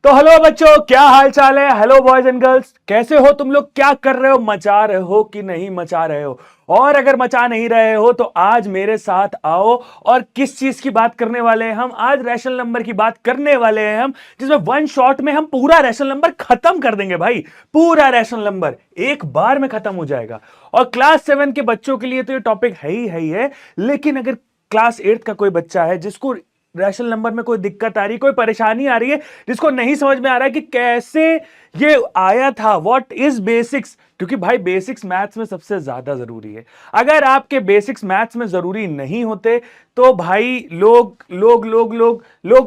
तो हेलो बच्चों, क्या हाल चाल है। हेलो बॉयज एंड गर्ल्स, कैसे हो तुम लोग? क्या कर रहे हो? मचा रहे हो कि नहीं मचा रहे हो? और अगर मचा नहीं रहे हो तो आज मेरे साथ आओ। और किस चीज की बात करने वाले हैं हम? आज रैशनल नंबर की बात करने वाले हैं हम, जिसमें वन शॉट में हम पूरा रैशनल नंबर खत्म कर देंगे भाई। पूरा रैशनल नंबर एक बार में खत्म हो जाएगा। और क्लास 7 के बच्चों के लिए तो ये टॉपिक है ही है। लेकिन अगर क्लास 8 का कोई बच्चा है जिसको रैशनल नंबर में कोई दिक्कत आ रही, कोई परेशानी आ रही है, जिसको नहीं समझ में आ रहा है कि कैसे ये आया था, व्हाट इज बेसिक्स, क्योंकि भाई बेसिक्स मैथ्स में सबसे ज्यादा जरूरी है। अगर आपके बेसिक्स मैथ्स में जरूरी नहीं होते तो भाई लोग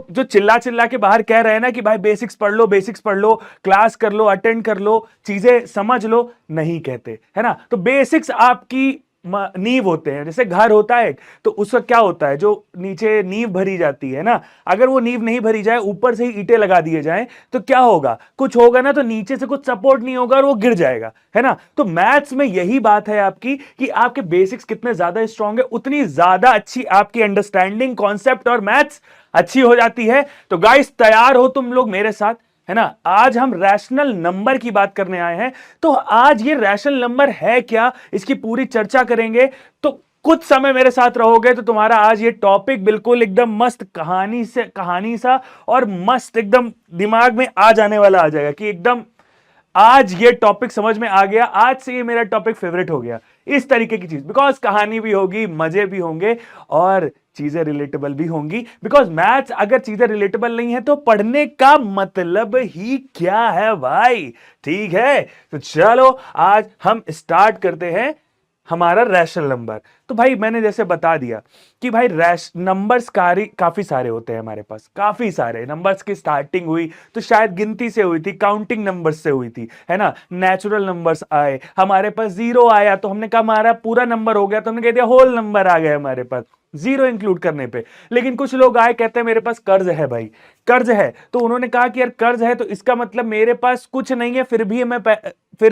जो चिल्ला चिल्ला के बाहर कह रहे हैं ना कि भाई बेसिक्स पढ़ लो, बेसिक्स पढ़ लो, क्लास कर लो, अटेंड कर लो, चीजें समझ लो, नहीं कहते है ना। तो बेसिक्स आपकी नींव होते हैं। जैसे घर होता है तो उसका क्या होता है, जो नीचे नींव भरी जाती है ना, अगर वो नींव नहीं भरी जाए, ऊपर से ही ईंटें लगा दिए जाएं, तो क्या होगा? कुछ होगा ना, तो नीचे से कुछ सपोर्ट नहीं होगा और वो गिर जाएगा, है ना। तो मैथ्स में यही बात है आपकी कि आपके बेसिक्स कितने ज्यादा स्ट्रांग है, उतनी ज्यादा अच्छी आपकी अंडरस्टैंडिंग, कॉन्सेप्ट और मैथ्स अच्छी हो जाती है। तो गाइस, तैयार हो तुम लोग मेरे साथ, है ना? आज हम रैशनल नंबर की बात करने आए हैं। तो आज ये रैशनल नंबर है क्या, इसकी पूरी चर्चा करेंगे। तो कुछ समय मेरे साथ रहोगे तो तुम्हारा आज ये टॉपिक बिल्कुल एकदम मस्त कहानी सा और मस्त एकदम दिमाग में आ जाने वाला आ जाएगा कि एकदम आज ये टॉपिक समझ में आ गया, आज से ये मेरा टॉपिक फेवरेट हो गया। इस तरीके की चीज, बिकॉज कहानी भी होगी, मजे भी होंगे और चीजें रिलेटेबल भी होंगी। बिकॉज मैथ्स अगर चीजें रिलेटेबल नहीं है तो पढ़ने का मतलब ही क्या है भाई? ठीक है, तो चलो आज हम स्टार्ट करते हैं हमारा रैशनल नंबर। तो भाई मैंने जैसे बता दिया कि भाई नंबर्स काफी सारे होते हैं हमारे पास, काफी सारे नंबर्स की स्टार्टिंग हुई तो शायद गिनती से हुई थी, काउंटिंग नंबर्स से हुई थी, है ना। नेचुरल नंबर्स आए, हमारे पास जीरो आया तो हमने कहा हमारा पूरा नंबर हो गया, तो हमने कह दिया होल नंबर आ गया हमारे पास जीरो इंक्लूड करने पे। लेकिन कुछ लोग आए, कहते हैं मेरे पास कर्ज है भाई, कर्ज है। तो उन्होंने कहा कि यार कर्ज है तो इसका मतलब मेरे पास कुछ नहीं है, फिर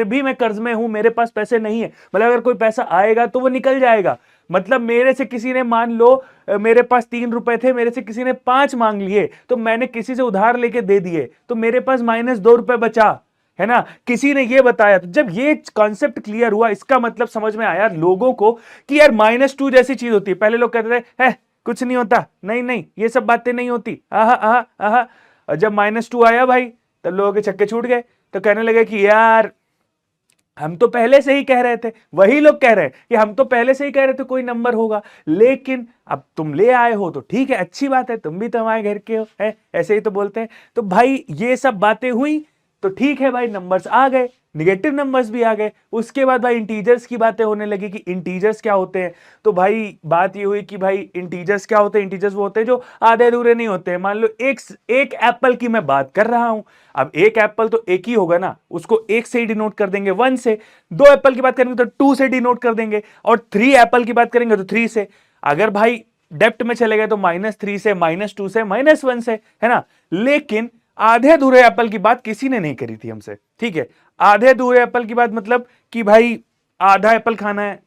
भी मैं कर्ज में हूं, मेरे पास पैसे नहीं है। मतलब अगर कोई पैसा आएगा तो वो निकल जाएगा। मतलब मेरे से किसी ने, मान लो मेरे पास 3 रुपए थे, मेरे से किसी ने 5 मांग लिए, तो मैंने किसी से उधार लेके दे दिए, तो मेरे पास -2 रुपए बचा, है ना। किसी ने ये बताया, तो जब ये कॉन्सेप्ट क्लियर हुआ, इसका मतलब समझ में आया लोगों को कि यार -2 जैसी चीज होती है। पहले लोग कहते थे है कुछ नहीं होता, नहीं नहीं ये सब बातें नहीं होती, आहा आहा आहा। और जब -2 आया भाई, तब लोगों के छक्के छूट गए। तो कहने लगे कि यार हम तो पहले से ही कह रहे थे, वही लोग कह रहे हैं कि हम तो पहले से ही कह रहे थे कोई नंबर होगा, लेकिन अब तुम ले आए हो तो ठीक है, अच्छी बात है, तुम भी तो हमारे घर के हो, है ऐसे ही तो बोलते हैं। तो भाई ये सब बातें हुई तो ठीक है भाई, नंबर्स आ गए, निगेटिव नंबर्स भी आ गए। उसके बाद भाई इंटीजर्स की बातें होने लगी कि इंटीजर्स क्या होते हैं। तो भाई बात ये हुई कि भाई इंटीजर्स क्या होते हैं? इंटीजर्स वो होते हैं जो आधे अधूरे नहीं होते हैं। मान लो एक एप्पल की मैं बात कर रहा हूं, अब एक एप्पल तो एक ही होगा ना, उसको एक से ही डिनोट कर देंगे, 1 से। 2 एप्पल की बात करेंगे तो 2 से डिनोट कर देंगे, और 3 एप्पल की बात करेंगे तो 3 से। अगर भाई डेप्थ में चले गए तो -3 से, -2 से, -1 से, है ना। लेकिन आधे अधूरे एप्पल की बात किसी ने नहीं करी थी हमसे, ठीक है। आधे अधूरे एप्पल की बात मतलब कि भाई आधा एप्पल खाना है,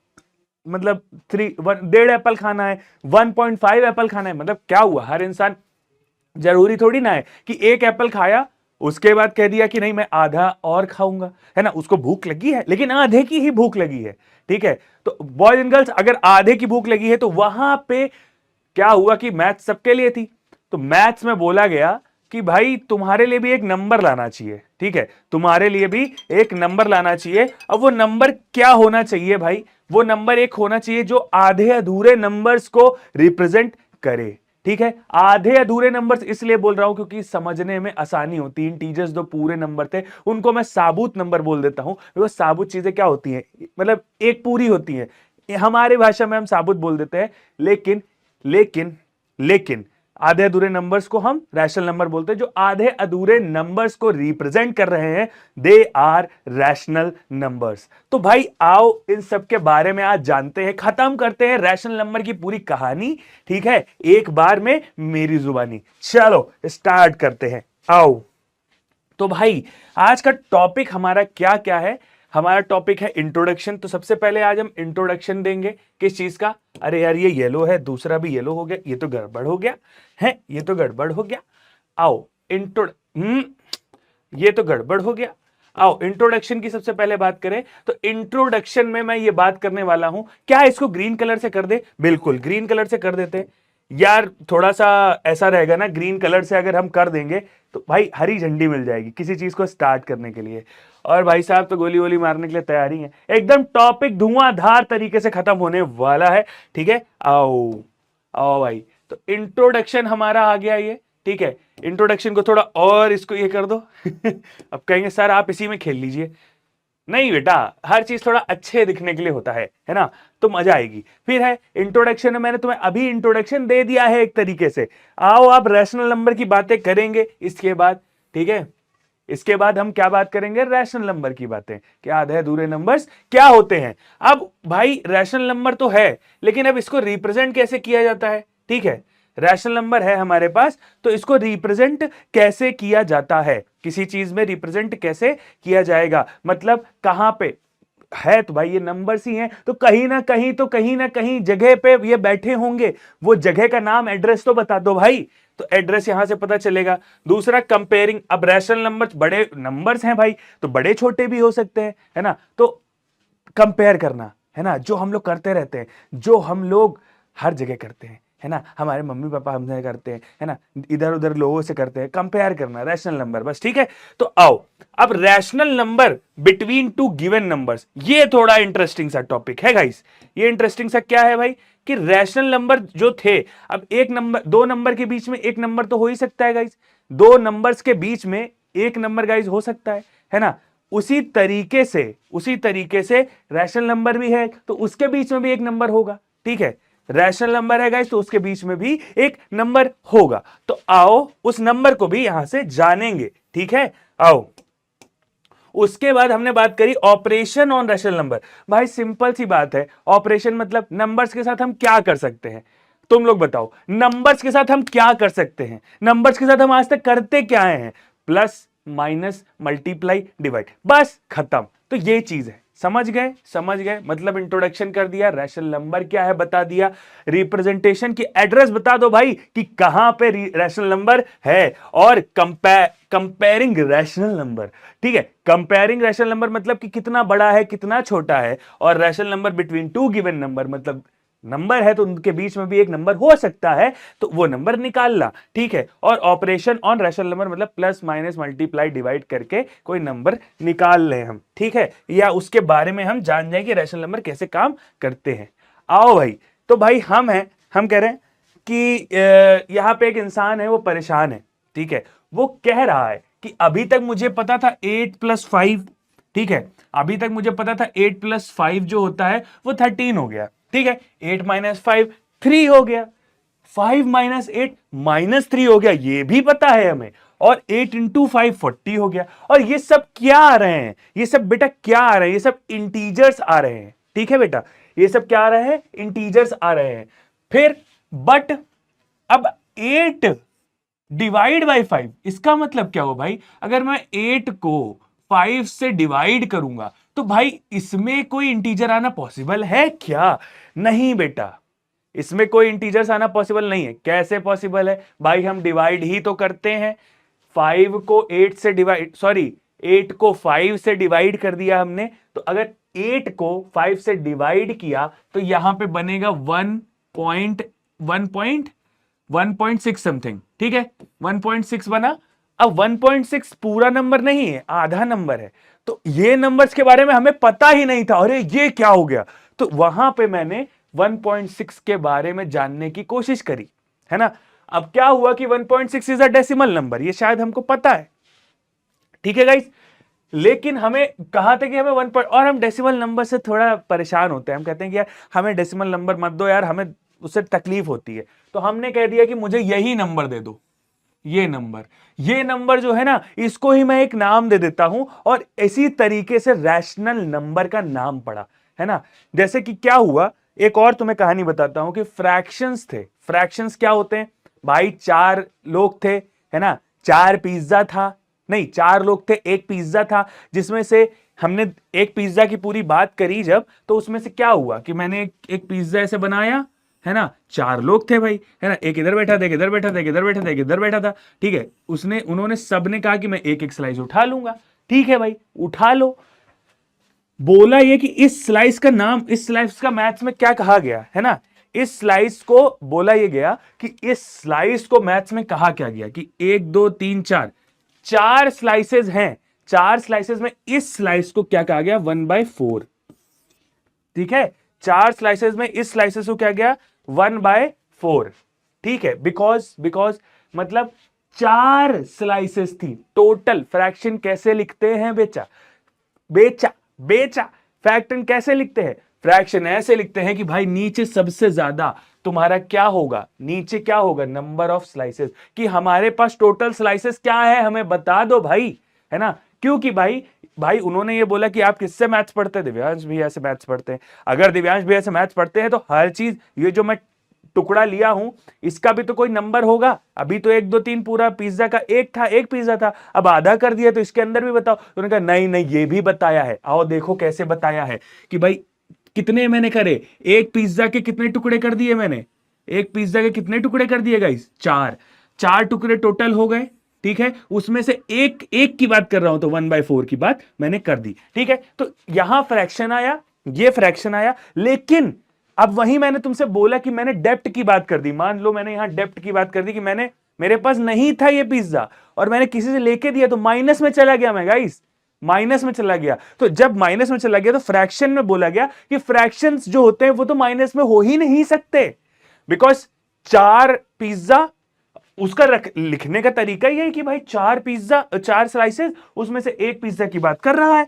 मतलब 1.5 एप्पल खाना है, 1.5 एप्पल खाना है। मतलब क्या हुआ, हर इंसान, जरूरी थोड़ी ना है कि एक एप्पल खाया उसके बाद कह दिया कि नहीं मैं आधा और खाऊंगा, है ना। उसको भूख लगी है, लेकिन आधे की ही भूख लगी है, ठीक है। तो बॉयज एंड गर्ल्स, अगर आधे की भूख लगी है तो वहां पे क्या हुआ कि मैथ्स सबके लिए थी। तो मैथ्स में बोला गया कि भाई तुम्हारे लिए भी एक नंबर लाना चाहिए, ठीक है, तुम्हारे लिए भी एक नंबर लाना चाहिए। अब वो नंबर क्या होना चाहिए भाई? वो नंबर एक होना चाहिए जो आधे अधूरे नंबर्स को रिप्रेजेंट करे, ठीक है। आधे अधूरे नंबर्स इसलिए बोल रहा हूं क्योंकि समझने में आसानी होती है। इंटीजर्स जो पूरे नंबर थे उनको मैं साबुत नंबर बोल देता हूं, वो साबुत चीजें क्या होती हैं, मतलब एक पूरी होती है, हमारे भाषा में हम साबुत बोल देते हैं। लेकिन लेकिन लेकिन आधे अधूरे नंबर्स को हम रैशनल नंबर बोलते हैं। जो आधे अधूरे नंबर्स को रिप्रेजेंट कर रहे हैं, दे आर रैशनल नंबर्स। तो भाई आओ इन सब के बारे में आज जानते हैं, खत्म करते हैं रैशनल नंबर की पूरी कहानी, ठीक है, एक बार में मेरी जुबानी। चलो स्टार्ट करते हैं, आओ। तो भाई आज का टॉपिक हमारा क्या क्या है? हमारा टॉपिक है इंट्रोडक्शन। तो सबसे पहले आज हम इंट्रोडक्शन देंगे किस चीज का? अरे यार ये येलो है, दूसरा भी येलो हो गया, ये तो गड़बड़ हो गया है, ये तो गड़बड़ हो गया। आओ ये तो गड़बड़ हो गया। आओ इंट्रोडक्शन की सबसे पहले बात करें तो इंट्रोडक्शन में मैं ये बात करने वाला हूं, क्या इसको ग्रीन कलर से कर दे? बिल्कुल ग्रीन कलर से कर देते यार, थोड़ा सा ऐसा रहेगा ना, ग्रीन कलर से अगर हम कर देंगे तो भाई हरी झंडी मिल जाएगी किसी चीज को स्टार्ट करने के लिए। और भाई साहब तो गोली वोली मारने के लिए तैयारी है, एकदम टॉपिक धुआंधार तरीके से खत्म होने वाला है। ठीक है, आओ आओ भाई, तो इंट्रोडक्शन हमारा आ गया ये। ठीक है, इंट्रोडक्शन को थोड़ा और इसको ये कर दो अब कहेंगे सर आप इसी में खेल लीजिए, नहीं बेटा, हर चीज थोड़ा अच्छे दिखने के लिए होता है ना, तो मजा आएगी। फिर है इंट्रोडक्शन में मैंने तुम्हें अभी इंट्रोडक्शन दे दिया है एक तरीके से। आओ आप रैशनल नंबर की बातें करेंगे इसके बाद। ठीक है, इसके बाद हम क्या बात करेंगे? रैशनल नंबर की बातें, क्या आधे अधूरे नंबर्स क्या होते हैं। अब भाई रैशनल नंबर तो है, लेकिन अब इसको रिप्रेजेंट कैसे किया जाता है? ठीक है, रैशनल नंबर है हमारे पास, तो इसको रिप्रेजेंट कैसे किया जाता है, किसी चीज में रिप्रेजेंट कैसे किया जाएगा, मतलब कहां पे है? तो भाई ये नंबर्स ही हैं, तो कहीं ना कहीं जगह पे ये बैठे होंगे, वो जगह का नाम एड्रेस तो बता दो भाई, तो एड्रेस यहां से पता चलेगा। दूसरा कंपेयरिंग, अब रैशनल नंबर्स बड़े नंबर्स हैं भाई, तो बड़े छोटे भी हो सकते हैं, है ना, तो कंपेयर करना, है ना, जो हम लोग करते रहते हैं, जो हम लोग हर जगह करते हैं, है ना, हमारे मम्मी पापा हमसे करते हैं, है ना, इधर उधर लोगों से करते हैं, कंपेयर करना, रैशनल नंबर, बस। ठीक है, तो आओ अब rational number between two given numbers, ये थोड़ा इंटरेस्टिंग सा टॉपिक है गाइस। ये इंटरेस्टिंग सा क्या है भाई कि रैशनल नंबर जो थे, अब एक नंबर, दो नंबर के बीच में एक नंबर तो हो ही सकता है गाइस, दो नंबर्स के बीच में एक नंबर गाइस हो सकता है ना, उसी तरीके से रैशनल नंबर भी है तो उसके बीच में भी एक नंबर होगा। ठीक है, रैशनल नंबर है गाइस तो उसके बीच में भी एक नंबर होगा, तो आओ उस नंबर को भी यहां से जानेंगे। ठीक है, आओ उसके बाद हमने बात करी ऑपरेशन ऑन रैशनल नंबर। भाई सिंपल सी बात है, ऑपरेशन मतलब नंबर्स के साथ हम क्या कर सकते हैं, तुम लोग बताओ, नंबर्स के साथ हम क्या कर सकते हैं, नंबर्स के साथ हम आज तक करते क्या हैं? प्लस माइनस मल्टीप्लाई डिवाइड, बस खत्म। तो ये चीज है, समझ गए, मतलब इंट्रोडक्शन कर दिया, रैशनल नंबर क्या है बता दिया, रिप्रेजेंटेशन की एड्रेस बता दो भाई कि कहां पे रैशनल नंबर है, और कंपेयरिंग रैशनल नंबर। ठीक है, कंपेयरिंग रैशनल नंबर मतलब कि कितना बड़ा है कितना छोटा है, और rational number between two given number मतलब नंबर है तो उनके बीच में भी एक नंबर हो सकता है, तो वो नंबर निकालना। ठीक है, और ऑपरेशन ऑन रैशनल नंबर मतलब प्लस माइनस मल्टीप्लाई डिवाइड करके कोई नंबर निकाल लें हम। ठीक है, या उसके बारे में हम जान जाए कि रैशनल नंबर कैसे काम करते हैं। आओ भाई, तो भाई हम कह रहे हैं कि यहां पे एक इंसान है, वो परेशान है। ठीक है, वो कह रहा है कि अभी तक मुझे पता था 8+5, ठीक है, अभी तक मुझे पता था 8+5 जो होता है वो 13 हो गया। ठीक है, 8 - 5 3 हो गया, 5 - 8 -3 हो गया, ये भी पता है हमें, और 8 × 5 40 हो गया। और ये सब क्या आ रहे हैं? ये सब बेटा क्या आ रहे हैं? ये सब इंटीजर्स आ रहे हैं। ठीक है बेटा, ये सब क्या आ रहे हैं? इंटीजर्स आ रहे हैं। फिर बट अब 8 डिवाइड बाई 5, इसका मतलब क्या हो भाई? अगर मैं 8 को 5 से डिवाइड करूंगा तो भाई इसमें कोई इंटीजर आना पॉसिबल है क्या? नहीं बेटा, इसमें कोई इंटीजर्स आना पॉसिबल नहीं है। कैसे पॉसिबल है भाई? हम डिवाइड ही तो करते हैं, 5 को 8 से डिवाइड, सॉरी 8 को 5 से डिवाइड कर दिया हमने, तो अगर 8 को 5 से डिवाइड किया तो यहां पे बनेगा 1.6 समथिंग। ठीक है, 1.6 बना। अब 1.6 पूरा नंबर नहीं है, आधा नंबर है, तो ये नंबर्स के बारे में हमें पता ही नहीं था। अरे ये क्या हो गया? तो वहां पे मैंने 1.6 के बारे में जानने की कोशिश करी, है ना। अब क्या हुआ कि 1.6 इज अ डेसिमल नंबर, ये शायद हमको पता है। ठीक है गाइस, लेकिन हमें कहा था कि हमें और हम डेसिमल नंबर से थोड़ा परेशान होते हैं। हम कहते हैं कि यार हमें डेसिमल नंबर मत दो यार, हमें उससे तकलीफ होती है। तो हमने कह दिया कि मुझे यही नंबर दे दो, ये नंबर जो है ना, इसको ही मैं एक नाम दे देता हूं, और इसी तरीके से रैशनल नंबर का नाम पड़ा, है ना। जैसे कि क्या हुआ, एक और तुम्हें कहानी बताता हूं कि फ्रैक्शंस थे। फ्रैक्शंस क्या होते हैं भाई? 4 लोग थे, है ना, 4 पिज्जा था, नहीं 4 लोग थे, एक पिज्जा था, जिसमें से हमने एक पिज्जा की पूरी बात करी जब, तो उसमें से क्या हुआ कि मैंने एक पिज्जा ऐसे बनाया, है ना, 4 लोग थे भाई, है ना, एक इधर बैठा था, एक इधर बैठा था, एक इधर बैठा था, एक इधर बैठा था, ठीक है। उन्होंने सबने कहा कि मैं एक एक स्लाइस उठा लूंगा, ठीक है भाई, उठा लो। बोला ये कि इस स्लाइस का नाम, इस स्लाइस का मैथ्स में क्या कहा गया, है ना, इस स्लाइस को बोला ये गया कि इस स्लाइस को मैथ्स में कहा क्या गया कि 1 2 3 4 4 स्लाइसेस हैं, 4 स्लाइसेस में इस स्लाइस को क्या कहा गया, 1/4, ठीक है। 4 स्लाइसेस में इस स्लाइसेस को क्या गया, 1/4, ठीक है। बिकॉज मतलब 4 स्लाइसेस थी टोटल। फ्रैक्शन कैसे लिखते हैं बेचा, बेचा फ्रैक्शन कैसे लिखते हैं, फ्रैक्शन ऐसे लिखते हैं कि भाई नीचे सबसे ज्यादा तुम्हारा क्या होगा, नीचे क्या होगा, नंबर ऑफ स्लाइसेस, कि हमारे पास टोटल स्लाइसेस क्या है हमें बता दो भाई, है ना। क्योंकि भाई उन्होंने ये बोला कि आप किससे मैथ्स पढ़ते हैं, दिव्यांश भैया से मैथ्स पढ़ते हैं। अगर दिव्यांश भैया से मैथ्स पढ़ते हैं तो हर चीज, ये जो मैं टुकड़ा लिया हूं इसका भी तो कोई नंबर होगा। अभी तो 1 2 3 पूरा पिज्जा का एक था, एक पिज्जा था, अब आधा कर दिया तो इसके अंदर भी बताओ। तो उन्होंने कहा नहीं नहीं ये भी बताया है, आओ देखो कैसे बताया है कि भाई कितने मैंने करे, एक पिज्जा के कितने टुकड़े कर दिए मैंने, एक पिज्जा के कितने टुकड़े कर दिए गाइस, 4 टुकड़े टोटल हो गए, ठीक है। उसमें से एक एक की बात कर रहा हूं तो 1/4 की बात मैंने कर दी, ठीक है। तो यहां फ्रैक्शन आया, ये फ्रैक्शन आया, लेकिन अब वही मैंने तुमसे बोला कि मैंने डेप्थ की बात कर दी। मान लो मैंने यहां डेप्थ की बात कर दी कि मेरे पास नहीं था ये पिज्जा और मैंने किसी से लेके दिया तो माइनस में चला गया मैं गाइस, माइनस में चला गया। तो जब माइनस में चला गया तो फ्रैक्शन में बोला गया कि फ्रैक्शंस जो होते हैं वो तो माइनस में हो ही नहीं सकते, बिकॉज 4 पिज्जा, उसका लिखने का तरीका यही है कि भाई 4 पिज्जा, 4 स्लाइसेस, उसमें से एक पिज्जा की बात कर रहा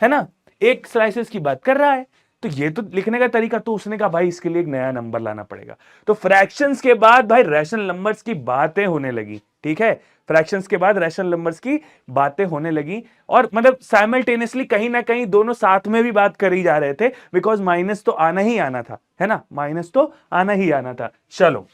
है ना, एक स्लाइसेस की बात कर रहा है, तो ये तो लिखने का तरीका। तो उसने कहा भाई इसके लिए एक नया नंबर लाना पड़ेगा। तो फ्रैक्शंस के बाद भाई रैशनल नंबर्स की बातें होने लगी, ठीक है। फ्रैक्शंस के बाद रैशनल नंबर्स की बातें होने लगी, और मतलब साइमल्टेनियसली कहीं ना कहीं दोनों साथ में भी बात करी जा रहे थे, बिकॉज माइनस तो आना ही आना था, है ना, माइनस तो आना ही आना था। चलो,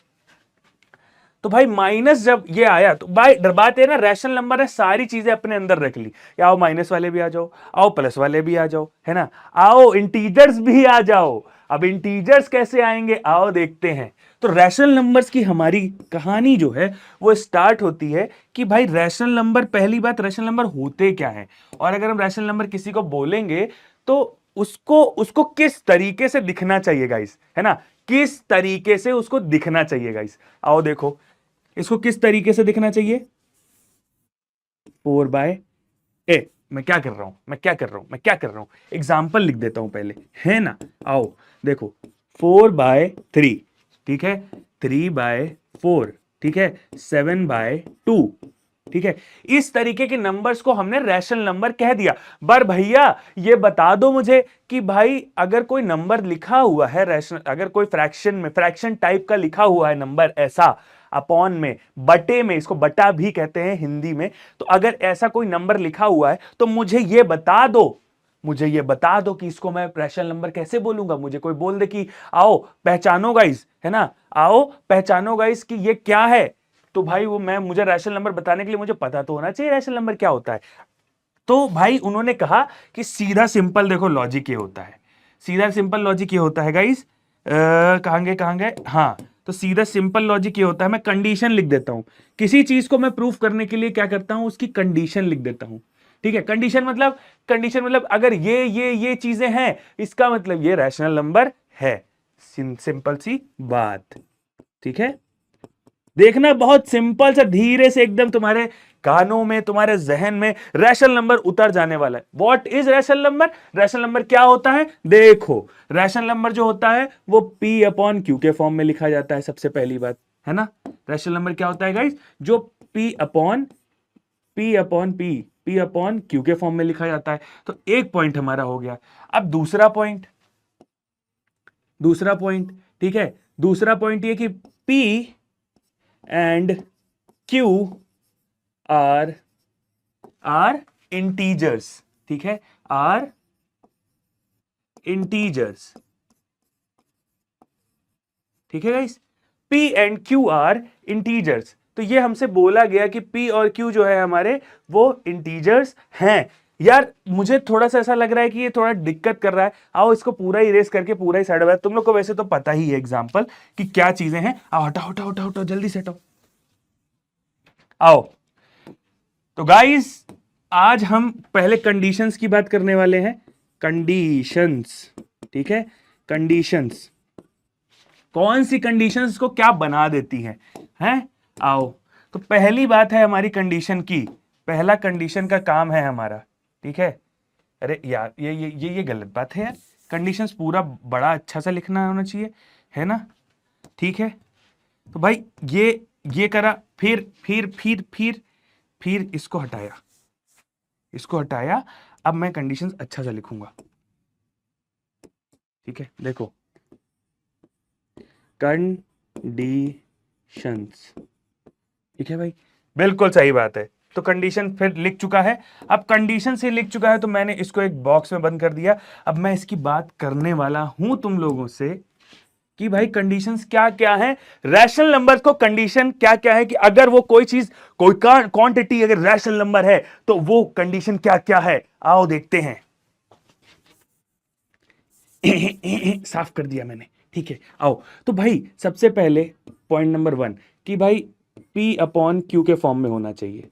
तो भाई माइनस जब ये आया तो भाई बात है ना, रैशनल नंबर है, सारी चीजें अपने अंदर रख ली, आओ माइनस वाले भी आ जाओ, आओ प्लस वाले भी आ जाओ, है ना, आओ इंटीजर्स भी आ जाओ। अब इंटीजर्स कैसे आएंगे, आओ देखते हैं। तो रैशनल नंबर्स की हमारी कहानी जो है वो स्टार्ट होती है कि भाई रैशनल नंबर, पहली बात रैशनल नंबर होते क्या है, और अगर हम रैशनल नंबर किसी को बोलेंगे तो उसको किस तरीके से दिखना चाहिए गाइस, है ना, किस तरीके से उसको दिखना चाहिए गाइस। आओ देखो इसको किस तरीके से दिखना चाहिए, 4/8। मैं क्या कर रहा हूं, मैं क्या कर रहा हूं, एग्जाम्पल लिख देता हूं पहले, है ना। आओ देखो 4/3, ठीक है, 3/4, ठीक है, 7/2, ठीक है। इस तरीके के नंबर्स को हमने रैशनल नंबर कह दिया। पर भैया ये बता दो मुझे कि भाई अगर कोई नंबर लिखा हुआ है रैशनल, अगर कोई फ्रैक्शन में, फ्रैक्शन टाइप का लिखा हुआ है नंबर ऐसा, अपॉन में, बटे में, इसको बटा भी कहते हैं हिंदी में, तो अगर ऐसा कोई नंबर लिखा हुआ है तो मुझे ये बता दो, मुझे ये बता दो कि इसको मैं रैशनल नंबर कैसे बोलूंगा। मुझे कोई बोल दे कि आओ पहचानो गाइस, है ना, आओ पहचानो गाइस कि ये क्या है, तो भाई वो मुझे रैशनल नंबर बताने के लिए मुझे पता तो होना चाहिए रैशनल नंबर क्या होता है। तो भाई उन्होंने कहा कि सीधा सिंपल देखो लॉजिक ये होता है, सीधा सिंपल लॉजिक ये होता है गाइस, कहां गए, हाँ, तो सीधा सिंपल लॉजिक ये होता है, मैं कंडीशन लिख देता हूं, किसी चीज को मैं प्रूफ करने के लिए क्या करता हूं, उसकी कंडीशन लिख देता हूं, ठीक है। कंडीशन मतलब अगर ये चीजें हैं, इसका मतलब ये रैशनल नंबर है, सिंपल सी बात, ठीक है। देखना बहुत सिंपल सा, धीरे से एकदम तुम्हारे कानों में, तुम्हारे जहन में रैशनल नंबर उतर जाने वाला है। What is rational number, rational number क्या होता है, देखो रैशनल नंबर जो होता है वो P/Q के फॉर्म में लिखा जाता है, सबसे पहली बात, है ना। रैशनल नंबर क्या होता है गाइस, जो P/Q के फॉर्म में लिखा जाता है। तो एक पॉइंट हमारा हो गया। अब दूसरा पॉइंट, ठीक है, दूसरा पॉइंट ये कि P and Q are integers, ठीक है, are integers, ठीक है guys, P and Q are integers। तो ये हमसे बोला गया कि P और Q जो है हमारे वो इंटीजर्स हैं। यार मुझे थोड़ा सा ऐसा लग रहा है कि ये थोड़ा दिक्कत कर रहा है, आओ इसको पूरा इरेज करके पूरा ही साइड बाय, तुम लोग को वैसे तो पता ही है एग्जांपल कि क्या चीजें हैं। आओ हटाओ हटाओ हटाओ हटाओ, जल्दी से हटाओ। आओ तो गाइस आज हम पहले कंडीशंस की बात करने वाले हैं। कंडीशंस, ठीक है, कंडीशंस, कौन सी कंडीशंस को क्या बना देती हैं। आओ तो पहली बात है हमारी कंडीशन की, पहला कंडीशन का काम है हमारा, ठीक है। अरे यार ये गलत बात है यार, कंडीशंस पूरा बड़ा अच्छा सा लिखना होना चाहिए, है ना, ठीक है। तो भाई ये करा, फिर इसको हटाया, इसको हटाया। अब मैं कंडीशंस अच्छा सा लिखूंगा, ठीक है। देखो कंडीशंस, ठीक है भाई, बिल्कुल सही बात है। तो कंडीशन फिर लिख चुका है, अब कंडीशन से लिख चुका है तो मैंने इसको एक बॉक्स में बंद कर दिया। अब मैं इसकी बात करने वाला हूं तुम लोगों से कि भाई कंडीशंस क्या क्या है, रैशनल नंबर्स को कंडीशन क्या क्या है, कि अगर वो कोई चीज, कोई क्वांटिटी अगर रैशनल नंबर है तो वो कंडीशन क्या क्या है, आओ देखते हैं। साफ कर दिया मैंने, ठीक है। आओ तो भाई सबसे पहले पॉइंट नंबर 1 कि भाई P अपॉन Q के फॉर्म में होना चाहिए,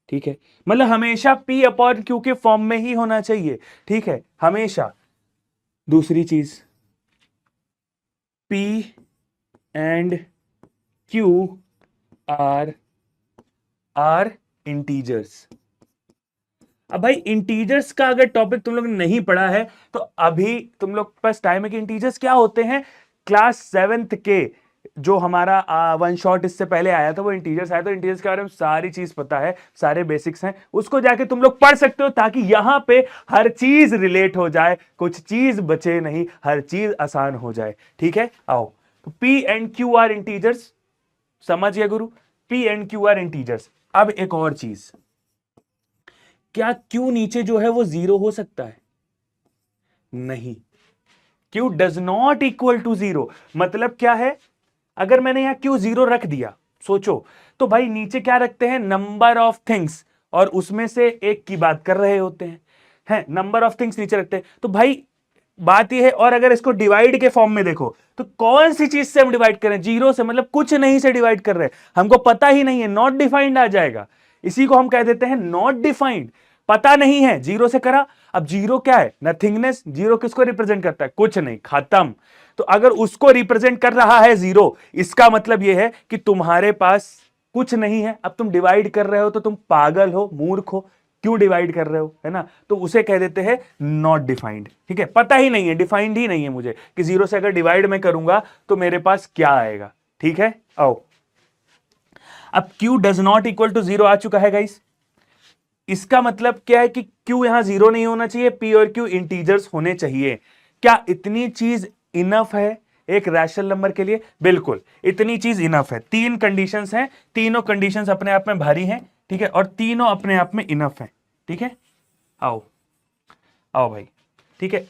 ठीक है, मतलब हमेशा P अपॉन Q के फॉर्म में ही होना चाहिए, ठीक है, हमेशा। दूसरी चीज P and Q are integers. अब भाई इंटीजर्स का अगर टॉपिक तुम लोग ने नहीं पढ़ा है तो अभी तुम लोग के पास टाइम है कि इंटीजर्स क्या होते हैं। क्लास 7th के जो हमारा वन शॉट इससे पहले आया था वो इंटीजर्स आया, तो इंटीजर्स के बारे में सारी चीज पता है, सारे बेसिक्स हैं, उसको जाके तुम लोग पढ़ सकते हो ताकि यहां पे हर चीज रिलेट हो जाए, कुछ चीज बचे नहीं, हर चीज आसान हो जाए, ठीक है। आओ तो P and Q are integers, समझ गया गुरु, P and Q are integers. अब एक और चीज, क्या Q नीचे जो है वो 0 हो सकता है? नहीं, Q does not equal to 0। मतलब क्या है, अगर मैंने यहां Q 0 रख दिया, सोचो तो भाई नीचे क्या रखते हैं, नंबर ऑफ थिंग्स, और उसमें से एक की बात कर रहे होते हैं नंबर ऑफ थिंग्स नीचे रखते हैं। तो भाई बात यह है, और अगर इसको डिवाइड के फॉर्म में देखो तो कौन सी चीज से हम डिवाइड करें, 0 से, मतलब कुछ नहीं से डिवाइड कर रहे हैं, हमको पता ही नहीं है, नॉट डिफाइंड आ जाएगा, इसी को हम कह देते हैं नॉट डिफाइंड, पता नहीं है, 0 से करा। अब 0 क्या है, नथिंगनेस, 0 किसको रिप्रेजेंट करता है, कुछ नहीं, खत्म। तो अगर उसको रिप्रेजेंट कर रहा है 0, इसका मतलब यह है कि तुम्हारे पास कुछ नहीं है। अब तुम डिवाइड कर रहे हो तो तुम पागल हो, मूर्ख हो, क्यों डिवाइड कर रहे हो, है ना, तो उसे कह देते हैं नॉट डिफाइंड, ठीक है, पता ही नहीं है, डिफाइंड ही नहीं है मुझे कि 0 से अगर डिवाइड मैं करूंगा तो मेरे पास क्या आएगा, ठीक है। आओ अब Q does not equal to 0 आ चुका है गाइस, इसका मतलब क्या है कि Q यहां 0 नहीं होना चाहिए, P और Q इंटीजर्स होने चाहिए। क्या इतनी चीज इनफ है एक रैशनल नंबर के लिए? बिल्कुल इतनी चीज इनफ है। 3 कंडीशंस हैं, तीनों कंडीशंस अपने आप में भारी हैं, ठीक है, और तीनों अपने आप में इनफ है, ठीक है। आओ आओ भाई, ठीक है,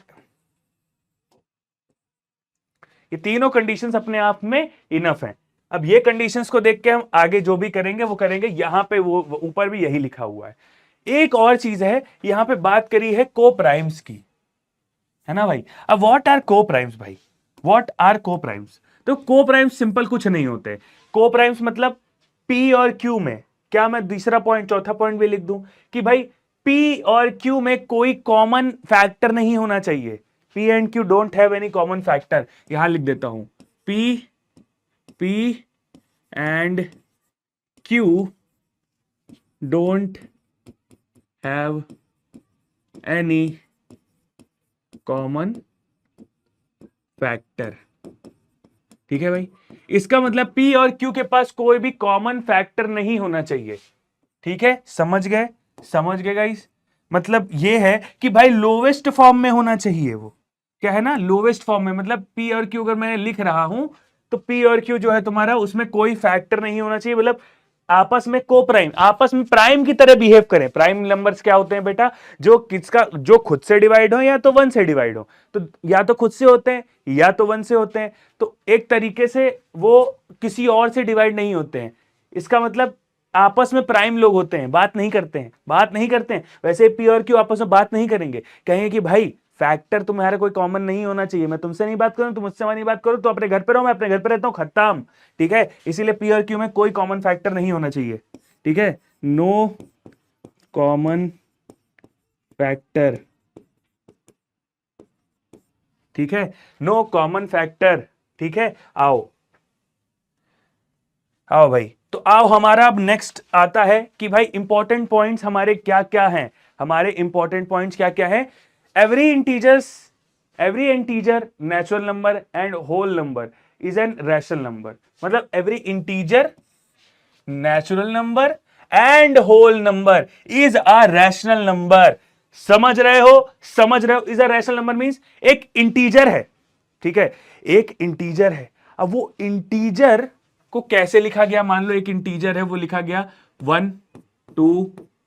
ये तीनों कंडीशंस अपने आप में इनफ है। अब ये कंडीशंस को देख के हम आगे जो भी करेंगे वो करेंगे, यहां पे वो ऊपर भी यही लिखा हुआ है। एक और चीज है, यहां पे बात करी है को प्राइम्स की, है ना भाई। अब व्हाट आर को प्राइम्स भाई, व्हाट आर को प्राइम्स? तो को प्राइम्स सिंपल कुछ नहीं होते। को प्राइम्स मतलब पी और क्यू में, क्या मैं दूसरा पॉइंट चौथा पॉइंट भी लिख दूं कि भाई पी और क्यू में कोई कॉमन फैक्टर नहीं होना चाहिए, P and Q don't have any common factor. यहां लिख देता हूं P and Q don't have any common factor, ठीक है भाई। इसका मतलब P और Q के पास कोई भी कॉमन फैक्टर नहीं होना चाहिए, ठीक है, समझ गए, समझ गए गाइस। मतलब ये है कि भाई लोवेस्ट फॉर्म में होना चाहिए, वो क्या है ना, लोवेस्ट फॉर्म में, मतलब P और Q अगर मैं लिख रहा हूं तो P और Q जो है तुम्हारा, उसमें कोई फैक्टर नहीं होना चाहिए, मतलब आपस में को प्राइम, आपस में प्राइम की तरह बिहेव करें। प्राइम नंबर्स क्या होते हैं बेटा, जो किसका, जो खुद से डिवाइड हो या तो 1 से डिवाइड हो, तो या तो खुद से होते हैं या तो 1 से होते हैं, तो एक तरीके से वो किसी और से डिवाइड नहीं होते हैं। इसका मतलब आपस में प्राइम लोग होते हैं, बात नहीं करते हैं, बात नहीं करते हैं। वैसे पी और क्यू आपस में बात नहीं करेंगे, कहेंगे कि भाई फैक्टर तुम्हारा कोई कॉमन नहीं होना चाहिए, मैं तुमसे नहीं बात करूं, तुम मुझसे नहीं बात करो, तो अपने घर पे रहो, मैं अपने घर पे रहता हूं, खत्म। ठीक है, इसीलिए पी और क्यू में कोई कॉमन फैक्टर नहीं होना चाहिए। ठीक है, नो कॉमन फैक्टर। ठीक है, नो कॉमन फैक्टर। ठीक है, आओ आओ भाई, तो आओ हमारा अब नेक्स्ट आता है कि भाई इंपॉर्टेंट पॉइंट्स हमारे क्या क्या हैं। हमारे इंपॉर्टेंट पॉइंट्स क्या क्या हैं? Every integer natural number and whole number is an rational number. मतलब every integer natural number and whole number is a rational number. समझ रहे हो? समझ रहे हो? Is a rational number means एक इंटीजर है। ठीक है, एक इंटीजर है। अब वो इंटीजर को कैसे लिखा गया? मान लो एक इंटीजर है, वो लिखा गया 1 2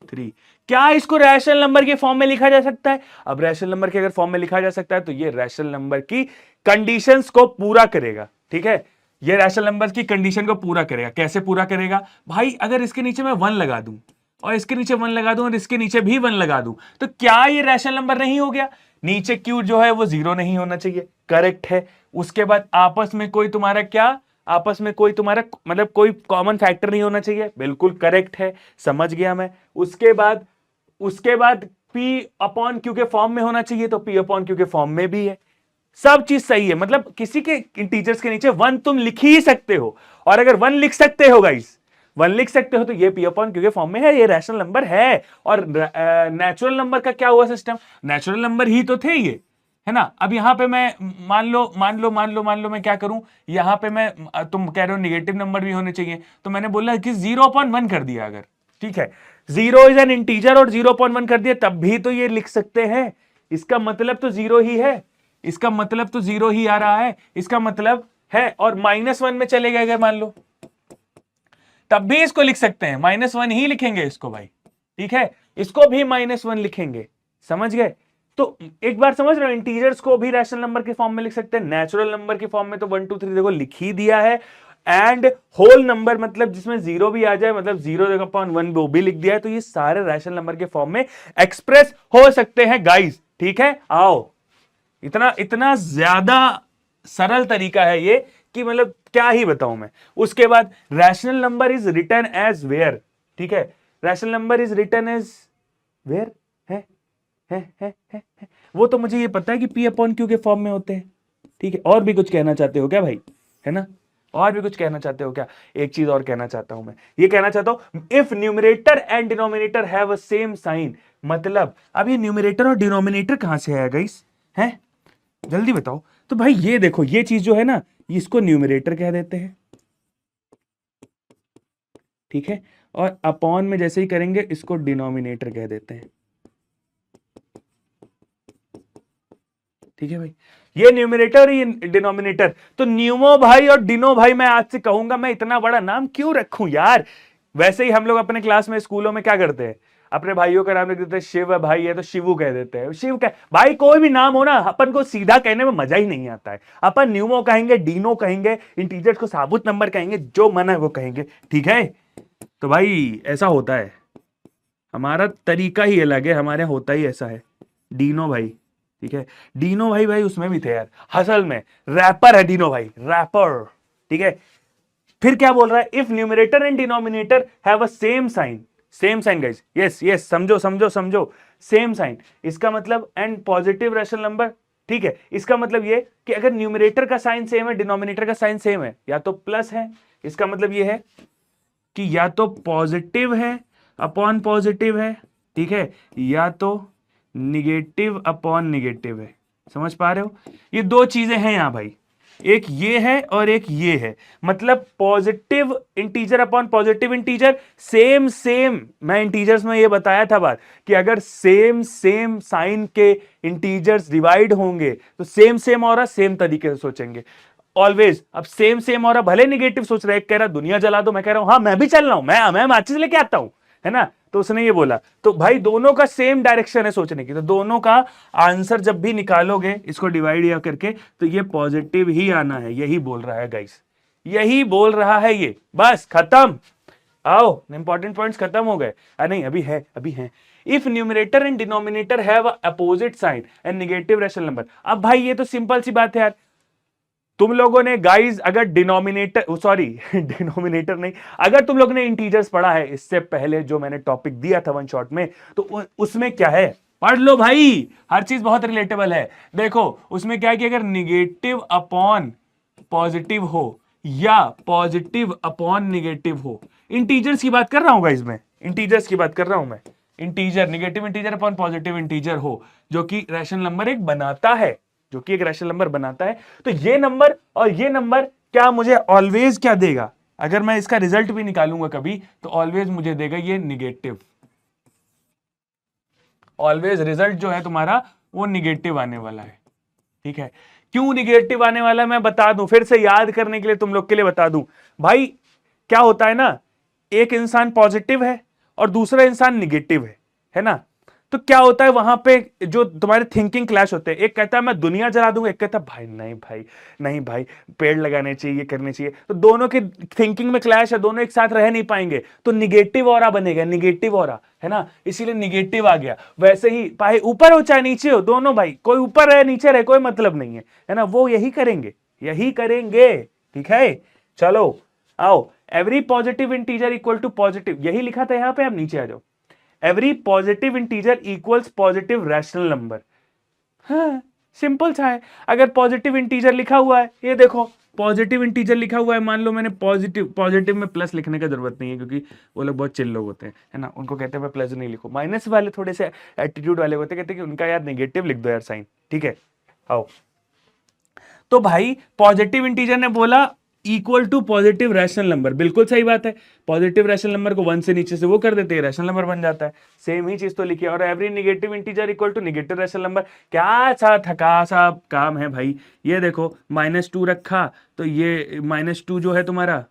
3। क्या इसको रैशनल नंबर के फॉर्म में लिखा जा सकता है? अब रैशनल नंबर के अगर फॉर्म में लिखा जा सकता है तो ये रैशनल नंबर की कंडीशंस को पूरा करेगा। ठीक है, ये रैशनल नंबर की कंडीशन को पूरा करेगा। कैसे पूरा करेगा भाई? अगर इसके नीचे मैं 1 लगा दूं और इसके नीचे 1 लगा दूं और इसके नीचे भी 1 लगा दूं, तो क्या ये रैशनल नंबर नहीं हो गया? नीचे क्यू जो है वो 0 नहीं होना चाहिए, करेक्ट है। उसके बाद आपस में कोई तुम्हारा क्या, आपस में कोई तुम्हारा मतलब कोई कॉमन फैक्टर नहीं होना चाहिए, बिल्कुल करेक्ट है, समझ गया मैं। उसके बाद पी अपॉन क्यू के फॉर्म में होना चाहिए, तो पी अपॉन क्यू के फॉर्म में भी है। सब चीज सही है, मतलब किसी के इंटीजर्स के नीचे 1 तुम लिख ही सकते हो, और अगर 1 लिख सकते हो गाइस, 1 लिख सकते हो, तो ये पी अपॉन क्यू के फॉर्म में है, ये रैशनल नंबर है। और नेचुरल नंबर का क्या हुआ सिस्टम? नेचुरल नंबर ही तो थे ये, है ना। अब यहां पे मैं मान लो मैं क्या करूं, यहां पे मैं, तुम कह रहे हो निगेटिव नंबर भी होने चाहिए, तो मैंने बोला कि 0.1 कर दिया अगर। ठीक है, 0 इज एन इंटीजर और 0.1 कर दिया, तब भी तो ये लिख सकते हैं। इसका मतलब तो 0 ही है, इसका मतलब तो 0 ही आ रहा है, इसका मतलब है। और -1 में चले गए अगर मान लो, तब भी इसको लिख सकते हैं, -1 ही लिखेंगे इसको भाई। ठीक है, इसको भी -1 लिखेंगे, समझ गए? तो एक बार समझ रहे हो, इंटीजर्स को भी रैशनल नंबर के फॉर्म में लिख सकते हैं, नेचुरल नंबर के फॉर्म में तो 1 2 3 देखो लिख ही दिया है। एंड होल नंबर मतलब जिसमें 0 भी आ जाए, मतलब 0/1 वो भी लिख दिया है, तो ये सारे रैशनल नंबर के फॉर्म में एक्सप्रेस हो सकते हैं गाइस। ठीक है, आओ, इतना इतना ज्यादा सरल तरीका है ये कि मतलब क्या ही बताऊं मैं। उसके बाद rational number is written as where. ठीक है, rational number is written as where है। वो तो मुझे ये पता है कि पी अपॉन क्यू के फॉर्म में होते हैं। ठीक है, और भी कुछ कहना चाहते हो क्या भाई? है ना, और भी कुछ कहना चाहते हो क्या? एक चीज और कहना चाहता हूं मैं, ये कहना चाहता हूं, if numerator and denominator have a same sign. मतलब अब ये न्यूमरेटर और डिनोमिनेटर कहां से आया गाइस? है, जल्दी बताओ। तो भाई ये देखो, ये चीज जो है ना, इसको न्यूमरेटर कह देते हैं। ठीक है, और अपॉन में जैसे ही करेंगे इसको डिनोमिनेटर कह देते हैं। ठीक है भाई, ये न्यूमरेटर, ये डिनोमिनेटर। तो न्यूमो भाई और डिनो भाई मैं आज से कहूंगा, मैं इतना बड़ा नाम क्यों रखूं यार? वैसे ही हम लोग अपने क्लास में स्कूलों में क्या करते हैं, अपने भाइयों का नाम लिख देते हैं, शिव भाई है तो शिवू कह देते हैं, शिव कह भाई। कोई भी नाम हो ना, अपन को सीधा कहने में मजा ही नहीं आता है। अपन न्यूमो कहेंगे, डीनो कहेंगे, इंटीजर्स को साबुत नंबर कहेंगे, जो मन है वो कहेंगे। ठीक है, तो भाई ऐसा होता है, हमारा तरीका ही अलग है, हमारे होता ही ऐसा है। डीनो भाई, ठीक है, डीनो भाई, भाई उसमें भी थे यार, असल में रैपर है डीनो भाई, रैपर। ठीक है, फिर क्या बोल रहा है? If numerator and denominator have a same sign, same sign guys, yes yes, समझो समझो समझो, सेम साइन। इसका मतलब एंड पॉजिटिव रैशनल नंबर। ठीक है, इसका मतलब ये कि अगर न्यूमरेटर का साइन सेम है, डिनोमिनेटर का साइन सेम है, या तो प्लस है, इसका मतलब ये है कि या तो पॉजिटिव है अपॉन पॉजिटिव है, ठीक है, या तो निगेटिव अपॉन निगेटिव है। समझ पा रहे हो? ये दो चीजें हैं यहां भाई, एक ये है और एक ये है। मतलब positive integer upon positive integer, same same. मैं इंटीजर्स में ये बताया था बात कि अगर सेम सेम साइन के इंटीजर्स डिवाइड होंगे तो सेम सेम और सेम तरीके से सोचेंगे ऑलवेज। अब सेम सेम और भले निगेटिव सोच रहे, एक कह रहा दुनिया जला दो, मैं कह रहा हूं हाँ मैं भी चल रहा हूं, मैं माचिस लेके आता हूं, है ना। तो उसने ये बोला, तो भाई दोनों का सेम डायरेक्शन है सोचने की, तो दोनों का आंसर जब भी निकालोगे इसको डिवाइड या करके, तो ये पॉजिटिव ही आना है। यही बोल रहा है गाइस, यही बोल रहा है ये, बस खत्म। आओ, इंपॉर्टेंट पॉइंट्स खत्म हो गए। नहीं अभी है। If numerator and denominator have opposite sign and negative rational number. अब भाई ये तो सिंपल सी बात है यार, तुम लोगों ने गाइस अगर डिनोमिनेटर डिनोमिनेटर नहीं, अगर तुम लोग ने इंटीजर्स पढ़ा है इससे पहले जो मैंने टॉपिक दिया था वन शॉट में, तो उसमें क्या है पढ़ लो भाई, हर चीज बहुत रिलेटेबल है। देखो उसमें क्या है कि अगर निगेटिव अपॉन पॉजिटिव हो या पॉजिटिव अपॉन निगेटिव हो, इंटीजर्स की बात कर रहा हूं गाइस, मैं इंटीजर्स की बात कर रहा हूं मैं, integer negative integer upon positive integer हो जो कि रैशनल नंबर एक बनाता है, जो कि एक रैशनल नंबर बनाता है, तो ये नंबर और ये नंबर क्या मुझे ऑलवेज क्या देगा, अगर मैं इसका रिजल्ट भी निकालूंगा कभी तो ऑलवेज मुझे देगा ये निगेटिव, ऑलवेज रिजल्ट जो है तुम्हारा वो निगेटिव आने वाला है। ठीक है, क्यों निगेटिव आने वाला है मैं बता दूं, फिर से याद करने के लिए तुम लोग के लिए बता दूं भाई, क्या होता है ना, एक इंसान पॉजिटिव है और दूसरा इंसान निगेटिव है ना, तो क्या होता है वहां पे जो तुम्हारे थिंकिंग क्लैश होते हैं, एक कहता है मैं दुनिया जला दूंगा, एक कहता है भाई नहीं भाई पेड़ लगाने चाहिए, करने चाहिए, तो दोनों की थिंकिंग में क्लैश है, दोनों एक साथ रह नहीं पाएंगे, तो निगेटिव ऑरा बनेगा, निगेटिव ऑरा है ना, इसीलिए निगेटिव आ गया। वैसे ही भाई ऊपर हो चाहे नीचे हो, दोनों भाई कोई ऊपर रहे नीचे रहे कोई मतलब नहीं है ना, वो यही करेंगे। ठीक है, चलो आओ, every positive integer equal to positive, यही लिखा था यहां पे, आप नीचे आ जाओ, every positive integer equals positive rational number. हाँ सिंपल सा है, अगर पॉजिटिव इंटीजर लिखा हुआ है, ये देखो पॉजिटिव इंटीजर लिखा हुआ है, मान लो मैंने पॉजिटिव में प्लस लिखने का जरूरत नहीं है क्योंकि वो लोग बहुत चिल लोग होते हैं है ना, उनको कहते हैं मैं प्लस नहीं लिखो, माइनस वाले थोड़े से एटीट्यूड वाले होते हैं, कहते हैं कि उनका यार नेगेटिव लिख दो यार साइन। ठीक है, आओ, तो भाई पॉजिटिव इंटीजर ने बोला equal to positive rational number, बिल्कुल सही बात है, पॉजिटिव रैशनल नंबर को 1 से नीचे से वो कर देते हैं, रैशनल नंबर बन जाता है, सेम ही चीज तो लिखी है। और every negative integer equal to negative rational number, क्या सा थका सा काम है भाई, ये देखो -2 रखा, तो ये -2 जो है तुम्हारा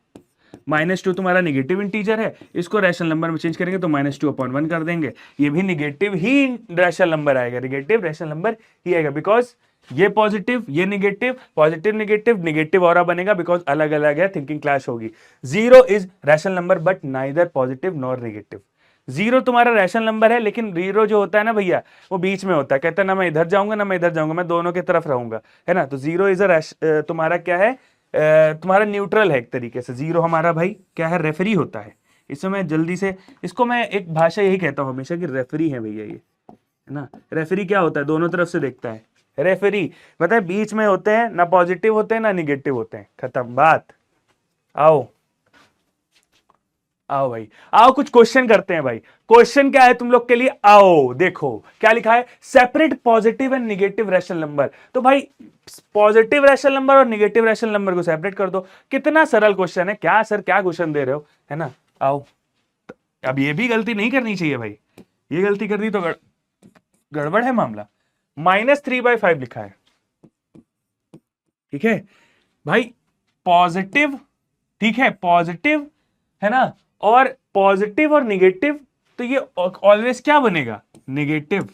-2 तुम्हारा नेगेटिव इंटीजर है, इसको रैशनल नंबर में चेंज करेंगे तो -2/1 कर देंगे, ये भी नेगेटिव ही रैशनल नंबर आएगा, नेगेटिव रैशनल नंबर ही आएगा, बिकॉज ये पॉजिटिव ये negative, positive negative, negative aura बनेगा बिकॉज अलग अलग है, थिंकिंग क्लैश होगी। 0 is rational number but neither positive nor negative. 0 तुम्हारा रैशनल नंबर है, लेकिन 0 जो होता है ना भैया वो बीच में होता है, कहता है ना मैं इधर जाऊंगा ना मैं इधर जाऊंगा, मैं दोनों की तरफ रहूंगा, है ना, तो 0 इज तुम्हारा क्या है, तुम्हारा न्यूट्रल है एक तरीके से। 0 हमारा भाई क्या है, रेफरी होता है। इसमें मैं जल्दी से इसको मैं एक भाषा यही कहता हूं हमेशा कि रेफरी है भैया ये, है ना, रेफरी क्या होता है, दोनों तरफ से देखता है, रेफरी मतलब बीच में होते हैं, ना पॉजिटिव होते हैं ना निगेटिव होते हैं, खत्म बात। आओ आओ भाई आओ, कुछ क्वेश्चन करते हैं भाई। क्वेश्चन क्या है तुम लोग के लिए, आओ देखो क्या लिखा है, separate positive and negative rational number. तो भाई पॉजिटिव रैशनल नंबर और निगेटिव रैशनल नंबर को सेपरेट कर दो, कितना सरल क्वेश्चन है, क्या सर क्या क्वेश्चन दे रहे हो, है ना। आओ, अब ये भी गलती नहीं करनी चाहिए भाई, ये गलती कर दी तो गड़बड़ है मामला। -3/5 लिखा है, ठीक है भाई, पॉजिटिव, ठीक है पॉजिटिव है ना, और पॉजिटिव और निगेटिव, तो ये ऑलवेज क्या बनेगा, निगेटिव,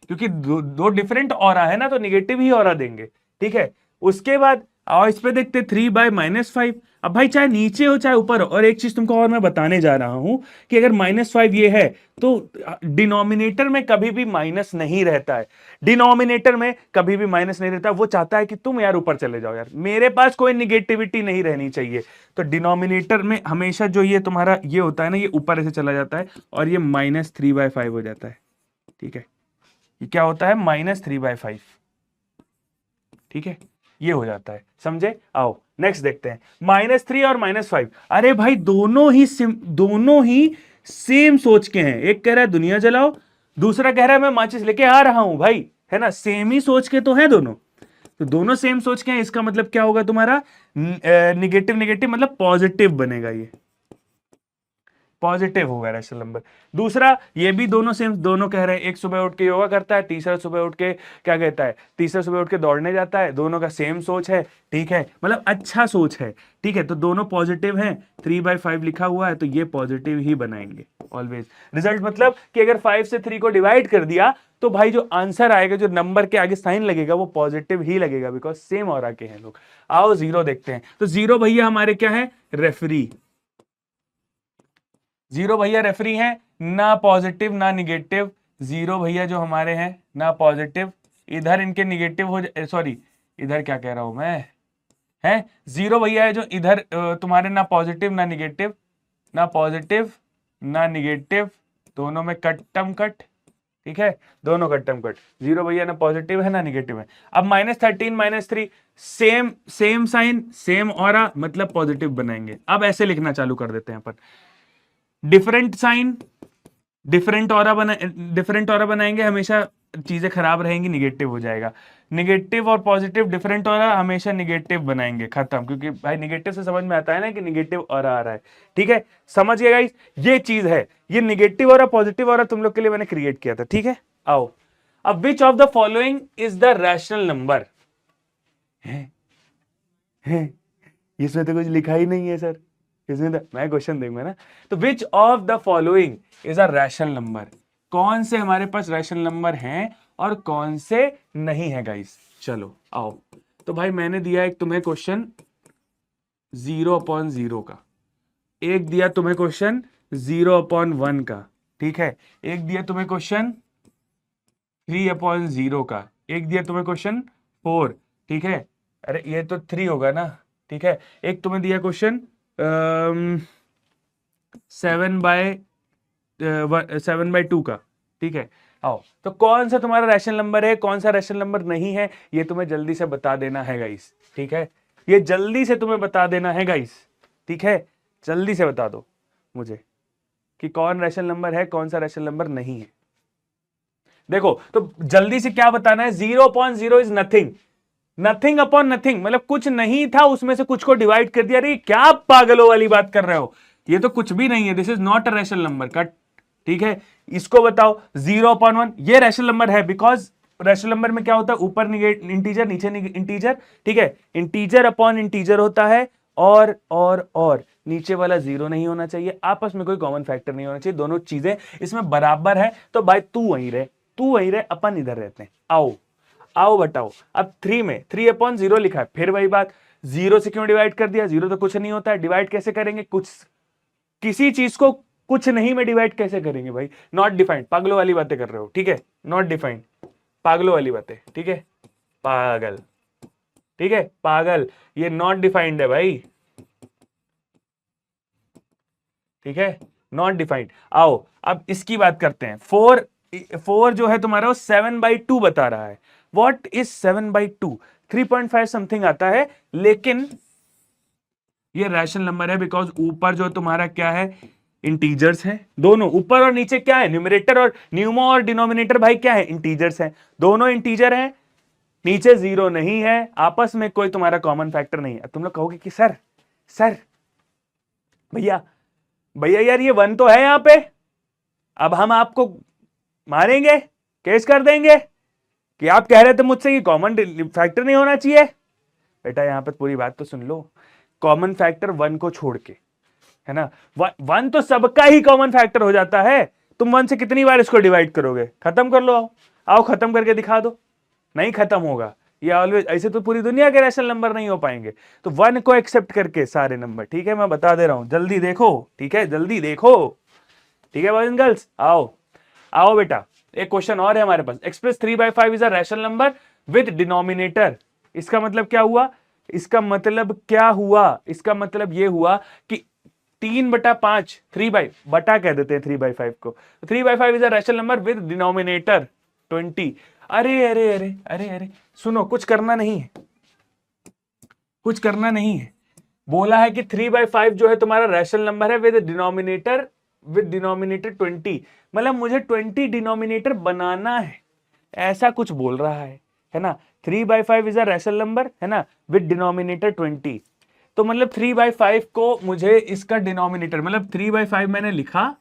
क्योंकि दो डिफरेंट ऑरा है ना, तो निगेटिव ही ऑरा देंगे। ठीक है, उसके बाद आओ इस पे देखते 3/-5। अब भाई चाहे नीचे हो चाहे ऊपर हो, और एक चीज तुमको और मैं बताने जा रहा हूं कि अगर -5 ये है तो डिनोमिनेटर में कभी भी माइनस नहीं रहता है, डिनोमिनेटर में कभी भी माइनस नहीं रहता, वो चाहता है कि तुम यार ऊपर चले जाओ, यार मेरे पास कोई निगेटिविटी नहीं रहनी चाहिए, तो डिनोमिनेटर में हमेशा जो ये तुम्हारा ये होता है ना, ये ऊपर ऐसे चला जाता है और ये -3/5 हो जाता है। ठीक है, ये क्या होता है, -3/5, ठीक है, ये हो जाता है, समझे। आओ नेक्स्ट देखते हैं, -3 और -5। अरे भाई दोनों ही सेम सोच के हैं, एक कह रहा है दुनिया जलाओ, दूसरा कह रहा है मैं माचिस लेके आ रहा हूं भाई, है ना, सेम ही सोच के तो है दोनों, तो दोनों सेम सोच के हैं, इसका मतलब क्या होगा तुम्हारा, निगेटिव निगेटिव मतलब पॉजिटिव बनेगा, ये पॉजिटिव होगा रैशनल नंबर। दूसरा ये भी दोनों सेम, दोनों कह रहे हैं एक सुबह उठ के योगा करता है, तीसरा सुबह उठ के क्या कहता है, तीसरा सुबह उठ के दौड़ने जाता है, दोनों का सेम सोच है। ठीक है, मतलब अच्छा सोच है, ठीक है, तो दोनों पॉजिटिव हैं, 3/5 लिखा हुआ है तो ये पॉजिटिव ही बनाएंगे ऑलवेज। रिजल्ट मतलब कि अगर 5 से 3 को डिवाइड कर दिया तो भाई जो आंसर आएगा, जो नंबर के आगे साइन लगेगा वो पॉजिटिव ही लगेगा, बिकॉज सेम ऑरा के हैं लोग। आओ 0 देखते हैं, तो 0 भैया हमारे क्या है, रेफरी, जीरो भैया रेफरी हैं, ना पॉजिटिव ना निगेटिव, जीरो भैया जो हमारे हैं ना पॉजिटिव, इधर इनके निगेटिव हो जाए, सॉरी इधर क्या कह रहा हूं मैं, है जीरो भैया है जो इधर तुम्हारे ना पॉजिटिव ना निगेटिव, ना पॉजिटिव ना निगेटिव, दोनों में कट टर्म कट, ठीक है, दोनों कट टर्म कट, जीरो भैया ना पॉजिटिव है ना निगेटिव है। अब -13 -3 same same sign same aura, मतलब पॉजिटिव बनाएंगे। अब ऐसे लिखना चालू कर देते हैं अपन, डिफरेंट साइन डिफरेंट ऑरा बनाएंगे, हमेशा चीजें खराब रहेंगी, निगेटिव हो जाएगा। निगेटिव और पॉजिटिव डिफरेंट ऑरा हमेशा निगेटिव बनाएंगे, खत्म, क्योंकि भाई निगेटिव से समझ में आता है ना कि निगेटिव ऑरा आ रहा है, ठीक है, समझ गए गाइस, ये चीज है, ये निगेटिव ऑरा पॉजिटिव ऑरा तुम लोग के लिए मैंने क्रिएट किया था, ठीक है। आओ अब which of the following is the rational number, इसमें तो कुछ लिखा ही नहीं है सर, इसमें तो मैं क्वेश्चन दूंगा ना, तो which of the following is a rational number, कौन से हमारे पास रैशनल नंबर हैं और कौन से नहीं है गाइस। चलो आओ, तो भाई मैंने दिया एक तुम्हें क्वेश्चन 0/0 का, एक दिया तुम्हें क्वेश्चन 0/1 का, ठीक है, एक दिया तुम्हें क्वेश्चन 3/0 का, एक दिया तुम्हें क्वेश्चन 4, ठीक है, अरे ये तो 3 होगा ना, ठीक है, एक तुम्हें दिया क्वेश्चन 7/2 का, ठीक है। आओ तो कौन सा तुम्हारा रैशनल नंबर है, कौन सा रैशनल नंबर नहीं है, ये तुम्हें जल्दी से बता देना है गाइस, ठीक है, ये जल्दी से तुम्हें बता देना है गाइस, ठीक है, जल्दी से बता दो मुझे कि कौन रैशनल नंबर है, कौन सा रैशनल नंबर नहीं है। देखो तो जल्दी से क्या बताना है, 0/0 is nothing, nothing upon nothing, मतलब कुछ नहीं था उसमें से कुछ को डिवाइड कर दिया, अरे क्या पागलों वाली बात कर रहे हो, ये तो कुछ भी नहीं है, this is not a rational number, cut, ठीक है। इसको बताओ 0/1, ये रैशनल नंबर है, बिकॉज रैशनल नंबर में क्या होता है, ऊपर इंटीजर नीचे इंटीजर, ठीक है, इंटीजर अपॉन इंटीजर होता है, और नीचे वाला जीरो नहीं होना चाहिए, आपस में कोई कॉमन फैक्टर नहीं होना चाहिए, दोनों चीजें इसमें बराबर है, तो भाई तू वहीं रहे, अपन इधर रहते हैं। आओ आओ बताओ, अब 3 में 3/0 लिखा है, फिर वही बात, जीरो से क्यों डिवाइड कर दिया, जीरो तो कुछ नहीं होता है, डिवाइड कैसे करेंगे, कुछ किसी चीज को कुछ नहीं में डिवाइड कैसे करेंगे भाई, नॉट डिफाइंड, पागलों वाली बातें कर रहे हो, ठीक है, नॉट डिफाइंड, पागलों वाली बातें, ठीक है, पागल, ठीक है, पागल, ये नॉट डिफाइंड है भाई, ठीक है, नॉट डिफाइंड। आओ अब इसकी बात करते हैं, 4 जो है तुम्हारा वो 7/2 बता रहा है, व्हाट इज 7/2, 3.5 समथिंग आता है, लेकिन ये रैशनल नंबर है, बिकॉज ऊपर जो तुम्हारा क्या है, इंटीजर्स है, दोनों ऊपर और नीचे क्या है, न्यूमरेटर और न्यूमो और डिनोमिनेटर भाई क्या है, इंटीजर्स है, दोनों इंटीजर हैं, नीचे जीरो नहीं है, आपस में कोई तुम्हारा कॉमन फैक्टर नहीं है। तुम लोग कहोगे कि सर सर भैया भैया यार ये 1 तो है यहां पे, अब हम आपको मारेंगे, केस कर देंगे कि आप कह रहे थे मुझसे कि कॉमन फैक्टर नहीं होना चाहिए। बेटा यहां पर पूरी बात तो सुन लो, कॉमन फैक्टर 1 को छोड़ के, है ना, 1 तो सबका ही कॉमन फैक्टर हो जाता है, तुम 1 से कितनी बार इसको डिवाइड करोगे, खत्म कर लो, आओ खत्म करके दिखा दो, नहीं खत्म होगा ये ऑलवेज, ऐसे तो पूरी दुनिया के रैशनल नंबर नहीं हो पाएंगे, तो 1 को एक्सेप्ट करके सारे नंबर, ठीक है, मैं बता दे रहा हूं, जल्दी देखो, ठीक है, जल्दी देखो, ठीक है बॉयज एंड गर्ल्स, आओ आओ बेटा, एक क्वेश्चन और है हमारे पास, express 3/5 is a rational number with denominator, इसका मतलब क्या हुआ, इसका मतलब क्या हुआ, इसका मतलब ये हुआ कि 3/5, 3 बटा कह देते हैं 3/5 को, 3/5 is a rational number with denominator 20। अरे अरे अरे अरे अरे सुनो, कुछ करना नहीं है, कुछ करना नहीं है, बोला है कि 3/5 जो है तुम्हारा रैशनल नंबर है विद डिनोमिनेटर 20, मतलब मुझे 20 डिनोमिनेटर बनाना है, ऐसा कुछ बोल रहा है ना, 3/5 इज अ रैशनल नंबर, है ना, विद डिनोमिनेटर 20, तो मतलब 3/5 को मुझे इसका डिनोमिनेटर, मतलब 3/5 मैंने लिखा,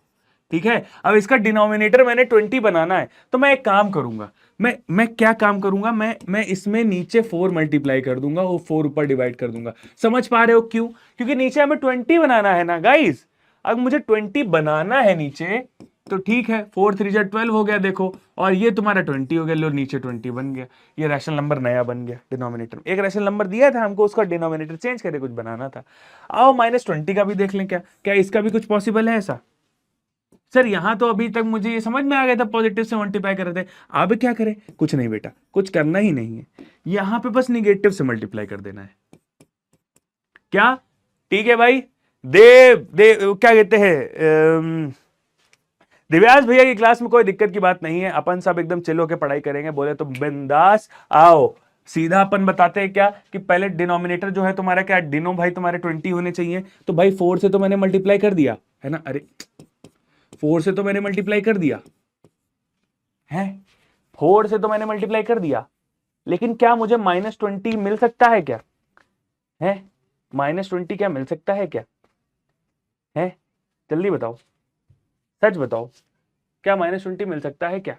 ठीक है, अब इसका डिनोमिनेटर मैंने 20 बनाना है, तो मैं एक काम करूंगा, मैं क्या काम करूंगा, मैं इसमें नीचे 4 मल्टीप्लाई कर दूंगा, वो 4 ऊपर डिवाइड कर दूंगा, समझ पा रहे हो क्यों, क्योंकि नीचे हमें 20 बनाना है ना गाइस, अब मुझे 20 बनाना है नीचे, तो ठीक है, 4 3 जा 12 हो गया देखो, और ये तुम्हारा 20 हो गया, लो नीचे 20 बन गया, ये रैशनल नंबर नया बन गया, डिनोमिनेटर एक रैशनल नंबर दिया था हमको, उसका डिनोमिनेटर चेंज करके कुछ बनाना था। आओ -20 का भी देख लें, क्या क्या इसका भी कुछ पॉसिबल है ऐसा, सर यहां तो अभी तक मुझे ये समझ में आ गया था पॉजिटिव से मल्टीप्लाई कर रहे थे, अब क्या करें? कुछ नहीं बेटा, कुछ करना ही नहीं है, यहां पे बस निगेटिव से मल्टीप्लाई कर देना है। क्या? ठीक है भाई। देव क्या कहते हैं, दिव्यास भैया की क्लास में कोई दिक्कत की बात नहीं है, अपन सब एकदम चिल होकर पढ़ाई करेंगे, बोले तो बिंदास आओ। सीधा अपन बताते हैं क्या कि पहले डिनोमिनेटर जो है तुम्हारा क्या, डिनो भाई तुम्हारे 20 होने चाहिए, तो भाई 4 से तो मैंने मल्टीप्लाई कर दिया है ना, अरे 4 से तो मैंने मल्टीप्लाई कर दिया है, 4 से तो मैंने मल्टीप्लाई कर दिया, लेकिन क्या मुझे -20 मिल सकता है क्या? है -20 क्या मिल सकता है क्या? है जल्दी बताओ, सच बताओ, क्या -20 मिल सकता है क्या?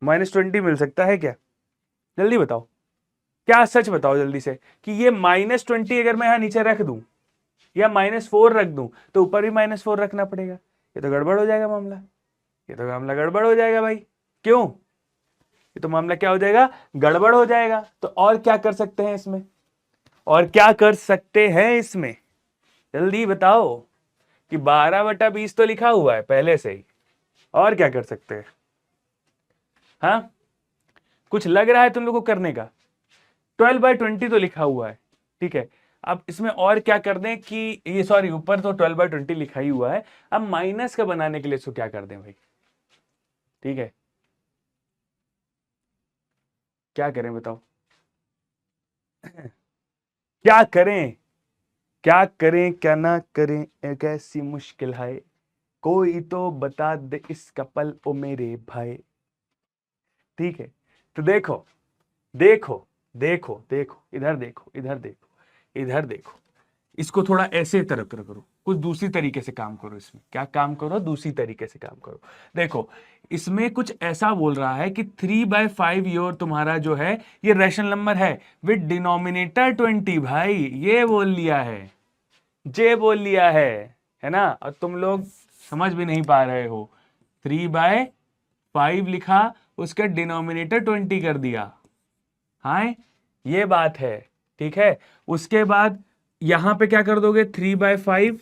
-20 मिल सकता है क्या? जल्दी बताओ, क्या सच बताओ जल्दी से कि ये -20 अगर मैं यहां नीचे रख दूं या -4 रख दूं तो ऊपर भी -4 रखना पड़ेगा, ये तो गड़बड़ हो जाएगा मामला, ये तो मामला गड़बड़ हो जाएगा भाई। क्यों? ये तो मामला क्या हो जाएगा, गड़बड़ हो जाएगा। तो और क्या कर सकते हैं इसमें, और क्या कर सकते हैं इसमें, जल्दी बताओ कि 12/20 तो लिखा हुआ है पहले से ही, और क्या कर सकते हैं? हाँ कुछ लग रहा है तुम लोग को करने का? 12/20 तो लिखा हुआ है, ठीक है, अब इसमें और क्या कर दें कि ये सॉरी ऊपर तो 12/20 लिखा ही हुआ है, अब माइनस का बनाने के लिए इसको क्या कर दें भाई? ठीक है, क्या करें बताओ? क्या करें, क्या करें क्या ना करें, एक ऐसी मुश्किल है, कोई तो बता दे इसका पल ओ मेरे भाई। ठीक है, तो देखो देखो देखो देखो, इधर देखो, इधर देखो, इधर देखो, इसको थोड़ा ऐसे तरह करो, कुछ दूसरी तरीके से काम करो, इसमें क्या काम करो, दूसरी तरीके से काम करो। देखो इसमें कुछ ऐसा बोल रहा है कि 3/5 योर तुम्हारा जो है ये रैशनल नंबर है विद डिनोमिनेटर 20, भाई ये बोल लिया है, जे बोल लिया है ना, और तुम लोग समझ भी नहीं पा रहे हो, 3/5 लिखा, उसका डिनोमिनेटर 20 कर दिया, हाँ ये बात है, ठीक है। उसके बाद यहां पे क्या कर दोगे, 3/5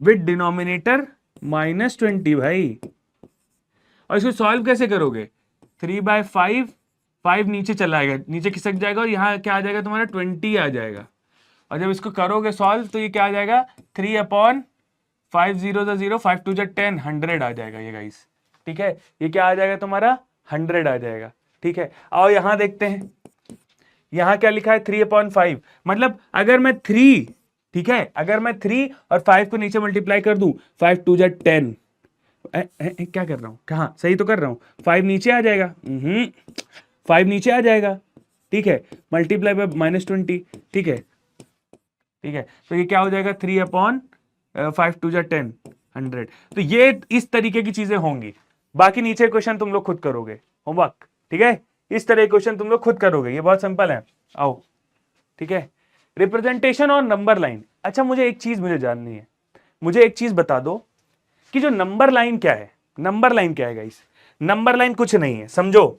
विद डिनोमिनेटर -20 भाई, और इसको सॉल्व कैसे करोगे, 3/5, 5 नीचे चला आएगा, नीचे खिसक जाएगा, और यहां क्या आ जाएगा तुम्हारा 20 आ जाएगा, और जब इसको करोगे सॉल्व तो ये क्या आ जाएगा, 3/5 0 0, 5 2 10, 100 आ जाएगा ये गाइस, ठीक है, ये क्या आ जाएगा तुम्हारा 100 आ जाएगा, ठीक है। आओ यहां देखते हैं, यहां क्या लिखा है 3/5, मतलब अगर मैं 3, ठीक है, अगर मैं 3 और 5 को नीचे मल्टीप्लाई कर दूं, 5 2 10, क्या कर रहा हूं, कहां सही तो कर रहा हूं, 5 नीचे आ जाएगा, 5 नीचे आ जाएगा, ठीक है, मल्टीप्लाई बाय -20, ठीक है, ठीक है, तो ये क्या हो जाएगा 3/5 2 10, 100। तो ये इस तरीके की चीजें होंगी, बाकी नीचे क्वेश्चन तुम लोग खुद करोगे होमवर्क, ठीक है, इस तरह के क्वेश्चन तुम लोग खुद करोगे, ये बहुत सिंपल है। आओ, ठीक है, रिप्रेजेंटेशन और नंबर लाइन। अच्छा मुझे एक चीज मुझे जाननी है, मुझे एक चीज बता दो कि जो नंबर लाइन क्या है, नंबर लाइन क्या है गाइस? नंबर लाइन कुछ नहीं है, समझो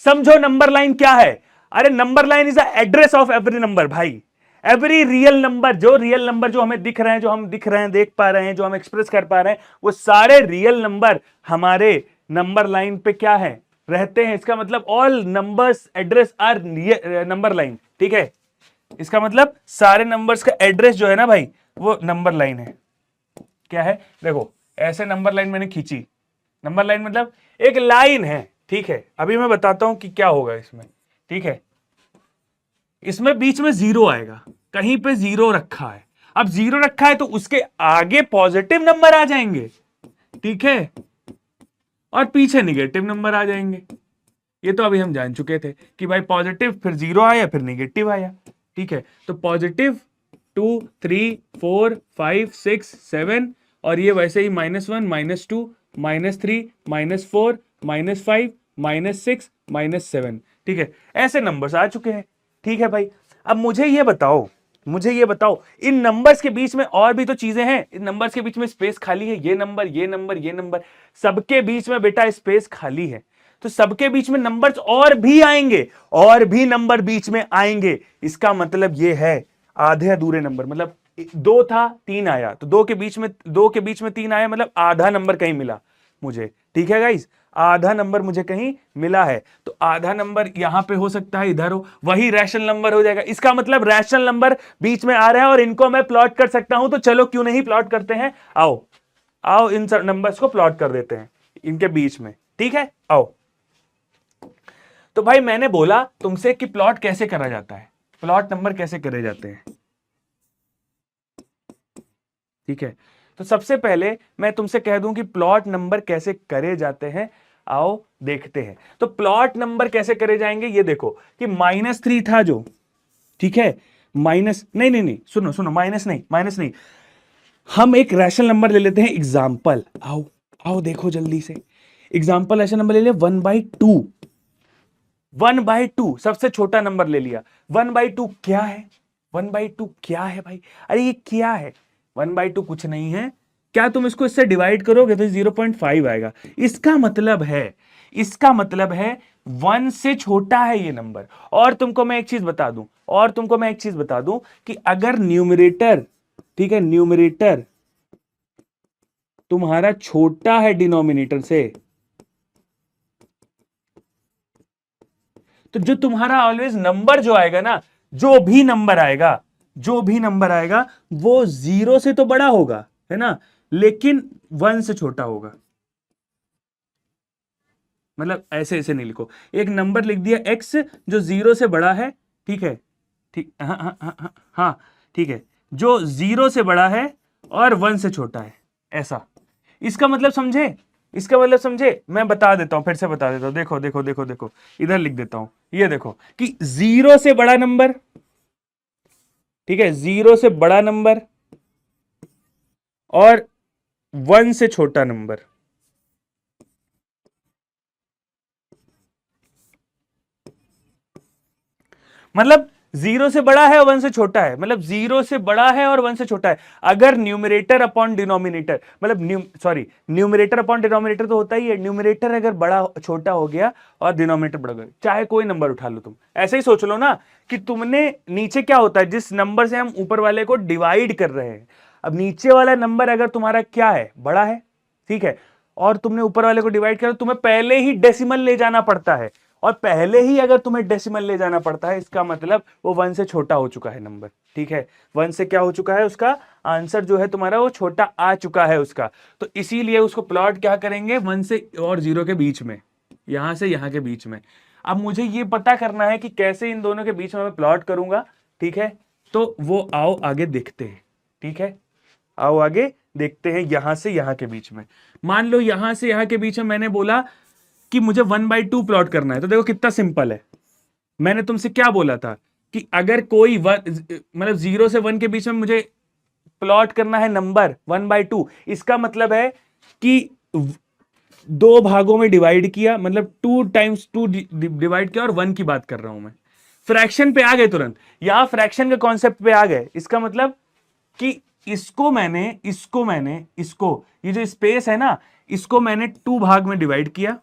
समझो, नंबर लाइन क्या है? अरे number line is the address of every number भाई, एवरी रियल नंबर, जो रियल नंबर जो हमें दिख रहे हैं, जो हम दिख रहे हैं, देख पा रहे हैं, जो हम एक्सप्रेस कर पा रहे हैं, वो सारे रियल नंबर हमारे नंबर लाइन पे क्या है, रहते हैं। इसका मतलब all numbers address are number line, ठीक है, इसका मतलब सारे नंबर्स का एड्रेस जो है ना भाई वो नंबर लाइन है। क्या है, देखो ऐसे नंबर लाइन मैंने खींची, नंबर लाइन मतलब एक लाइन है, ठीक है, अभी मैं बताता हूं कि क्या होगा इसमें, ठीक है, इसमें बीच में 0 आएगा, कहीं पे 0 रखा है, अब 0 रखा है तो उसके आगे पॉजिटिव नंबर आ जाएंगे, ठीक है, और पीछे निगेटिव नंबर आ जाएंगे। ये तो अभी हम जान चुके थे कि भाई पॉजिटिव फिर 0 आया फिर निगेटिव आया, ठीक है, तो पॉजिटिव 2 3 4 5 6 7, और ये वैसे ही -1 -2 -3 -4 -5 -6 -7, ठीक है, ऐसे नंबर्स आ चुके हैं, ठीक है भाई। अब मुझे ये बताओ, मुझे ये बताओ, इन नंबर्स के बीच में और भी तो चीजें हैं, इन नंबर्स के बीच में स्पेस खाली है, ये नंबर ये नंबर ये नंबर, सबके बीच में बेटा स्पेस खाली है, तो सबके बीच में नंबर्स और भी आएंगे, और भी नंबर बीच में आएंगे, इसका मतलब ये है आधे अधूरे नंबर, मतलब 2 था 3 आया, तो 2 के बीच में 3 आया, मतलब आधा नंबर कहीं मिला मुझे। ठीक है गाइस, आधा नंबर मुझे कहीं मिला है, तो आधा नंबर यहां पे हो सकता है, इधर हो, वही रैशनल नंबर हो जाएगा। इसका मतलब रैशनल नंबर बीच में आ रहा है और इनको मैं प्लॉट कर सकता हूं, तो चलो क्यों नहीं प्लॉट करते हैं। आओ आओ इन सब नंबर्स को प्लॉट कर देते हैं इनके बीच में। ठीक है, आओ। तो भाई मैंने बोला तुमसे कि प्लॉट कैसे करा जाता है, प्लॉट नंबर कैसे करे जाते हैं। ठीक है, तो सबसे पहले मैं तुमसे कह दूं कि प्लॉट नंबर कैसे करे जाते हैं। आओ देखते हैं। तो प्लॉट नंबर कैसे करे जाएंगे, ये देखो कि -3 था जो, ठीक है, माइनस नहीं नहीं नहीं, सुनो सुनो, माइनस नहीं, हम एक रैशनल नंबर ले लेते हैं, एग्जाम्पल। आओ आओ देखो जल्दी से, एग्जाम्पल रैशनल नंबर ले लिया 1/2। 1/2 सबसे छोटा नंबर ले लिया। 1/2 क्या है, 1/2 क्या है भाई, अरे ये क्या है, 1/2 कुछ नहीं है। क्या तुम इसको इससे डिवाइड करोगे तो 0.5 आएगा। इसका मतलब है 1 से छोटा है ये नंबर। और तुमको मैं एक चीज बता दूं कि अगर न्यूमरेटर, ठीक है, न्यूमरेटर तुम्हारा छोटा है डिनोमिनेटर से, तो जो तुम्हारा ऑलवेज नंबर जो आएगा ना, जो भी नंबर आएगा वो 0 से तो बड़ा होगा, है ना, लेकिन 1 से छोटा होगा। मतलब ऐसे ऐसे नहीं लिखो, एक नंबर लिख दिया x जो 0 से बड़ा है, ठीक है, ठीक, हाँ हाँ हाँ हाँ हाँ, ठीक है, जो 0 से बड़ा है और 1 से छोटा है, ऐसा। इसका मतलब समझे, मैं बता देता हूं, फिर से बता देता हूं, देखो देखो देखो देखो, इधर लिख देता हूं, ये देखो कि 0 से बड़ा नंबर, ठीक है, 0 से बड़ा नंबर और 1 से छोटा नंबर। मतलब 0 से बड़ा है और 1 से छोटा है, मतलब 0 से बड़ा है और 1 से छोटा है। अगर न्यूमरेटर अपॉन डिनोमिनेटर, मतलब न्यूमरेटर अपॉन डिनोमिनेटर तो होता ही है, न्यूमरेटर अगर बड़ा छोटा हो गया और डिनोमिनेटर बढ़ गया, चाहे कोई नंबर उठा लो, तुम ऐसे ही सोच लो ना कि तुमने नीचे क्या होता है, जिस नंबर से हम ऊपर वाले को डिवाइड कर रहे हैं, अब नीचे वाला नंबर अगर तुम्हारा क्या है, बड़ा है, ठीक है, और तुमने ऊपर वाले को डिवाइड किया, तो तुम्हें पहले ही डेसिमल ले जाना पड़ता है, और पहले ही अगर तुम्हें डेसिमल ले जाना पड़ता है, इसका मतलब वो 1 से छोटा हो चुका है नंबर। ठीक है, 1 से क्या हो चुका है, उसका आंसर जो है तुम्हारा वो छोटा आ चुका है उसका। तो इसीलिए उसको प्लॉट क्या करेंगे, 1 से और 0 के बीच में, यहां से यहां के बीच में। अब मुझे ये पता करना है कि कैसे इन दोनों के बीच में मैं प्लॉट करूंगा। ठीक है, तो वो आओ आगे देखते हैं। ठीक है, आओ आगे देखते हैं, यहां से यहां के बीच में। मान लो यहां से यहां के बीच में मैंने बोला कि मुझे 1/2 प्लॉट करना है, तो देखो कितना सिंपल है। मैंने तुमसे क्या बोला था कि अगर कोई मतलब 0 से 1 के बीच में मुझे प्लॉट करना है नंबर 1/2, इसका मतलब है कि 2 भागों में डिवाइड किया, मतलब 2 टाइम्स 2 डिवाइड किया, और 1 की बात कर रहा हूं मैं। फ्रैक्शन पे आ गए तुरंत, यहां फ्रैक्शन के कॉन्सेप्ट पे आ गए। इसका मतलब कि इसको ये जो स्पेस है ना, इसको मैंने 2 भाग में डिवाइड किया,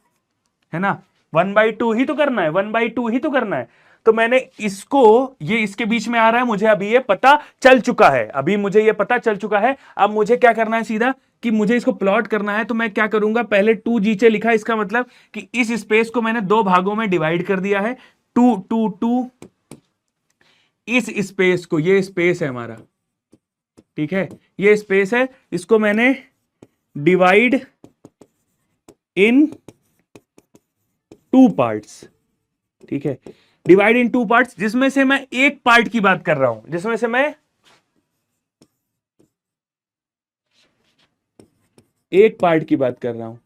है ना, 1/2 ही तो करना है, 1/2 ही तो करना है। तो मैंने इसको, ये इसके बीच में आ रहा है, मुझे अभी ये पता चल चुका है, अब मुझे क्या करना है सीधा, कि मुझे इसको प्लॉट करना है। तो मैं क्या करूंगा, पहले 2 जीचे लिखा, इसका मतलब कि इस स्पेस को मैंने 2 भागों में डिवाइड कर दिया है, 2 2 2। इस स्पेस को, ये स्पेस है हमारा, ठीक है, ये स्पेस है, इसको मैंने डिवाइड इन 2 पार्ट्स। ठीक है, डिवाइड इन 2 पार्ट्स, जिसमें से मैं एक पार्ट की बात कर रहा हूं, जिसमें से मैं एक पार्ट की बात कर रहा हूं,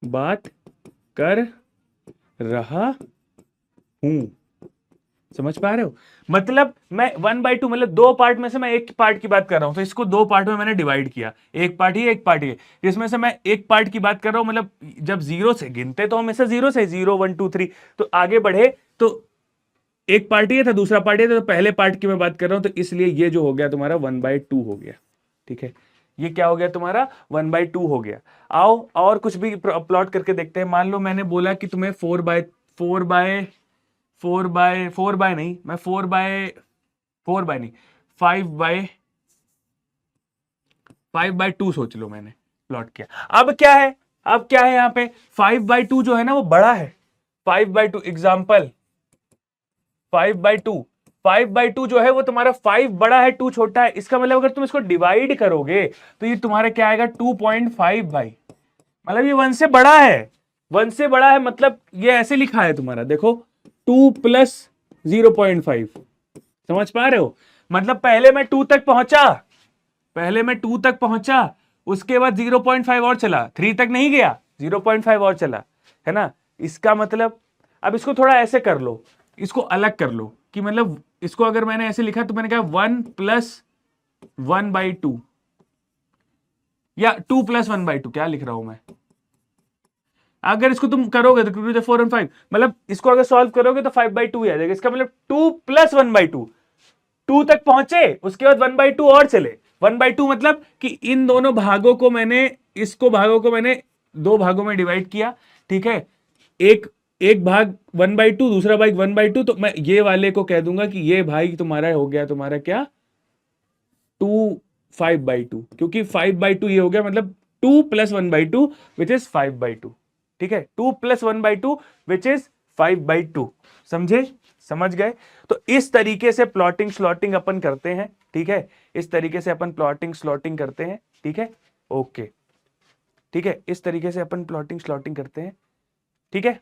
बात कर रहा हूं। समझ पा रहे हो, मतलब मैं 1/2, मतलब 2 पार्ट में से मैं एक पार्ट की बात कर रहा हूं, तो इसको 2 पार्ट में मैंने डिवाइड किया, एक पार्ट ही, जिसमें से मैं एक पार्ट की बात कर रहा हूं। मतलब जब 0 से गिनते तो हमेशा 0 से, 0 1 2 3, तो आगे बढ़े तो एक पार्ट ये था, दूसरा पार्ट ये था, तो पहले पार्ट की मैं बात कर रहा हूं, तो इसलिए ये जो हो गया तुम्हारा 1/2 हो गया। ठीक है, ये क्या हो गया तुम्हारा 1/2 हो गया। आओ और कुछ भी प्लॉट करके देखते हैं। मान लो मैंने बोला कि तुम्हें 4 बाय 4 बाय नहीं, मैं 4 बाय नहीं, 5/2 सोच लो, मैंने प्लॉट किया। अब क्या है, यहाँ पे 5/2 जो है ना वो बड़ा है। 5/2 एग्जाम्पल, 5/2, 5/2 जो है वो तुम्हारा 5 बड़ा है, 2 छोटा है। इसका मतलब अगर तुम इसको डिवाइड करोगे तो ये तुम्हारा क्या आएगा, 2.5 भाई। मतलब ये 1 से बड़ा है, 1 से बड़ा है, मतलब ये ऐसे लिखा है तुम्हारा, देखो 2 प्लस 0.5। समझ पा रहे हो? मतलब पहले मैं 2 तक पहुंचा, उसके बाद 0.5 और चला, 3 तक नहीं गया, 0.5 और चला, है ना। इसका मतलब अब इसको थोड़ा ऐसे कर लो, इसको अलग कर लो, कि मतलब इसको अगर मैंने ऐसे लिखा तो मैंने कहा 1 प्लस 1/2 या 2 प्लस 1/2, क्या लिख रहा हूं मैं। अगर इसको तुम करोगे तो 2 4 और 5, मतलब इसको अगर सॉल्व करोगे तो 5/2 ही आ जाएगा। इसका मतलब 2 प्लस 1/2, 2 तक पहुंचे, उसके बाद 1/2 और चले। 1/2 मतलब कि इन दोनों भागों को मैंने, दो भागों में डिवाइड किया, ठीक है। एक भाग 1/2, दूसरा भाग 1/2, तो मैं ये वाले को कह दूंगा कि ये भाई तुम्हारा हो गया, तुम्हारा क्या, 5/2, क्योंकि 5/2 ये हो गया, मतलब 2 प्लस 1/2 विच इज 5/2, ठीक है। 2 प्लस 1/2 विच इज 5/2। समझे, समझ गए? तो इस तरीके से प्लॉटिंग स्लॉटिंग अपन करते हैं, ठीक है। इस तरीके से अपन प्लॉटिंग स्लॉटिंग करते हैं, ठीक है। ओके, ठीक है, इस तरीके से अपन प्लॉटिंग स्लॉटिंग करते हैं, ठीक है।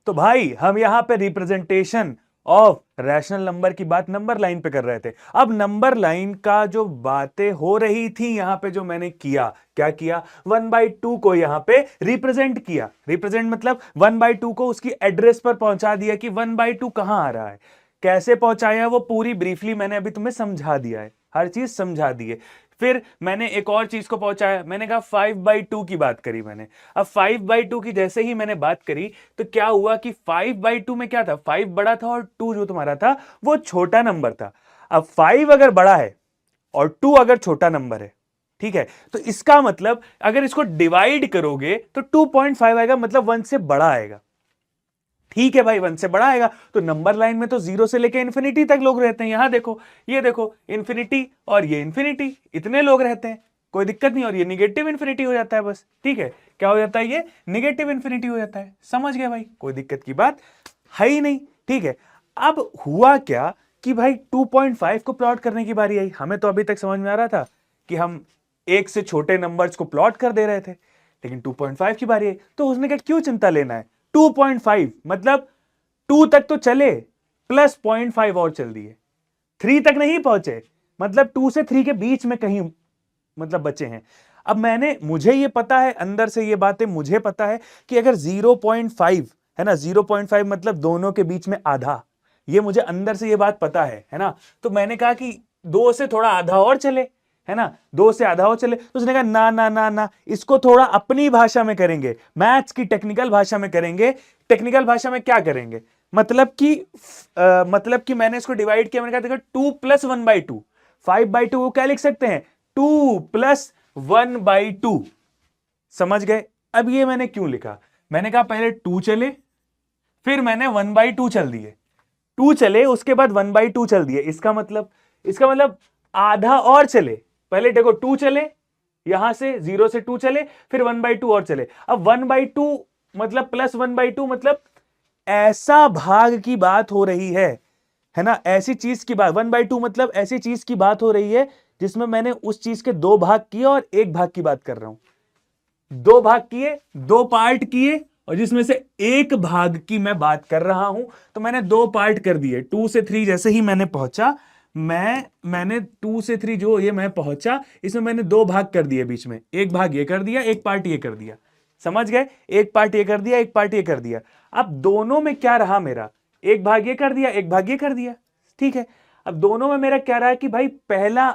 तो भाई हम यहां पे रिप्रेजेंटेशन ऑफ रैशनल नंबर की बात नंबर लाइन पे कर रहे थे। अब नंबर लाइन का जो बातें हो रही थी यहां पे, जो मैंने किया, क्या किया, 1/2 को यहां पे रिप्रेजेंट किया। रिप्रेजेंट मतलब 1/2 को उसकी एड्रेस पर पहुंचा दिया कि 1/2 कहां आ रहा है, कैसे पहुंचाया, वो पूरी ब्रीफली मैंने अभी तुम्हें समझा दिया है, हर चीज समझा दी है। फिर मैंने एक और चीज को पहुंचाया, मैंने कहा 5/2 की बात करी मैंने। अब 5/2 की जैसे ही मैंने बात करी तो क्या हुआ कि 5/2 में क्या था, 5 बड़ा था और 2 जो तुम्हारा था वो छोटा नंबर था। अब 5 अगर बड़ा है और 2 अगर छोटा नंबर है, ठीक है, तो इसका मतलब अगर इसको डिवाइड करोगे तो 2.5 आएगा, मतलब 1 से बड़ा आएगा। ठीक है भाई, 1 से बड़ा आएगा। तो नंबर लाइन में तो 0 से लेकर इंफिनिटी तक लोग रहते हैं। यहां देखो, ये देखो इंफिनिटी और ये इंफिनिटी, इतने लोग रहते हैं, कोई दिक्कत नहीं। और ये निगेटिव इंफिनिटी हो जाता है बस, ठीक है। क्या हो जाता है, ये निगेटिव इंफिनिटी हो जाता है। समझ गए भाई, कोई दिक्कत की बात है ही नहीं, ठीक है। अब हुआ क्या कि भाई 2.5 को प्लॉट करने की बारी आई। हमें तो अभी तक समझ में आ रहा था कि हम एक से छोटे नंबर्स को प्लॉट कर दे रहे थे, लेकिन 2.5 की बारी आई तो उसने कहा क्यों चिंता लेना है, 2.5 मतलब 2 तक तो चले, प्लस 0.5 और चल दिए, 3 तक नहीं पहुंचे, मतलब 2 से 3 के बीच में कहीं मतलब बचे हैं। अब मुझे ये पता है, अंदर से ये बातें मुझे पता है कि अगर 0.5 है ना, 0.5 मतलब दोनों के बीच में आधा, ये मुझे अंदर से ये बात पता है ना। तो मैंने कहा कि 2 से थोड़ा आधा और चले, है ना, 2 से आधा और चले। तो उसने कहा ना ना ना ना, इसको थोड़ा अपनी भाषा में करेंगे, मैथ्स की टेक्निकल भाषा में करेंगे। टेक्निकल भाषा में क्या करेंगे, मतलब कि मैंने इसको डिवाइड किया। मैंने कहा देखो 2 प्लस 1/2, 5/2 को क्या लिख सकते हैं, 2 प्लस 1/2। समझ गए? अब ये मैंने क्यों लिखा, मैंने कहा पहले 2 चले, फिर मैंने 1/2 चल दिए, 2 चले उसके बाद 1/2 चल दिए। इसका मतलब आधा और चले। पहले देखो 2 चले, यहां से 0 से 2 चले, फिर 1/2 और चले। अब 1/2 मतलब प्लस 1/2 मतलब ऐसा भाग की बात हो रही है ना, ऐसी चीज की बात। 1/2 मतलब ऐसी चीज की बात हो रही है जिसमें मैंने उस चीज के 2 भाग किए और 1 भाग की बात कर रहा हूं। 2 भाग किए, 2 पार्ट किए, और जिसमें से 1 भाग की मैं बात कर रहा हूं। तो मैंने 2 पार्ट कर दिए। 2 से 3 जैसे ही मैंने पहुंचा, मैंने 2 से 3 जो ये मैं पहुंचा, इसमें मैंने 2 भाग कर दिए बीच में। 1 भाग ये कर दिया, 1 पार्ट ये कर दिया। समझ गए? 1 पार्ट ये कर दिया, 1 पार्ट ये कर दिया। अब दोनों में क्या रहा मेरा, 1 भाग ये कर दिया, 1 भाग ये कर दिया, ठीक है। अब दोनों में मेरा क्या रहा कि भाई पहला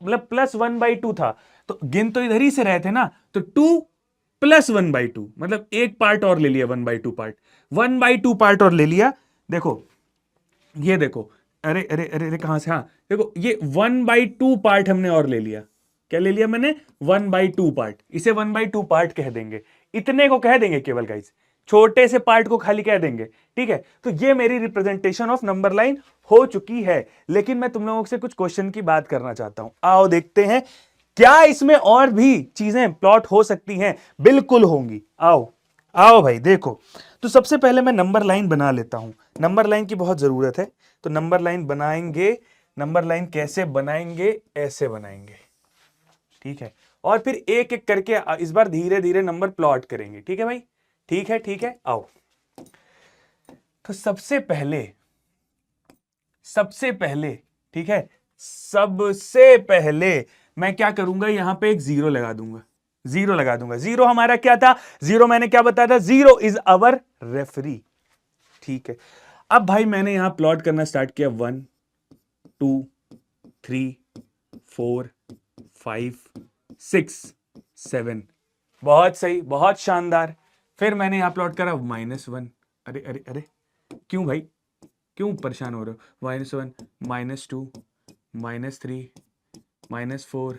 मतलब प्लस 1/2 था, तो गिन तो इधर ही से रहे थे ना, तो 2 प्लस 1/2 मतलब 1 पार्ट और ले लिया, 1/2 पार्ट, 1/2 पार्ट और ले लिया। देखो ये देखो, अरे अरे अरे अरे कहां से, हाँ देखो ये 1/2 पार्ट हमने और ले लिया। क्या ले लिया मैंने, 1/2 पार्ट। इसे 1/2 पार्ट कह देंगे, इतने को कह देंगे केवल गाइस, छोटे से पार्ट को खाली कह देंगे, ठीक है। तो ये मेरी रिप्रेजेंटेशन ऑफ नंबर लाइन हो चुकी है, लेकिन मैं तुम लोगों से कुछ क्वेश्चन की बात करना चाहता हूं। आओ देखते हैं क्या इसमें और भी चीजें प्लॉट हो सकती हैं। बिल्कुल होंगी। आओ आओ भाई देखो। तो सबसे पहले मैं नंबर लाइन बना लेता हूं, नंबर लाइन की बहुत जरूरत है। तो नंबर लाइन बनाएंगे, नंबर लाइन कैसे बनाएंगे, ऐसे बनाएंगे, ठीक है। और फिर एक एक करके इस बार धीरे धीरे नंबर प्लॉट करेंगे, ठीक है भाई, ठीक है, ठीक है। आओ तो सबसे पहले ठीक है, सबसे पहले मैं क्या करूंगा, यहां पे एक जीरो लगा दूंगा, जीरो लगा दूंगा। जीरो हमारा क्या था, जीरो मैंने क्या बताया था, जीरो इज अवर रेफरी, ठीक है। अब भाई मैंने यहां प्लॉट करना स्टार्ट किया, 1 2 3 4 5 6 7, बहुत सही, बहुत शानदार। फिर मैंने यहां प्लॉट करा -1, अरे अरे अरे, क्यों भाई, क्यों परेशान हो रहे हो, -1 -2 -3 -4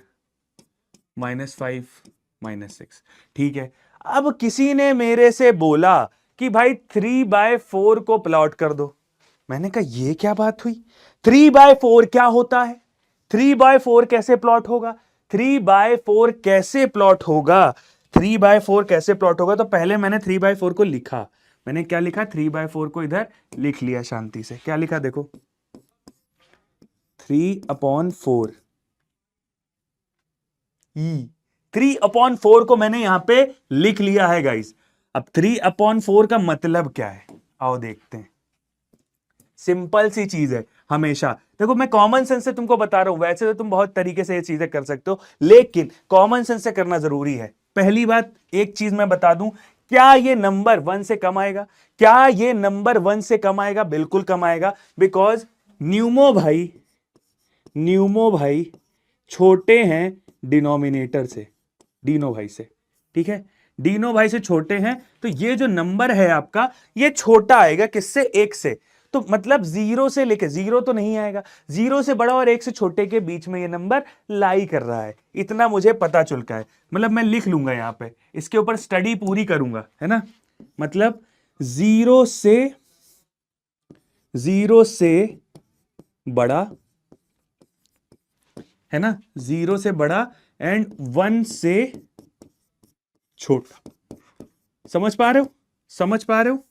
-5 -6, ठीक है। अब किसी ने मेरे से बोला कि भाई 3/4 को प्लॉट कर दो। मैंने कहा ये क्या बात हुई, 3/4 क्या होता है, 3/4 कैसे प्लॉट होगा, 3/4 कैसे प्लॉट होगा, 3/4 कैसे प्लॉट होगा। तो पहले मैंने 3/4 को लिखा, मैंने क्या लिखा, 3/4 को इधर लिख लिया शांति से। क्या लिखा देखो, 3/4 3/4 को मैंने यहां पे लिख लिया है गाइस। अब 3/4 का मतलब क्या है, आओ देखते हैं। सिंपल सी चीज है, हमेशा देखो मैं कॉमन सेंस से तुमको बता रहा हूं, वैसे तो तुम बहुत तरीके से ये चीजें कर सकते हो, लेकिन कॉमन सेंस से करना जरूरी है। पहली बात एक चीज मैं बता दूं, क्या ये नंबर 1 से कम आएगा, क्या ये नंबर 1 से कम आएगा, बिल्कुल कम आएगा, बिकॉज न्यूमो भाई छोटे हैं डिनोमिनेटर से, डीनो भाई से, ठीक है, डीनो भाई से छोटे हैं। तो ये जो नंबर है आपका, ये छोटा आएगा किससे, 1 से। तो मतलब 0 से लेके, 0 तो नहीं आएगा, 0 से बड़ा और 1 से छोटे के बीच में ये नंबर लाई कर रहा है, इतना मुझे पता चुका है। मतलब मैं लिख लूंगा यहां पे, इसके ऊपर स्टडी पूरी करूंगा, है ना। मतलब 0 से बड़ा, है ना, 0 से बड़ा एंड 1 से छोटा। समझ पा रहे हो, समझ पा रहे हो,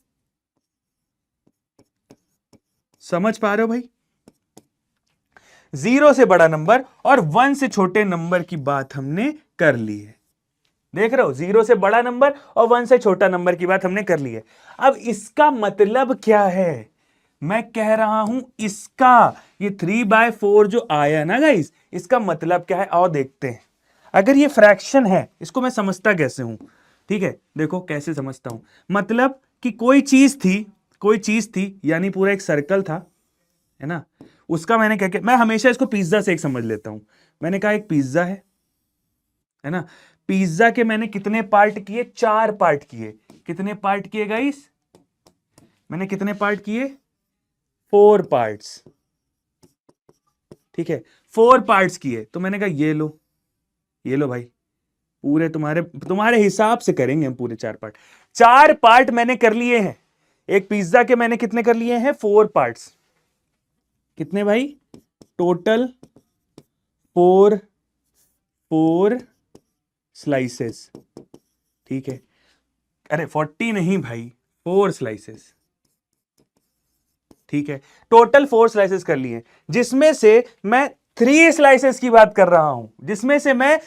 समझ पा रहे हो भाई। 0 से बड़ा नंबर और 1 से छोटे नंबर की बात हमने कर ली है, देख रहे हो, 0 से बड़ा नंबर और 1 से छोटा नंबर की बात हमने कर ली है। अब इसका मतलब क्या है, मैं कह रहा हूं इसका, ये 3/4 जो आया ना गाइस, इसका मतलब क्या है, आओ देखते हैं। अगर ये फ्रैक्शन है, इसको मैं समझता कैसे हूं, ठीक है, देखो कैसे समझता हूं। मतलब कि कोई चीज थी यानी पूरा एक सर्कल था, है ना, उसका मैंने क्या किया, मैं हमेशा इसको पिज्जा से एक समझ लेता हूं। मैंने कहा एक पिज्जा है ना, पिज्जा के मैंने कितने पार्ट किए, 4 पार्ट किए। कितने पार्ट किए गाइस, मैंने कितने पार्ट किए, 4 पार्ट्स, ठीक है, 4 पार्ट्स किए। तो मैंने कहा ये लो भाई, पूरे तुम्हारे हिसाब से करेंगे हम पूरे 4 पार्ट। 4 पार्ट मैंने कर लिए हैं, एक पिज्जा के मैंने कितने कर लिए हैं, 4 पार्ट्स। कितने भाई, टोटल 4 स्लाइसेस, ठीक है। अरे 40 नहीं भाई, 4 स्लाइसेस, ठीक है, टोटल 4 स्लाइसेस कर लिए, जिसमें से मैं 3 स्लाइसेस की बात कर रहा हूं, जिसमें से मैं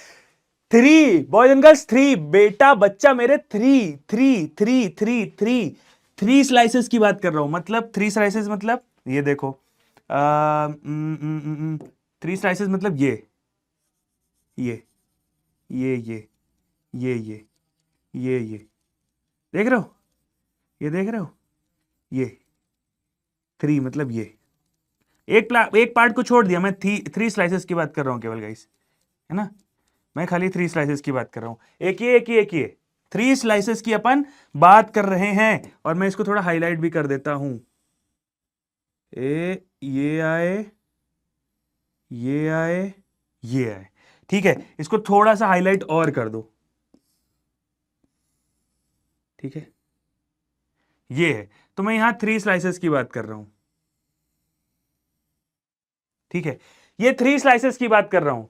3 बॉयज एंड गर्ल्स, 3 बेटा बच्चा मेरे, 3 स्लाइसेस की बात कर रहा हूं। मतलब 3 स्लाइसेस मतलब ये देखो, 3 स्लाइसेस मतलब ये ये ये ये ये ये ये देख रहे हो, ये देख रहे हो, ये 3 मतलब ये एक पार्ट को छोड़ दिया, मैं 3 स्लाइसेस की बात कर रहा हूं केवल गाइस, है ना, मैं खाली 3 स्लाइसेस की बात कर रहा हूं। एक ये 3 स्लाइसेस की अपन बात कर रहे हैं। और मैं इसको थोड़ा हाईलाइट भी कर देता हूं, ये आए, ये आए, ये आए, ठीक है, इसको थोड़ा सा हाईलाइट और कर दो, ठीक है। ये है, तो मैं यहां 3 स्लाइसेस की बात कर रहा हूं, ठीक है, ये 3 स्लाइसेस की बात कर रहा हूं।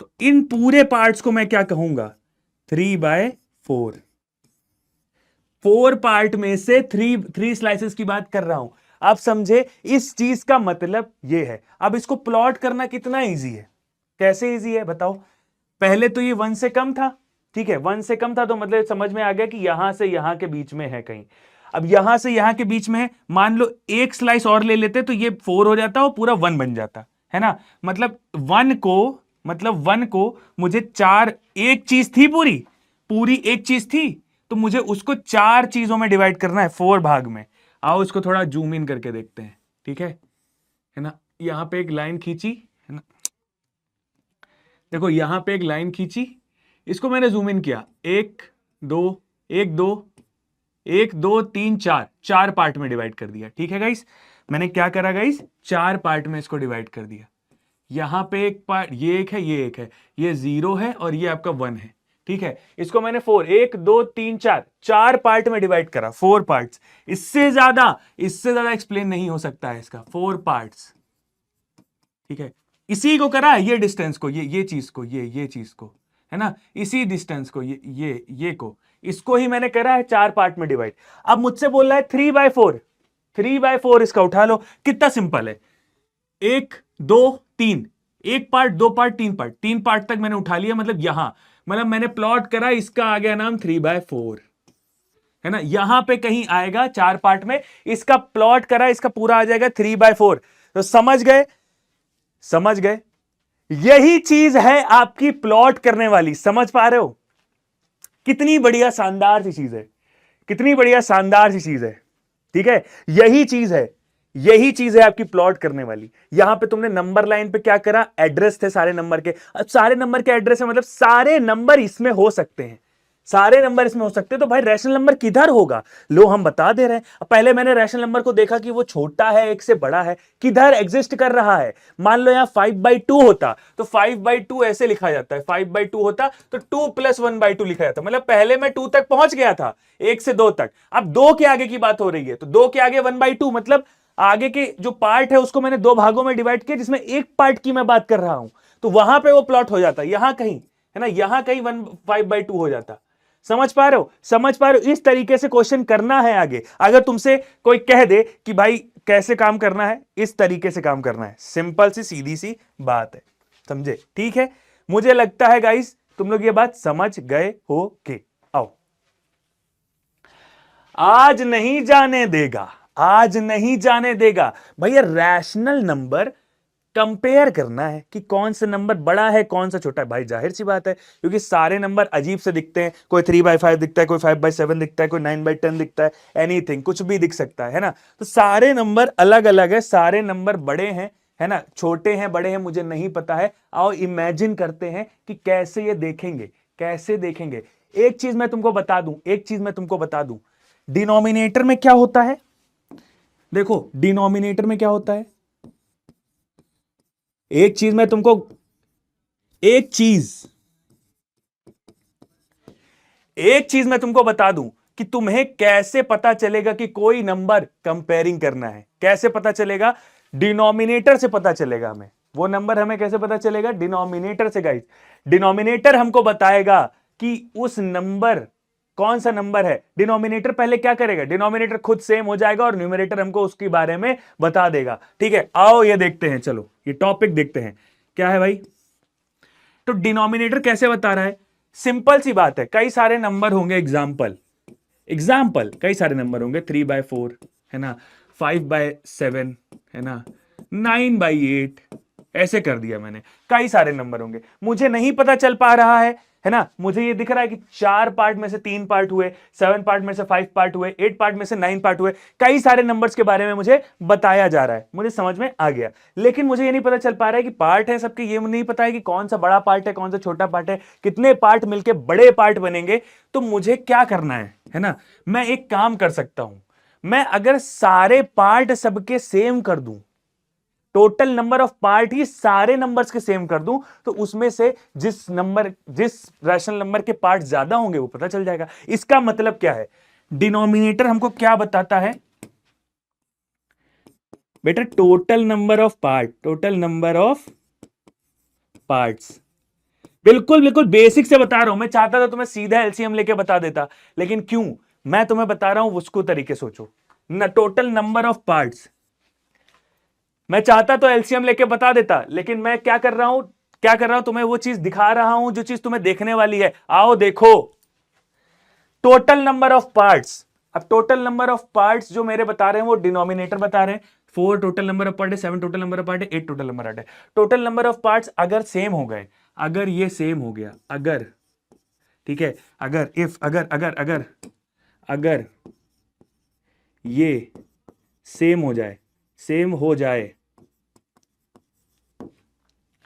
तो इन पूरे पार्ट्स को मैं क्या कहूंगा, 3/4। 4 पार्ट में से 3 स्लाइसेस की बात कर रहा हूं। आप समझे, इस चीज का मतलब ये है। अब इसको प्लॉट करना कितना इजी है, कैसे इजी है बताओ। पहले तो ये 1 से कम था, ठीक है, 1 से कम था, तो मतलब समझ में आ गया कि यहां से यहां के बीच में है कहीं। अब यहां से यहां के बीच में है, मान लो एक स्लाइस और ले लेते तो ये 4 हो जाता और पूरा 1 बन जाता, है ना। मतलब 1 को मुझे 4, एक चीज थी, पूरी पूरी एक चीज थी, तो मुझे उसको 4 चीजों में डिवाइड करना है, 4 भाग में। आओ इसको थोड़ा जूम इन करके देखते हैं, ठीक है ना। यहां पे एक लाइन खींची, है ना, देखो यहां पे एक लाइन खींची, इसको मैंने जूम इन किया, 1 2 1 2 1 2 3 4, 4 पार्ट में डिवाइड कर दिया, ठीक है गाइस। मैंने क्या करा गाइस, 4 पार्ट में इसको डिवाइड कर दिया। यहां पे एक पार्ट, ये एक है, ये एक है, ये 0 है और ये आपका 1 है, ठीक है। इसको मैंने 4, 1 2 3 4, 4 पार्ट में डिवाइड करा, 4 पार्ट्स। इससे ज्यादा एक्सप्लेन नहीं हो सकता है इसका, 4 पार्ट्स, ठीक है। इसी को करा है, ये डिस्टेंस को, ये चीज को, ये चीज को, है ना, इसी डिस्टेंस को, ये को, इसको ही मैंने करा है 4 पार्ट में डिवाइड। अब मुझसे बोल रहा है 3/4, 3/4 इसका उठा लो। कितना सिंपल है, 1 2 3, एक पार्ट, 2 पार्ट, 3 पार्ट, 3 पार्ट तक मैंने उठा लिया। मतलब यहां, मतलब मैंने प्लॉट करा, इसका आ गया नाम 3/4, है ना। यहां पे कहीं आएगा 4 पार्ट में, इसका प्लॉट करा, इसका पूरा आ जाएगा 3/4। तो समझ गए, समझ गए, यही चीज है आपकी प्लॉट करने वाली। समझ पा रहे हो, कितनी बढ़िया शानदार सी चीज है, कितनी बढ़िया शानदार सी चीज है, ठीक है। यही चीज है, यही चीज है आपकी प्लॉट करने वाली। यहां पे तुमने नंबर लाइन पे क्या करा, एड्रेस थे सारे नंबर के। अब सारे नंबर के एड्रेस है, मतलब सारे नंबर इसमें हो सकते हैं, सारे नंबर इसमें हो सकते हैं। तो भाई रैशनल नंबर किधर होगा, लो हम बता दे रहे हैं। पहले मैंने रैशनल नंबर को देखा कि वो छोटा है, एक से बड़ा है, किधर एग्जिस्ट कर रहा है। मान लो यहां 5/2 होता तो 5/2 ऐसे लिखा जाता है, 5/2 होता तो 2 + 1/2 लिखा जाता। मतलब पहले मैं 2 तक पहुंच गया था, 1 से 2 तक। अब 2 के आगे की बात हो रही है, तो 2 के आगे 1/2, मतलब आगे के जो पार्ट है उसको मैंने 2 भागों में डिवाइड किया, जिसमें एक पार्ट की मैं बात कर रहा हूं, तो वहां पे वो प्लॉट हो जाता, यहां कहीं, है ना, यहां कहीं 5/2 हो जाता। समझ पा रहे हो, समझ पा रहे हो। इस तरीके से क्वेश्चन करना है आगे। अगर तुमसे कोई कह दे कि भाई कैसे काम करना है, इस तरीके से काम करना है, सिंपल सी सीधी सी बात है, समझे, ठीक है। मुझे लगता है गाइस तुम लोग ये बात समझ गए हो के। आओ, आज नहीं जाने देगा, आज नहीं जाने देगा भैया। रैशनल नंबर कंपेयर करना है कि कौन सा नंबर बड़ा है, कौन सा छोटा है। भाई जाहिर सी बात है, क्योंकि सारे नंबर अजीब से दिखते हैं। कोई 3/5 दिखता है, कोई 5/7 दिखता है, कोई 9/10 दिखता है, एनीथिंग, कुछ भी दिख सकता है ना। तो सारे नंबर अलग अलग है, सारे नंबर बड़े हैं, है ना, छोटे हैं, बड़े हैं, मुझे नहीं पता है। आओ इमेजिन करते हैं कि कैसे ये देखेंगे, कैसे देखेंगे। एक चीज मैं तुमको बता दूं, एक चीज मैं तुमको बता दूं, डिनोमिनेटर में क्या होता है। देखो डिनोमिनेटर में क्या होता है, एक चीज मैं तुमको, एक चीज एक चीज मैं तुमको बता दूं कि तुम्हें कैसे पता चलेगा कि कोई नंबर कंपेयरिंग करना है। कैसे पता चलेगा, डिनोमिनेटर से पता चलेगा हमें। वो नंबर हमें कैसे पता चलेगा, डिनोमिनेटर से गाइस। डिनोमिनेटर हमको बताएगा कि उस नंबर, कौन सा नंबर है। डिनोमिनेटर पहले क्या करेगा, डिनोमिनेटर खुद सेम हो जाएगा और न्यूमरेटर हमको उसके बारे में बता देगा, ठीक है। आओ ये देखते हैं, चलो ये टॉपिक देखते हैं क्या है भाई। तो डिनोमिनेटर कैसे बता रहा है, सिंपल सी बात है, कई सारे नंबर होंगे, एग्जाम्पल एग्जाम्पल कई सारे नंबर होंगे, 3/4 है ना, 5/7 है ना, 9/8, ऐसे कर दिया मैंने। कई सारे नंबर होंगे, मुझे नहीं पता चल पा रहा है ना। मुझे ये दिख रहा है कि 4 पार्ट में से 3 पार्ट हुए, 7 पार्ट में से 5 पार्ट हुए, 8 पार्ट में से 9 पार्ट हुए। कई सारे नंबर्स के बारे में मुझे बताया जा रहा है, मुझे समझ में आ गया। लेकिन मुझे ये नहीं पता चल पा रहा है कि पार्ट है सबके, ये नहीं पता है कि कौन सा बड़ा पार्ट है, कौन सा छोटा पार्ट है, कितने पार्ट मिलके बड़े पार्ट बनेंगे। तो मुझे क्या करना है ना, मैं एक काम कर सकता हूं। मैं अगर सारे पार्ट सबके सेम कर दूं, टोटल नंबर ऑफ पार्ट ही सारे नंबर्स के सेम कर दूं, तो उसमें से जिस रैशनल नंबर के पार्ट ज्यादा होंगे वो पता चल जाएगा। इसका मतलब क्या है, डिनोमिनेटर हमको क्या बताता है बेटा? Total number of part, total number of parts. बिल्कुल बिल्कुल बेसिक से बता रहा हूं। मैं चाहता था तुम्हें सीधा एलसीएम लेके बता देता, लेकिन क्यों मैं तुम्हें बता रहा हूं उसको तरीके सोचो ना। टोटल नंबर ऑफ पार्ट्स, मैं चाहता तो एलसीएम लेके बता देता, लेकिन मैं क्या कर रहा हूं, तुम्हें वो चीज दिखा रहा हूं जो चीज तुम्हें देखने वाली है। आओ देखो, टोटल नंबर ऑफ पार्ट्स। अब टोटल नंबर ऑफ पार्ट्स जो मेरे बता रहे हैं वो डिनोमिनेटर बता रहे हैं। 4 टोटल नंबर ऑफ पार्ट है, 7 टोटल नंबर ऑफ पार्ट है, 8 टोटल नंबर ऑफ पार्ट है। टोटल नंबर ऑफ पार्ट्स अगर सेम हो गए, अगर ये सेम हो गया, अगर, ठीक है, अगर इफ, अगर ये सेम हो जाए,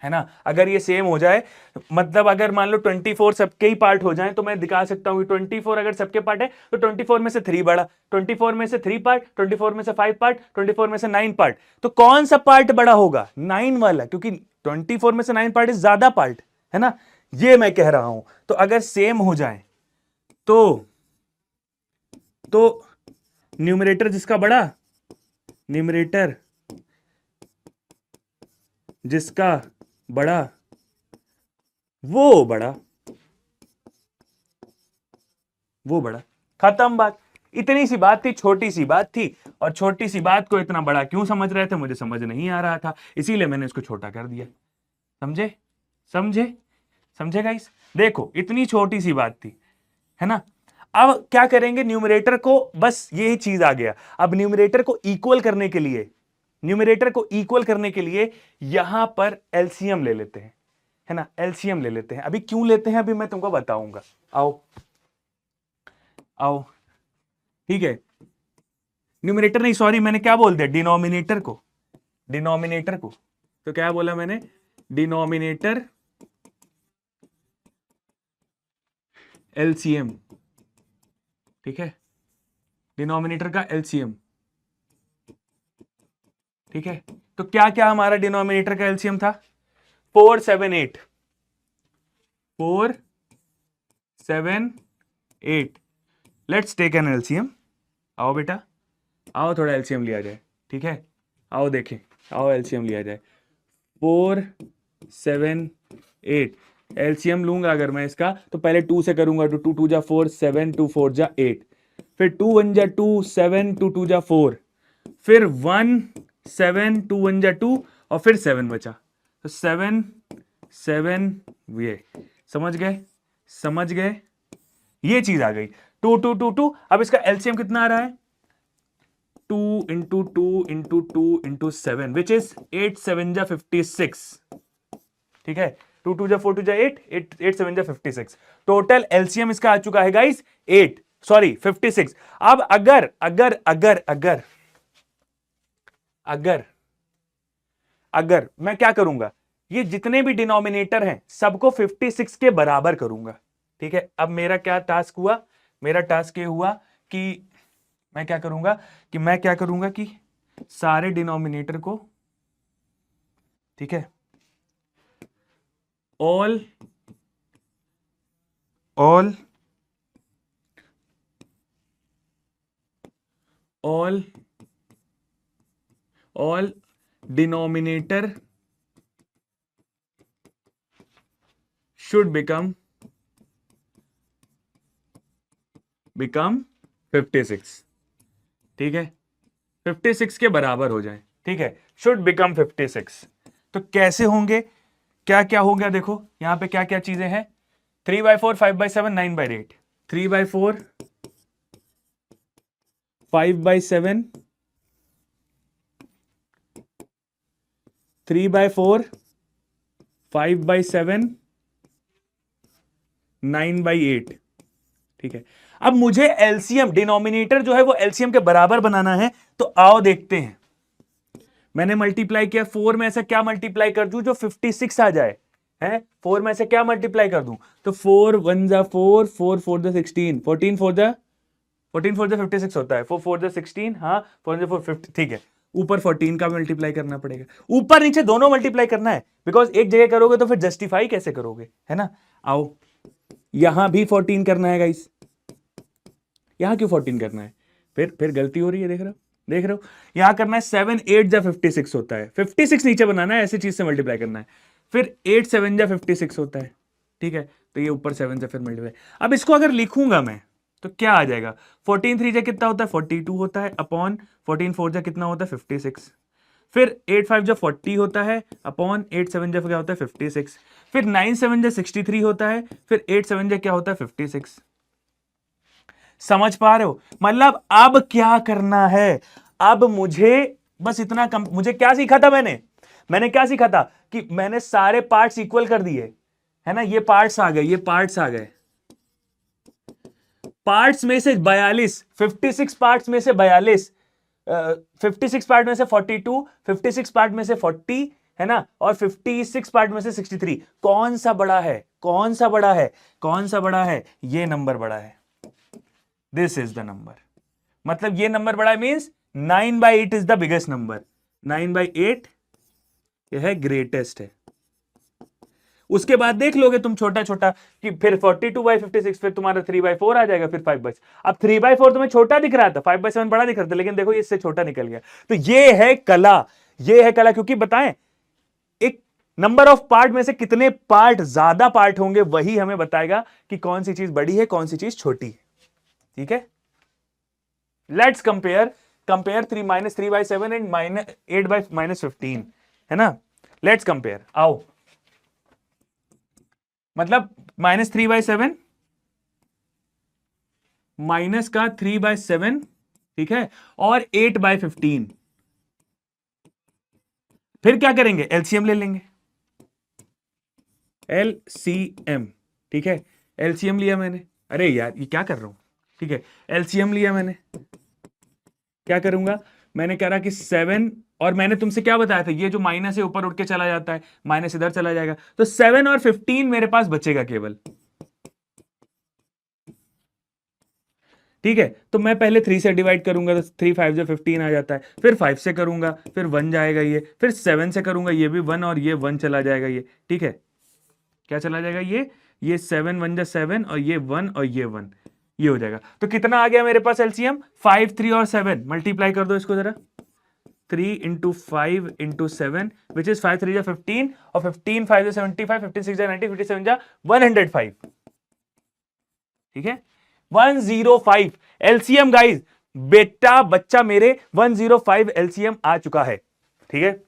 है ना, अगर ये सेम हो जाए, मतलब अगर मान लो 24 सबके ही पार्ट हो जाएं, तो मैं दिखा सकता हूं 24 अगर सबके पार्ट है तो 24 में से 3 बड़ा, 24 में से 3 पार्ट, 24 में से 5 पार्ट, 24 में से 9 पार्ट। तो कौन सा पार्ट बड़ा होगा? 9 वाला, क्योंकि 24 में से 9 पार्ट इज ज्यादा पार्ट, है ना, ये मैं कह रहा हूं। तो अगर सेम हो जाए तो न्यूमरेटर जिसका बड़ा, न्यूमरेटर जिसका बड़ा वो बड़ा, खत्म बात। इतनी सी बात थी, छोटी सी बात थी, और छोटी सी बात को इतना बड़ा क्यों समझ रहे थे मुझे समझ नहीं आ रहा था, इसीलिए मैंने इसको छोटा कर दिया। समझे गाइस? देखो इतनी छोटी सी बात थी, है ना। अब क्या करेंगे, न्यूमरेटर को, बस यही चीज आ गया। अब न्यूमरेटर को इक्वल करने के लिए यहां पर एलसीएम ले लेते हैं, है ना, एलसीएम ले लेते हैं। अभी क्यों लेते हैं अभी मैं तुमको बताऊंगा। आओ, ठीक है, न्यूमरेटर नहीं, सॉरी मैंने क्या बोल दिया, डिनोमिनेटर को तो क्या बोला मैंने, डिनोमिनेटर एलसीएम, ठीक है, डिनोमिनेटर का एलसीएम, ठीक है। तो क्या क्या हमारा डिनोमिनेटर का एलसीएम था? 4 7 8, 4 7 8। Let's take an LCM. आओ बेटा, आओ थोड़ा एलसीएम लिया जाए, ठीक है, आओ देखें, आओ एलसीएम लिया जाए। 4 7 8 एलसीएम लूंगा अगर मैं इसका, तो पहले 2 से करूंगा, तो 2 2 जा 4, 7 2 4 जा 8, फिर 2 1 जा 2, 7 2 2 जा 4, फिर 1 7 2 1 जा 2, और फिर 7 बचा, तो 7 7, ये समझ गए, ये चीज आ गई। 2 2 2 2। अब इसका एलसीएम कितना आ रहा है? 2 into 2 into 2 into 7, which is 8 7 जा 56, ठीक है। 2 2 जा 4 2 जा 8, 8 7 जा 56। टोटल एलसीएम इसका आ चुका है गाइस 56। अब अगर मैं क्या करूंगा, ये जितने भी डिनोमिनेटर हैं सबको 56 के बराबर करूंगा, ठीक है। अब मेरा क्या टास्क हुआ, मेरा टास्क ये हुआ कि मैं क्या करूंगा कि सारे डिनोमिनेटर को, ठीक है, ऑल denominator should become 56, ठीक है, 56 के बराबर हो जाए, ठीक है, should become 56। तो कैसे होंगे, क्या क्या होगा, देखो यहां पे क्या क्या चीजें हैं, 3/4 5/7 9/8, 3/4 5/7 3/4 5/7 9/8, ठीक है। अब मुझे एलसीएम, डिनोमिनेटर जो है वो एलसीएम के बराबर बनाना है, तो आओ देखते हैं। मैंने मल्टीप्लाई किया, 4 में ऐसा क्या मल्टीप्लाई कर दूं जो 56 आ जाए, है 4 में ऐसे क्या मल्टीप्लाई कर दूं, तो 4 1 जा 4, 4 4 जा 16, 14 4 जा 56 होता है, 4 4 जा 16, हाँ 4 4 50, ठीक है। ऊपर 14 का मल्टीप्लाई करना पड़ेगा, ऊपर नीचे दोनों मल्टीप्लाई करना है, बिकॉज एक जगह करोगे तो फिर जस्टिफाई कैसे करोगे, है ना। आओ यहां भी 14 करना है गाइस, यहाँ क्यों 14 करना है? फिर गलती हो रही है, देख रहे हो, यहाँ करना है 7 8 जा 56 होता है, 56 नीचे बनाना है, ऐसी चीज से मल्टीप्लाई करना है, फिर 8 7 जा 56 होता है, ठीक है, तो ये ऊपर 7 से फिर मल्टीप्लाई। अब इसको अगर लिखूंगा मैं तो क्या आ जाएगा, 14 3 जा कितना होता है 42 होता है, अपॉन 14 4 जा कितना होता है 56, फिर 8 5 जा 40 होता है, अपॉन 8 7 जा क्या होता है 56, फिर 9 7 जा 63 होता है, फिर 8 7 जा क्या होता है 56। समझ पा रहे हो? मतलब अब क्या करना है, अब मुझे बस इतना मुझे क्या सीखा था मैंने क्या सीखा था कि मैंने सारे पार्ट्स इक्वल कर दिए, है ना, ये पार्ट्स आ गए, ये पार्ट्स आ गए, पार्ट्स में से 42, 56 पार्ट्स में से 42, 56 पार्ट में से 42, 56 पार्ट में से 40, है ना, और 56 पार्ट में से 63, कौन सा बड़ा है, कौन सा बड़ा है, कौन सा बड़ा है, ये नंबर बड़ा है, दिस इज द नंबर, मतलब ये नंबर बड़ा है, means 9/8 is the biggest number, 9/8 यह है ग्रेटेस्ट है। उसके बाद देख लोगे तुम छोटा छोटा कि फिर 42/56, फिर तुम्हारा 3/4 आ जाएगा, फिर 5/, अब 3/4 तुम्हें छोटा दिख रहा था, 5/7 बड़ा दिख रहा था, लेकिन देखो ये इससे छोटा निकल गया। तो ये है कला, ये है कला, क्योंकि बताएं एक नंबर ऑफ पार्ट में से कितने पार्ट, ज्यादा पार्ट होंगे, वही हमें बताएगा कि कौन सी चीज बड़ी है, कौन सी चीज छोटी है, ठीक है। लेट्स कंपेयर 3 -3/7 एंड -8/-15, है ना, लेट्स कंपेयर, आओ, मतलब -3/7 माइनस का 3/7, ठीक है, और 8/15, फिर क्या करेंगे, एलसीएम ले लेंगे, एलसीएम, ठीक है, एलसीएम लिया मैंने, अरे यार ये क्या कर रहा हूं, ठीक है, एलसीएम लिया मैंने, क्या करूंगा, मैंने कह रहा कि 7, और मैंने तुमसे क्या बताया था, ये जो माइनस है ऊपर उठ के चला जाता है, माइनस इधर चला जाएगा, तो 7 और 15 मेरे पास बचेगा केवल, ठीक है। तो मैं पहले 3 से डिवाइड करूंगा, तो 3 5 जो 15 आ जाता है, फिर 5 से करूंगा, फिर 1 जाएगा ये, फिर 7 से करूंगा, ये भी 1 और ये 1 चला जाएगा ये, ठीक है, क्या चला जाएगा ये 7 1 जा 7 और ये 1 और ये 1, ये हो जाएगा। तो कितना आ गया मेरे पास एलसीएम, 5 3 और 7, मल्टीप्लाई कर दो इसको जरा, 3 × 5 × 7 विच इज 5 3 जा 15 और 15 5 जा 75, 15 6 जा 90, 57 जा 105, ठीक है, 105 एलसीएम गाइस, बेटा बच्चा मेरे 105 एलसीएम आ चुका है, ठीक है।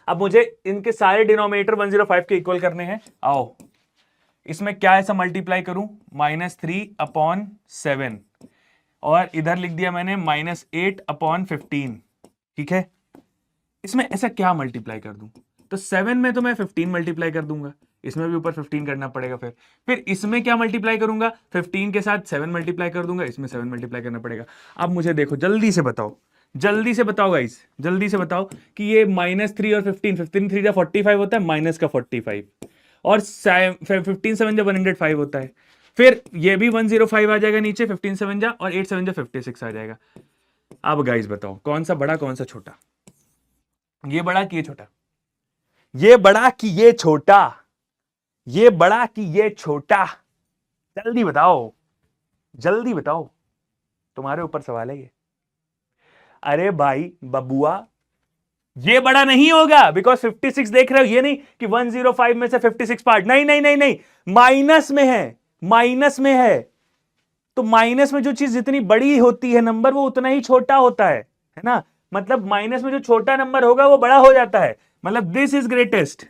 अब मुझे इनके सारे डिनोमिनेटर 105 के इक्वल करने हैं, आओ इसमें क्या ऐसा मल्टीप्लाई करूं, -3/7, और इधर लिख दिया मैंने -8/15, ठीक है। इसमें ऐसा क्या मल्टीप्लाई कर दूं, तो 7 में तो मैं 15 मल्टीप्लाई कर दूंगा, इसमें भी ऊपर 15 करना पड़ेगा, फिर इसमें क्या मल्टीप्लाई करूंगा, 15 के साथ 7 मल्टीप्लाई कर दूंगा, इसमें 7 मल्टीप्लाई करना पड़ेगा। अब मुझे देखो जल्दी से बताओ गाइस, जल्दी से बताओ कि ये -3 और 15 3 जा 45 होता है, माइनस का 45, और 15 7 जा 105 होता है, फिर ये भी 105 आ जाएगा नीचे, 15 7 जा, और 8 7 जा 56 आ जाएगा। अब गाइस बताओ कौन सा बड़ा कौन सा छोटा, ये बड़ा कि ये छोटा, ये बड़ा कि ये छोटा, ये बड़ा कि ये छोटा, जल्दी बताओ, जल्दी बताओ, तुम्हारे ऊपर सवाल है ये। अरे भाई बबुआ, ये बड़ा नहीं होगा, बिकॉज 56 देख रहे हो, ये नहीं कि 105 में से 56 पार्ट, नहीं नहीं नहीं नहीं, माइनस में है, माइनस में है, तो माइनस में जो चीज जितनी बड़ी होती है नंबर, वो उतना ही छोटा होता है ना, मतलब माइनस में जो छोटा नंबर होगा वो बड़ा हो जाता है, मतलब दिस इज ग्रेटेस्ट।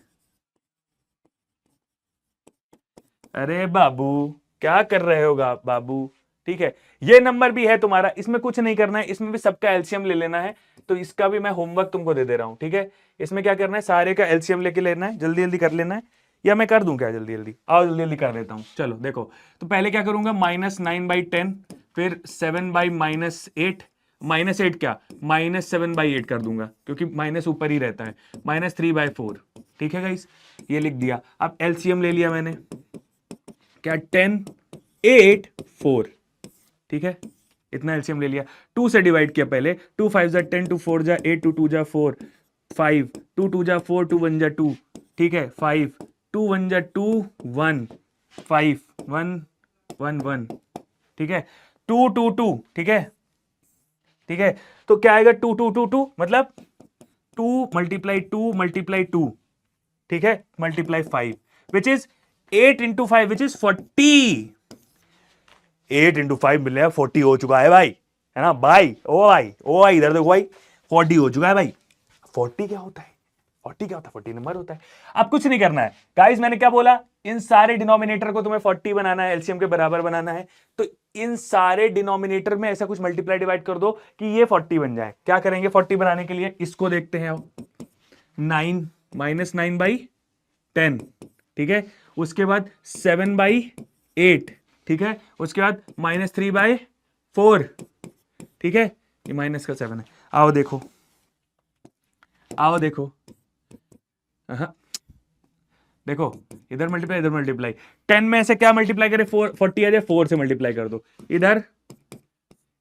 अरे बाबू क्या कर रहे हो बाबू, ठीक है, ये नंबर भी है तुम्हारा, इसमें कुछ नहीं करना है, इसमें भी सबका एलसीएम ले लेना है, तो इसका भी मैं होमवर्क तुमको दे दे रहा हूं, ठीक है। इसमें क्या करना है, सारे का एलसीएम लेके लेना है, जल्दी जल्दी कर लेना है, या मैं कर दूं क्या, जल्दी जल्दी आओ, जल्दी जल्दी कर लेता हूं, चलो देखो। तो पहले क्या करूंगा, -9/10, फिर 7/-8, -8 क्या, -7/8 कर दूंगा, क्योंकि माइनस ऊपर ही रहता है, -3/4, ठीक है गाइस, ये लिख दिया। अब एलसीएम ले लिया मैंने, क्या 10 8 4, ठीक है, इतना एलसीएम ले लिया, 2 से डिवाइड किया पहले, 2 5 जा 10, 2 4 जा 8, 2 2 जा 4 5, 2 2 जा 4, 2 1 जा 2, ठीक है, 5 2 1 जा 2 1 5 1 1 1, ठीक है। 2 ठीक है, ठीक है। तो क्या आएगा 2 मतलब 2 × 2 × 2, ठीक है, multiply 5 which is 8 × 5 which is 40। 8 × 5 मिल रहा है 40 हो चुका है भाई, है ना भाई, ओ भाई, ओ भाई इधर देखो भाई, 40 हो चुका है भाई। 40 क्या होता है? 40 क्या होता है? 40 नंबर होता है। अब कुछ नहीं करना है गाइस, मैंने क्या बोला, इन सारे डिनोमिनेटर को तुम्हें 40 बनाना है, एलसीएम के बराबर बनाना है। तो इन सारे डिनोमिनेटर में ऐसा कुछ मल्टीप्लाई डिवाइड कर दो कि ये 40 बन जाए। क्या करेंगे 40 बनाने के लिए? इसको देखते हैं, 9 -9/10, ठीक है। उसके बाद 7/8, ठीक है। उसके बाद -3/4, ठीक है। ये माइनस का 7 है। आओ देखो, आओ देखो, देखो इधर मल्टीप्लाई, इधर मल्टीप्लाई। 10 में से क्या मल्टीप्लाई करे? 40 आ जाए, 4 से मल्टीप्लाई कर दो। इधर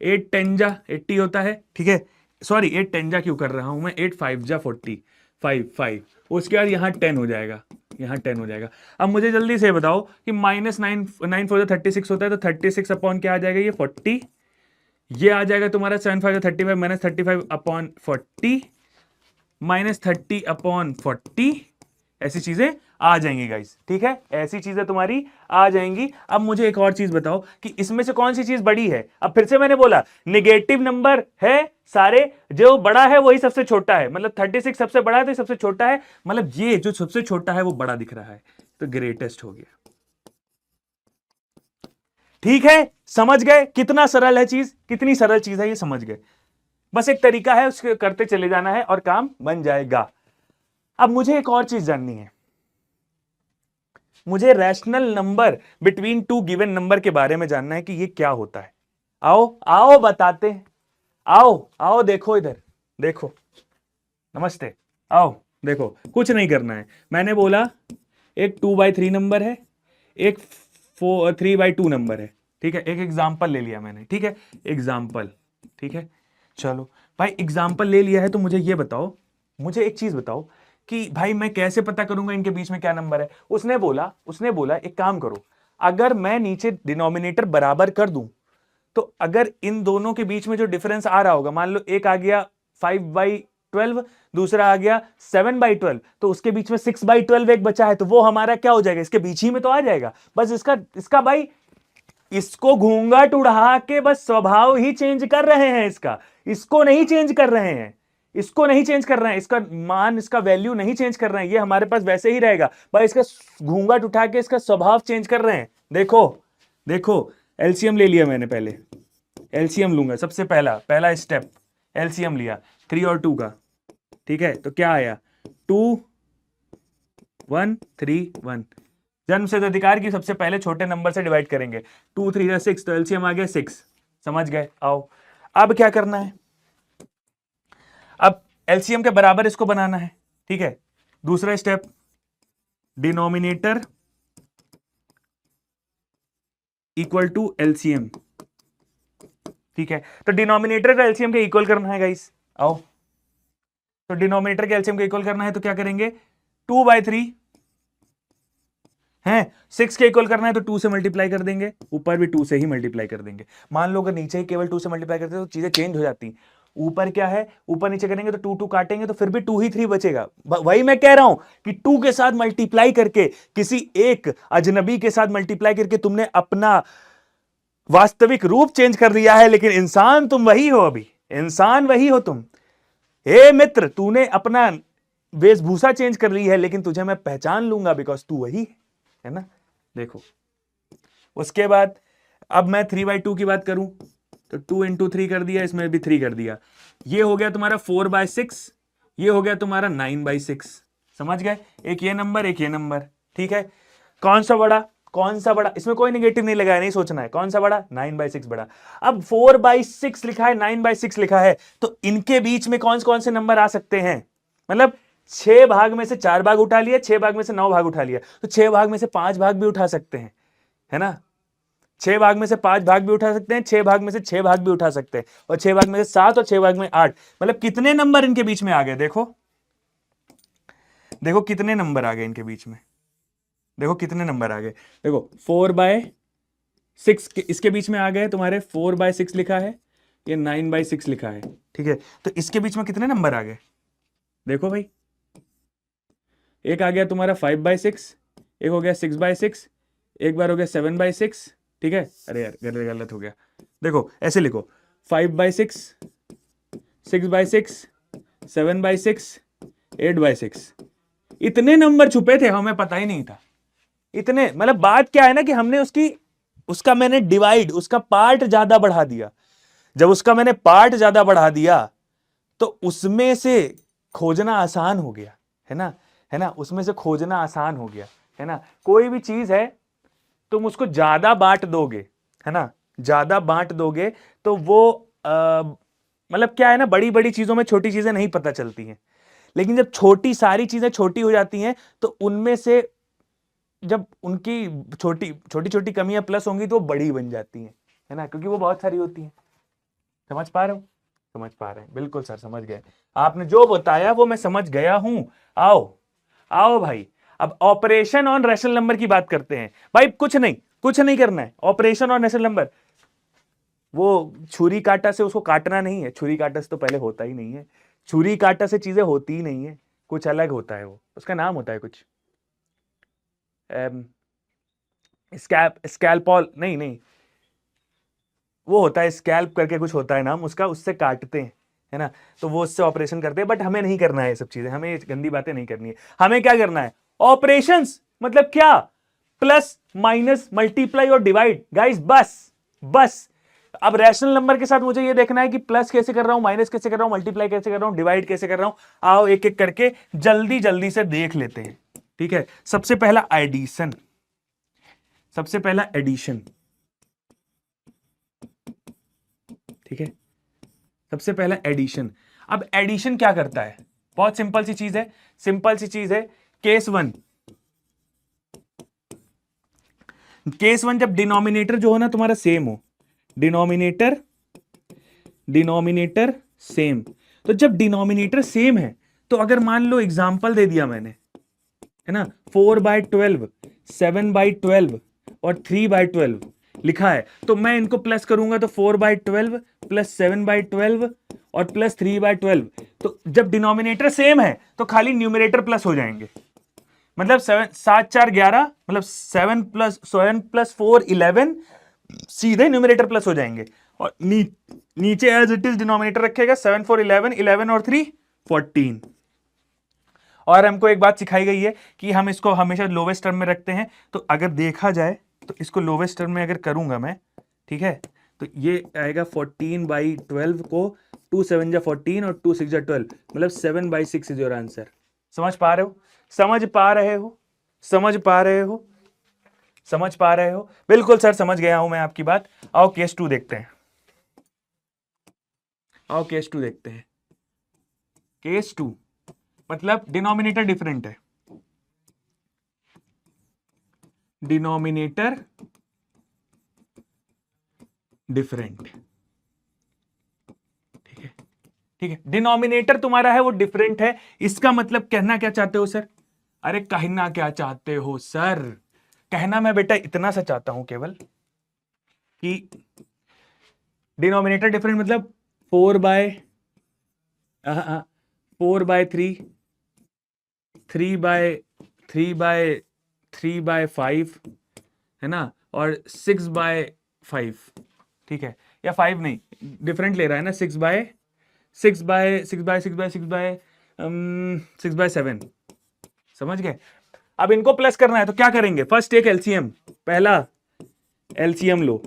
8 10 जा 80 होता है, ठीक है। सॉरी 8 10 जा क्यों कर रहा हूं मैं, 8 5 जा 40, 5 उसके बाद यहाँ 10 हो जाएगा, यहाँ 10 हो जाएगा। अब मुझे जल्दी से बताओ कि -9 4 36 होता है, तो 36 अपॉन क्या आ जाएगा? ये 40। ये आ जाएगा तुम्हारा 7 5 35 -35/40 -30/40। ऐसी चीजें आ जाएंगी गाइस, ठीक है, ऐसी चीजें तुम्हारी आ जाएंगी। अब मुझे एक और चीज बताओ कि इसमें से कौन सी चीज बड़ी है? अब फिर से मैंने बोला निगेटिव नंबर है सारे, जो बड़ा है वही सबसे छोटा है, मतलब 36 सबसे बड़ा है तो सबसे छोटा है, मतलब ये जो सबसे छोटा है वो बड़ा दिख रहा है, तो ग्रेटेस्ट हो गया। ठीक है, समझ गए कितना सरल है चीज, कितनी सरल चीज है ये, समझ गए। बस एक तरीका है, उसके करते चले जाना है और काम बन जाएगा। अब मुझे एक और चीज जाननी है, मुझे rational number between two given number के बारे में जानना है कि ये क्या होता है। आओ आओ बताते हैं, आओ आओ देखो इधर, देखो, नमस्ते, आओ देखो। कुछ नहीं करना है, मैंने बोला एक 2/3 नंबर है, एक 3/2 नंबर है, ठीक है। एक एग्जाम्पल ले लिया मैंने, ठीक है, एग्जाम्पल, ठीक है। चलो भाई एग्जाम्पल ले लिया है, तो मुझे ये बताओ, मुझे एक चीज बताओ कि भाई मैं कैसे पता करूंगा इनके बीच में क्या नंबर है? उसने बोला एक काम करो, अगर मैं नीचे डिनोमिनेटर बराबर कर दूं, तो अगर इन दोनों के बीच में जो डिफरेंस आ रहा होगा, मान लो एक आ गया 5/12, दूसरा आ गया 7/12, तो उसके बीच में 6/12 एक बचा है, तो वो हमारा क्या हो जाएगा? इसके बीच ही में तो आ जाएगा। बस इसका भाई, इसको घूंघट उड़ा के बस स्वभाव ही चेंज कर रहे हैं इसका, इसको नहीं चेंज कर रहे हैं, इसको नहीं चेंज कर रहे हैं, इसका मान, इसका वैल्यू नहीं चेंज कर रहे हैं, ये हमारे पास वैसे ही रहेगा, भाई इसका घूंघट उठा के इसका स्वभाव चेंज कर रहे हैं। देखो देखो, एलसीएम ले लिया मैंने, पहले एलसीएम लूंगा, सबसे पहला स्टेप एलसीएम लिया 3 और 2 का, ठीक है। तो क्या आया? 2 1 3 1। जन्म सिद्ध अधिकार की सबसे पहले छोटे नंबर से डिवाइड करेंगे, 2 3 6, तो एलसीएम आ गया 6। समझ गए? आओ अब क्या करना है, अब एलसीएम के बराबर इसको बनाना है, ठीक है। दूसरा step, denominator equal to LCM, ठीक है। तो डिनोमिनेटर का एलसीएम के इक्वल करना है गाइस, आओ। तो डिनोमिनेटर के एलसीएम के इक्वल करना है, तो क्या करेंगे? 2/3 है, 6 के इक्वल करना है तो 2 से मल्टीप्लाई कर देंगे, ऊपर भी 2 से ही मल्टीप्लाई कर देंगे। मान लो अगर नीचे ही केवल 2 से मल्टीप्लाई करते तो चीजें चेंज हो जाती। ऊपर क्या है, ऊपर नीचे करेंगे तो 2 2 काटेंगे तो फिर भी 2 ही 3 बचेगा। वही मैं कह रहा हूं कि 2 के साथ मल्टीप्लाई करके, किसी एक अजनबी के साथ मल्टीप्लाई करके तुमने अपना वास्तविक रूप चेंज कर दिया है, लेकिन इंसान तुम वही हो, अभी इंसान वही हो तुम। हे मित्र, तूने अपना वेशभूषा चेंज कर ली है, लेकिन तुझे मैं पहचान लूंगा बिकॉज तू वही है ना। देखो उसके बाद अब मैं 3/2 की बात करूं तो 2 × 3 कर दिया, इसमें भी 3 कर दिया, ये हो गया तुम्हारा 4/6, ये हो गया तुम्हारा 9/6। समझ गए? एक ये नंबर, एक ये नंबर, ठीक है। कौन सा बड़ा, कौन सा बड़ा? इसमें कोई निगेटिव नहीं लगाया, नहीं सोचना है कौन सा बड़ा, 9/6 बड़ा। अब 4/6 लिखा है, 9/6 लिखा है, तो इनके बीच में कौन कौन से नंबर आ सकते हैं? मतलब 6 भाग में से 4 भाग उठा लिया, 6 भाग में से 9 भाग उठा लिया, तो 6 भाग में से 5 भाग भी उठा सकते हैं, है ना। 6 भाग में से 5 भाग भी उठा सकते हैं, 6 भाग में से 6 भाग भी उठा सकते हैं, और 6 भाग में से 7 और 6 भाग में 8। मतलब कितने नंबर इनके बीच में आ गए? देखो देखो कितने नंबर आ गए इनके बीच में, देखो कितने नंबर आ गए। देखो 4/6 6 इसके बीच में आ गए तुम्हारे, 4/6 लिखा है, ये 9/6 लिखा है, ठीक है। तो इसके बीच में कितने नंबर आ गए देखो भाई, एक आ गया तुम्हारा 5/6, एक हो गया 6/6, एक बार हो गया 7/6, ठीक है। अरे यार गलत गलत हो गया, देखो ऐसे लिखो 5/6, 6/6, 7/6, 8/6, इतने नंबर छुपे थे, हमें पता ही नहीं था इतने। मतलब बात क्या है ना कि हमने उसका मैंने डिवाइड, उसका पार्ट ज्यादा बढ़ा दिया। जब उसका मैंने पार्ट ज्यादा बढ़ा दिया तो उसमें से खोजना आसान हो गया, है ना, उसमें से खोजना आसान हो गया, है ना। कोई भी चीज है तुम उसको ज्यादा बांट दोगे, है ना, ज्यादा बांट दोगे तो वो मतलब क्या है ना, बड़ी बड़ी चीजों में छोटी चीजें नहीं पता चलती हैं, लेकिन जब छोटी सारी चीजें छोटी हो जाती हैं तो उनमें से जब उनकी छोटी छोटी छोटी कमियां प्लस होंगी तो वो बड़ी बन जाती हैं, है ना, क्योंकि वो बहुत सारी होती हैं। समझ पा रहे हो? समझ पा रहे हैं, बिल्कुल सर समझ गए, आपने जो बताया वो मैं समझ गया हूं। आओ आओ भाई, अब ऑपरेशन ऑन रैशनल नंबर की बात करते हैं भाई। कुछ नहीं करना है, ऑपरेशन ऑन रैशनल नंबर, वो छुरी कांटा से उसको काटना नहीं है, छुरी कांटा से तो पहले होता ही नहीं है, छुरी कांटा से चीजें होती ही नहीं है, कुछ अलग होता है, वो उसका नाम होता है कुछ स्कैल्पॉल, नहीं नहीं, वो होता है स्कैल्प करके कुछ होता है नाम उसका, उससे काटते हैं, है ना, तो वो उससे ऑपरेशन करते हैं। बट हमें नहीं करना है ये सब चीजें, हमें ये गंदी बातें नहीं करनी है। हमें क्या करना है, ऑपरेशंस मतलब क्या, प्लस माइनस मल्टीप्लाई और डिवाइड गाइस, बस बस। अब रैशनल नंबर के साथ मुझे ये देखना है कि प्लस कैसे कर रहा हूं, माइनस कैसे कर रहा हूं, मल्टीप्लाई कैसे कर रहा हूं, डिवाइड कैसे कर रहा हूं। आओ एक एक करके जल्दी जल्दी से देख लेते हैं, ठीक है। सबसे पहला एडिशन, सबसे पहला एडिशन, ठीक है, सबसे पहला एडिशन। अब एडिशन क्या करता है, बहुत सिंपल सी चीज है, सिंपल सी चीज है। केस वन, केस वन जब डिनोमिनेटर जो हो ना तुम्हारा सेम हो, डिनोमिनेटर डिनोमिनेटर सेम, तो जब डिनोमिनेटर सेम है तो अगर मान लो एग्जांपल दे दिया मैंने, है ना, 4/12, 7/12 और 3/12 लिखा है, तो मैं इनको प्लस करूंगा तो 4/12 प्लस 7/12 और प्लस 3/12, तो जब डिनोमिनेटर सेम है तो खाली न्यूमरेटर प्लस हो जाएंगे। मतलब 7 4 11, मतलब 7+4 11, सीधे न्यूमरेटर प्लस हो जाएंगे, और नीचे एज इट इज डिनोमिनेटर रखेगा, 7 4 11, 11 और 3 14। और हमको एक बात सिखाई गई है कि हम इसको हमेशा लोवेस्ट टर्म में रखते हैं, तो अगर देखा जाए तो इसको लोवेस्ट टर्म में अगर करूंगा मैं, ठीक है, तो ये आएगा 14/12 को 2 7 जा 14 और 2 6 जा 12, मतलब 7/6 इज योर आंसर। समझ पा रहे हो, समझ पा रहे हो, समझ पा रहे हो, समझ पा रहे हो? बिल्कुल सर समझ गया हूं मैं आपकी बात। आओ केस 2 देखते हैं, आओ केस 2 देखते हैं। केस 2 मतलब डिनोमिनेटर डिफरेंट है, डिनोमिनेटर डिफरेंट, ठीक है, ठीक है, डिनोमिनेटर तुम्हारा है वो डिफरेंट है, इसका मतलब कहना क्या चाहते हो सर? अरे कहना क्या चाहते हो सर, कहना मैं बेटा इतना सा चाहता हूं केवल कि डिनोमिनेटर डिफरेंट मतलब 4/3, 3/5, है ना, और 6/5, ठीक है, या 5 नहीं, डिफरेंट ले रहा है ना, 6/7। समझ गए? अब इनको प्लस करना है तो क्या करेंगे, फर्स्ट एक एलसीएम, पहला एलसीएम लो।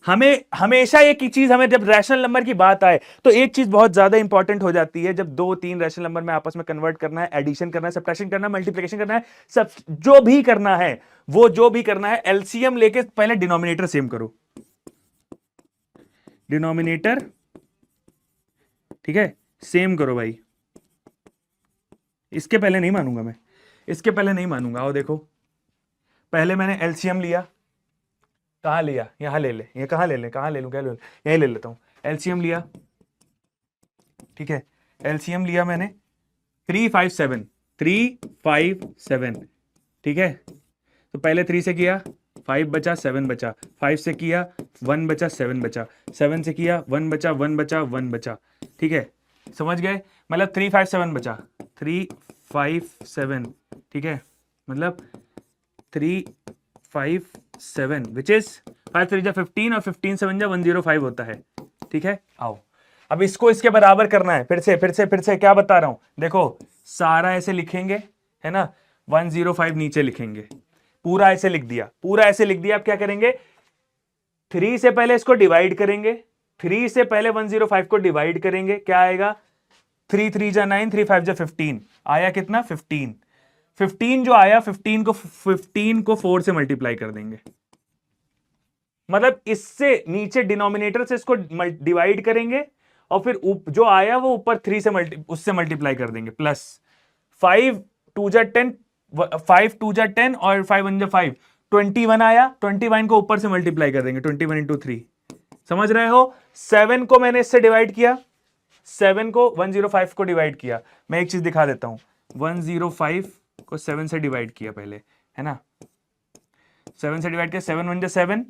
हमें हमेशा एक ही चीज, हमें जब रैशनल नंबर की बात आए तो एक चीज बहुत ज्यादा इंपॉर्टेंट हो जाती है, जब 2 3 रैशनल नंबर में आपस में कन्वर्ट करना है, एडिशन करना है, सब्ट्रैक्शन करना है, मल्टीप्लिकेशन करना है, सब जो भी करना है, वो जो भी करना है, एलसीएम लेके पहले डिनोमिनेटर सेम करो, डिनोमिनेटर, ठीक है, सेम करो भाई। इसके पहले नहीं मानूंगा मैं, इसके पहले नहीं मानूंगा। आओ देखो, पहले मैंने एलसीएम लिया, कहां लिया, यहां ले ले, ये कहां ले ले, कहां ले लूं, क्या ले लूं, यहीं ले लेता हूं, एलसीएम लिया, ठीक है, एलसीएम लिया मैंने 3 5 7, 3 5 7, ठीक है, तो पहले 3 से किया 5 बचा, 7 बचा, 5 से किया 1 बचा, 7 बचा, 7 से किया 1 बचा, 1 बचा, 1 बचा, ठीक है, समझ गए, मतलब 3 5 7 बचा, 3 5 7, ठीक है, मतलब 3 5 7 विच इज 5 3 जा 15 और 15 7 जा 105 होता है, ठीक है। आओ अब इसको इसके बराबर करना है, फिर से क्या बता रहा हूं, देखो सारा ऐसे लिखेंगे, है ना, 105 नीचे लिखेंगे, पूरा ऐसे लिख दिया, पूरा ऐसे लिख दिया। अब क्या करेंगे, 3 से पहले इसको डिवाइड करेंगे, 3 से पहले 105 को डिवाइड करेंगे, क्या आएगा, 3 3 जा 9, 3 5 जा 15, आया कितना 15, 15 जो आया 15 को 4 से मल्टीप्लाई कर देंगे, मतलब इससे नीचे डिनोमिनेटर से इसको डिवाइड करेंगे और फिर जो आया वो ऊपर 3 से उससे मल्टीप्लाई कर देंगे, प्लस 5 2 जा 10, 5 2 जा 10 और 5 1 जा 5, 21 आया, 21 को ऊपर से मल्टीप्लाई कर देंगे, 21 इंटू 3, समझ रहे हो। 7 को मैंने इससे डिवाइड किया, 7 को 105 को डिवाइड किया, मैं एक चीज दिखा देता हूं, 105 को 7 से डिवाइड किया पहले, है ना, 7 से डिवाइड किया, 7 1 जा 7,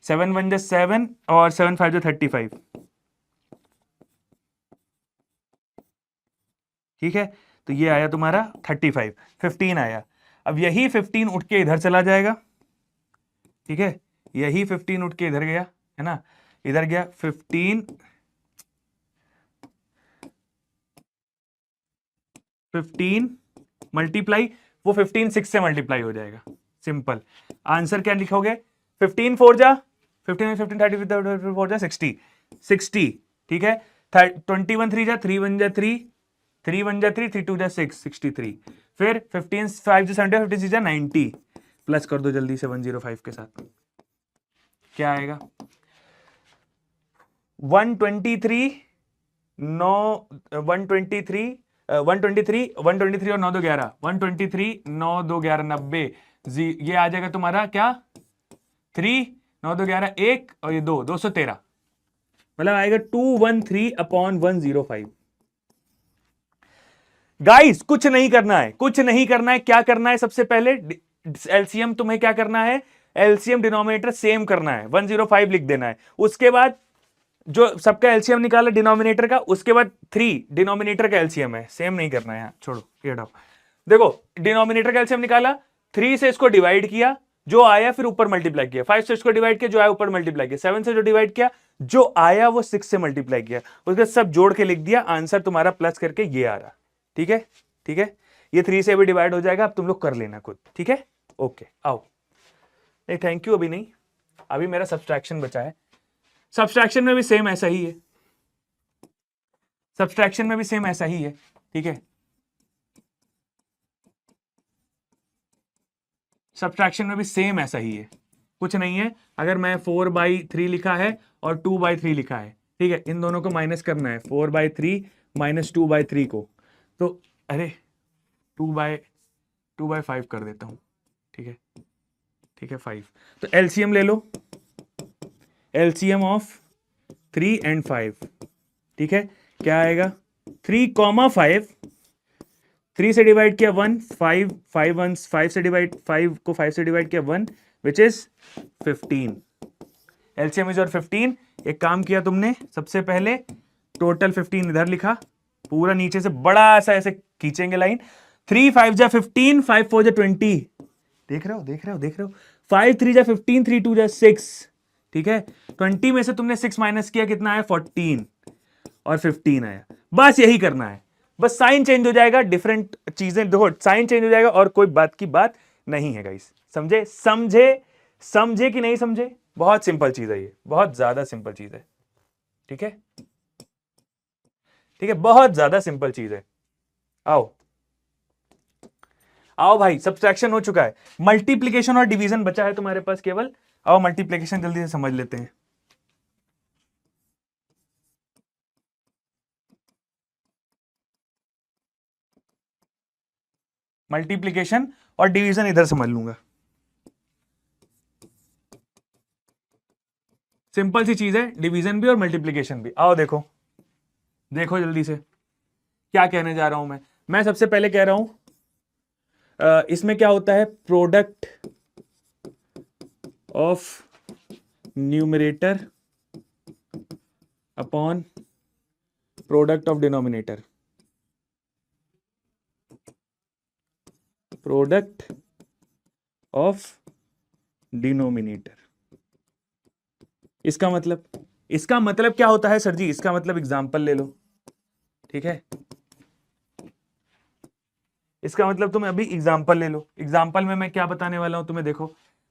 7 1 जा 7 और 7 5 जा 35, ठीक है, तो ये आया तुम्हारा 35, 15 आया। अब यही 15 उठ के इधर चला जाएगा, ठीक है, यही 15 उठ के इधर गया, है ना, इधर गया 15 मल्टीप्लाई, वो 15 6 से मल्टीप्लाई हो जाएगा, सिंपल। आंसर क्या लिखोगे, 15 4 जा 15 15 30 4 जा 60 60, ठीक है, 21 3 जा 3 1 जा 3 3 1 जा 3 3 2 जा 6 63, फिर 15 5 जा 70 15 6 जा 90, प्लस कर दो जल्दी से 105 के साथ, क्या आएगा 123 9 123 123 123 और 9 2 11 123 9 2 11 90, ये आ जाएगा तुम्हारा क्या 3 9 2 11 1 और ये 2 213, मतलब आएगा 213 अपॉन 105। गाइस कुछ नहीं करना है, कुछ नहीं करना है, क्या करना है, सबसे पहले एलसीएम तुम्हें क्या करना है, एलसीएम डिनोमिनेटर सेम करना है, 105 लिख देना है, उसके बाद जो सबका एलसीएम निकाला डिनोमिनेटर का, उसके बाद 3 डिनोमिनेटर का एलसीएम है, सेम नहीं करना है, छोड़ो ये हटाओ, देखो डिनोमिनेटर का एलसीएम निकाला, 3 से इसको डिवाइड किया, जो आया फिर ऊपर मल्टीप्लाई किया, 5 से इसको डिवाइड किया, जो आया ऊपर मल्टीप्लाई किया, 7 से जो डिवाइड किया, जो आया वो 6 से मल्टीप्लाई किया, उसके सब जोड़ के लिख दिया, आंसर तुम्हारा प्लस करके ये आ रहा, ठीक है, ठीक है, ये 3 से भी डिवाइड हो जाएगा, अब तुम लोग कर लेना खुद, ठीक है, ओके आओ, नहीं थैंक यू अभी नहीं, अभी मेरा सब्सट्रैक्शन बचा है, सब्सट्रैक्शन में भी सेम ऐसा ही है, सब्सट्रैक्शन में भी सेम ऐसा ही है, ठीक है, सब्सट्रैक्शन में भी सेम ऐसा ही है, कुछ नहीं है, अगर मैं 4/3 लिखा है और 2/3 लिखा है, ठीक है, इन दोनों को माइनस करना है, 4/3 माइनस 2/3 को, तो अरे 2/5 कर देता हूं, ठीक है, ठीक है 5, तो एलसीएम ले लो, एलसीएम ऑफ 3 and 5, ठीक है, क्या आएगा 3, 3 से डिवाइड किया 1, 5 5 1 5 से डिवाइड 5 को 5 से डिवाइड किया 1 विच इज 15, एलसीएम इज और 15, एक काम किया तुमने, सबसे पहले टोटल 15 इधर लिखा, पूरा नीचे से बड़ा सा ऐसे खींचेंगे लाइन, 3 5 जा 15 5 4 जा 20, देख रहे हो देख रहे हो देख रहे हो, 5 3 जा 15 3 2 जा 6, ठीक है, 20 में से तुमने 6 माइनस किया, कितना आया 14 और 15 आया, बस यही करना है, बस साइन चेंज हो जाएगा, डिफरेंट चीजें देखो, साइन चेंज हो जाएगा और कोई बात की बात नहीं है गाइस, समझे समझे समझे कि नहीं समझे, बहुत सिंपल चीज है ये, बहुत ज्यादा सिंपल चीज है, ठीक है, ठीक है, बहुत ज्यादा सिंपल चीज है, आओ आओ भाई, सब्सट्रैक्शन हो चुका है, मल्टीप्लीकेशन और डिवीजन बचा है तुम्हारे पास केवल, आओ मल्टीप्लीकेशन जल्दी से समझ लेते हैं, मल्टीप्लीकेशन और डिवीजन इधर समझ लूंगा, सिंपल सी चीज है, डिवीजन भी और मल्टीप्लीकेशन भी, आओ देखो देखो जल्दी से क्या कहने जा रहा हूं मैं सबसे पहले कह रहा हूं इसमें क्या होता है, product of numerator upon product of denominator, product of denominator. इसका मतलब क्या होता है सर जी? इसका मतलब एग्जाम्पल ले लो, ठीक है। इसका मतलब तुम अभी एग्जाम्पल ले लो। एग्जाम्पल में मैं क्या बताने वाला हूं तुम्हें, देखो।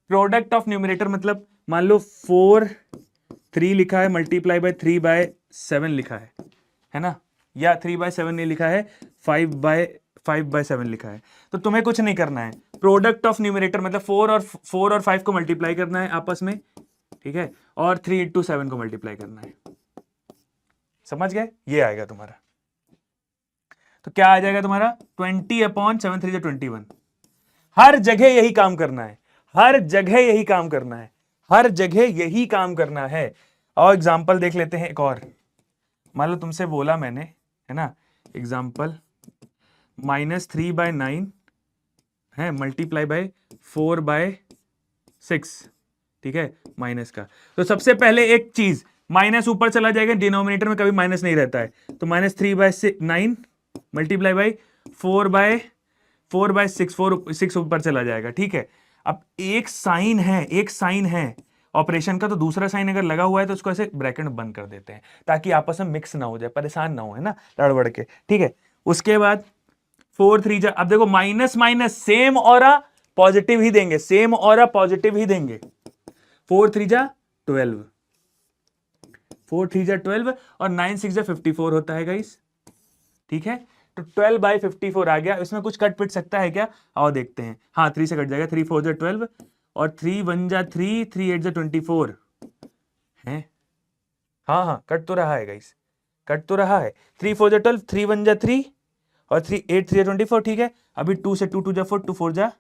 प्रोडक्ट ऑफ न्यूमरेटर मतलब मान लो 4 3 लिखा है मल्टीप्लाई बाय 3/7 लिखा है ना, या 3/7 नहीं लिखा है, 5/7 लिखा है। तो तुम्हें कुछ नहीं करना है, प्रोडक्ट ऑफ न्यूमरेटर मतलब 4 और 5 को मल्टीप्लाई करना है आपस में, ठीक है, और 3 × 7 को मल्टीप्लाई करना है। समझ गए? ये आएगा तुम्हारा। तो क्या आ जाएगा तुम्हारा? 20/7 3 21। हर जगह यही काम करना है, हर जगह यही काम करना है, हर जगह यही काम करना है। और एग्जाम्पल देख लेते हैं एक और। मान लो तुमसे बोला मैंने, है ना, एग्जाम्पल -3/9 है मल्टीप्लाई बाय 4/6, ठीक है, माइनस का। तो सबसे पहले एक चीज, माइनस ऊपर चला जाएगा, डिनोमिनेटर में कभी माइनस नहीं रहता है, तो -3/9 मल्टीप्लाई बाई 4/6 ऊपर चला जाएगा, ठीक है। अब एक साइन है ऑपरेशन का, तो दूसरा साइन अगर लगा हुआ है तो उसको ऐसे ब्रैकेट बंद कर देते हैं ताकि आपस में मिक्स ना हो जाए, परेशान ना हो, है ना, लड़बड़ के, ठीक है। उसके बाद 4 3 जा, अब देखो माइनस माइनस सेम ऑरा पॉजिटिव ही देंगे, सेम ऑरा पॉजिटिव ही देंगे। 4 3 जा 12, 4 3 जा 12 और 9 6 जा 54 होता है गाइस, ठीक है। तो 12/54 आ गया। इसमें कुछ कट पिट सकता है क्या? आओ देखते हैं। हाँ, 3 से कट जाएगा, 3 4 जा 12 और 3 1 जा 3, 3 8 जा 24 है। हाँ, कट तो रहा है गाइस, कट तो रहा है। 3 4 जा 12, 3 1 जा 3 और 3 8 3 जा 24, ठीक है। अभी 2 से 2 2 जा 4, 2 4 जा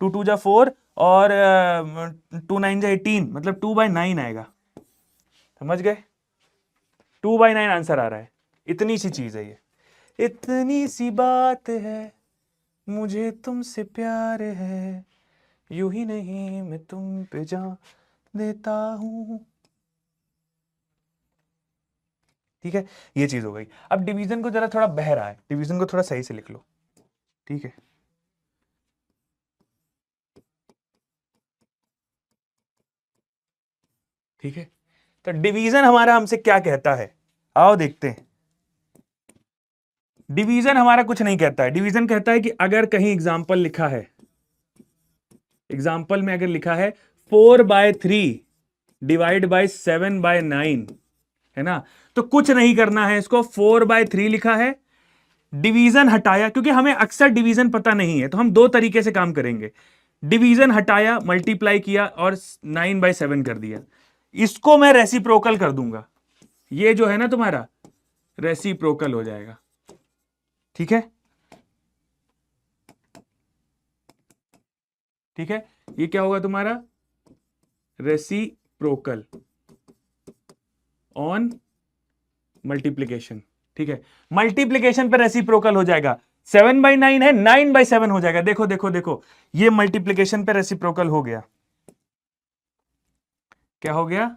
2 2 जा 4 और 2 9 जा 18, मतलब 2/9 आएगा। समझ गए? 2/9 आंसर आ रहा है। इतनी सी चीज है ये, इतनी सी बात है, मुझे तुमसे प्यार है, यूं ही नहीं मैं तुम पे जान देता हूं, ठीक है। ये चीज हो गई। अब डिवीजन को जरा थोड़ा बह रहा है, डिवीजन को थोड़ा सही से लिख लो, ठीक है। ठीक है, तो डिवीजन हमारा हमसे क्या कहता है, आओ देखते हैं। डिवीजन हमारा कुछ नहीं कहता है। डिवीजन कहता है कि अगर कहीं एग्जाम्पल लिखा है, एग्जाम्पल में अगर लिखा है 4/3 डिवाइड बाय 7/9, है ना, तो कुछ नहीं करना है, इसको 4/3 लिखा है, डिवीजन हटाया, क्योंकि हमें अक्सर डिवीजन पता नहीं है, तो हम दो तरीके से काम करेंगे। डिवीजन हटाया, मल्टीप्लाई किया और 9/7 कर दिया, इसको मैं रेसिप्रोकल कर दूंगा। ये जो है ना तुम्हारा रेसिप्रोकल हो जाएगा, ठीक है, ठीक है। ये क्या होगा तुम्हारा? रेसिप्रोकल ऑन मल्टीप्लीकेशन, ठीक है। मल्टीप्लीकेशन पर रेसिप्रोकल हो जाएगा। 7/9 है, 9/7 हो जाएगा। देखो देखो देखो, ये मल्टीप्लीकेशन पर रेसिप्रोकल हो गया। क्या हो गया?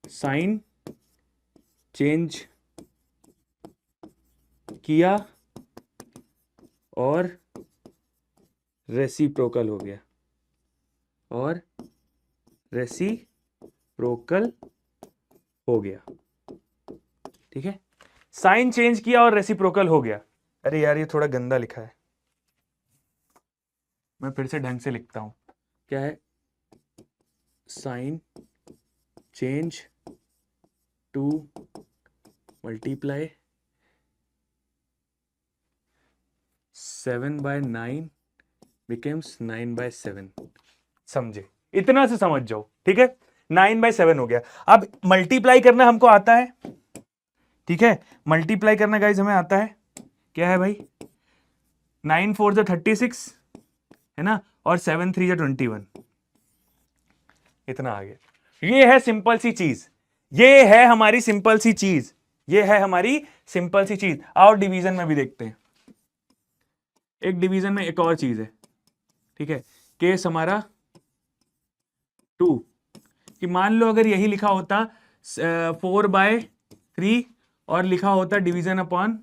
साइन चेंज किया और रेसिप्रोकल हो गया, और रेसिप्रोकल हो गया, ठीक है। साइन चेंज किया और रेसिप्रोकल हो गया। अरे यार, ये थोड़ा गंदा लिखा है, मैं फिर से ढंग से लिखता हूं। क्या है? Sign change to multiply 7/9 becomes 9/7। समझे? इतना से समझ जाओ, ठीक है। 9/7 हो गया। अब मल्टीप्लाई करना हमको आता है, ठीक है। मल्टीप्लाई करना गाइज हमें आता है। क्या है भाई? 9 4 जा 36, है ना, और 7 3 जा 21, इतना आ गया। ये है सिंपल सी चीज, ये है हमारी सिंपल सी चीज, ये है हमारी सिंपल सी चीज। और डिवीजन में भी देखते हैं। एक डिवीजन में एक और चीज है, ठीक है, केस हमारा 2, कि मान लो अगर यही लिखा होता 4/3 और लिखा होता डिवीजन अपॉन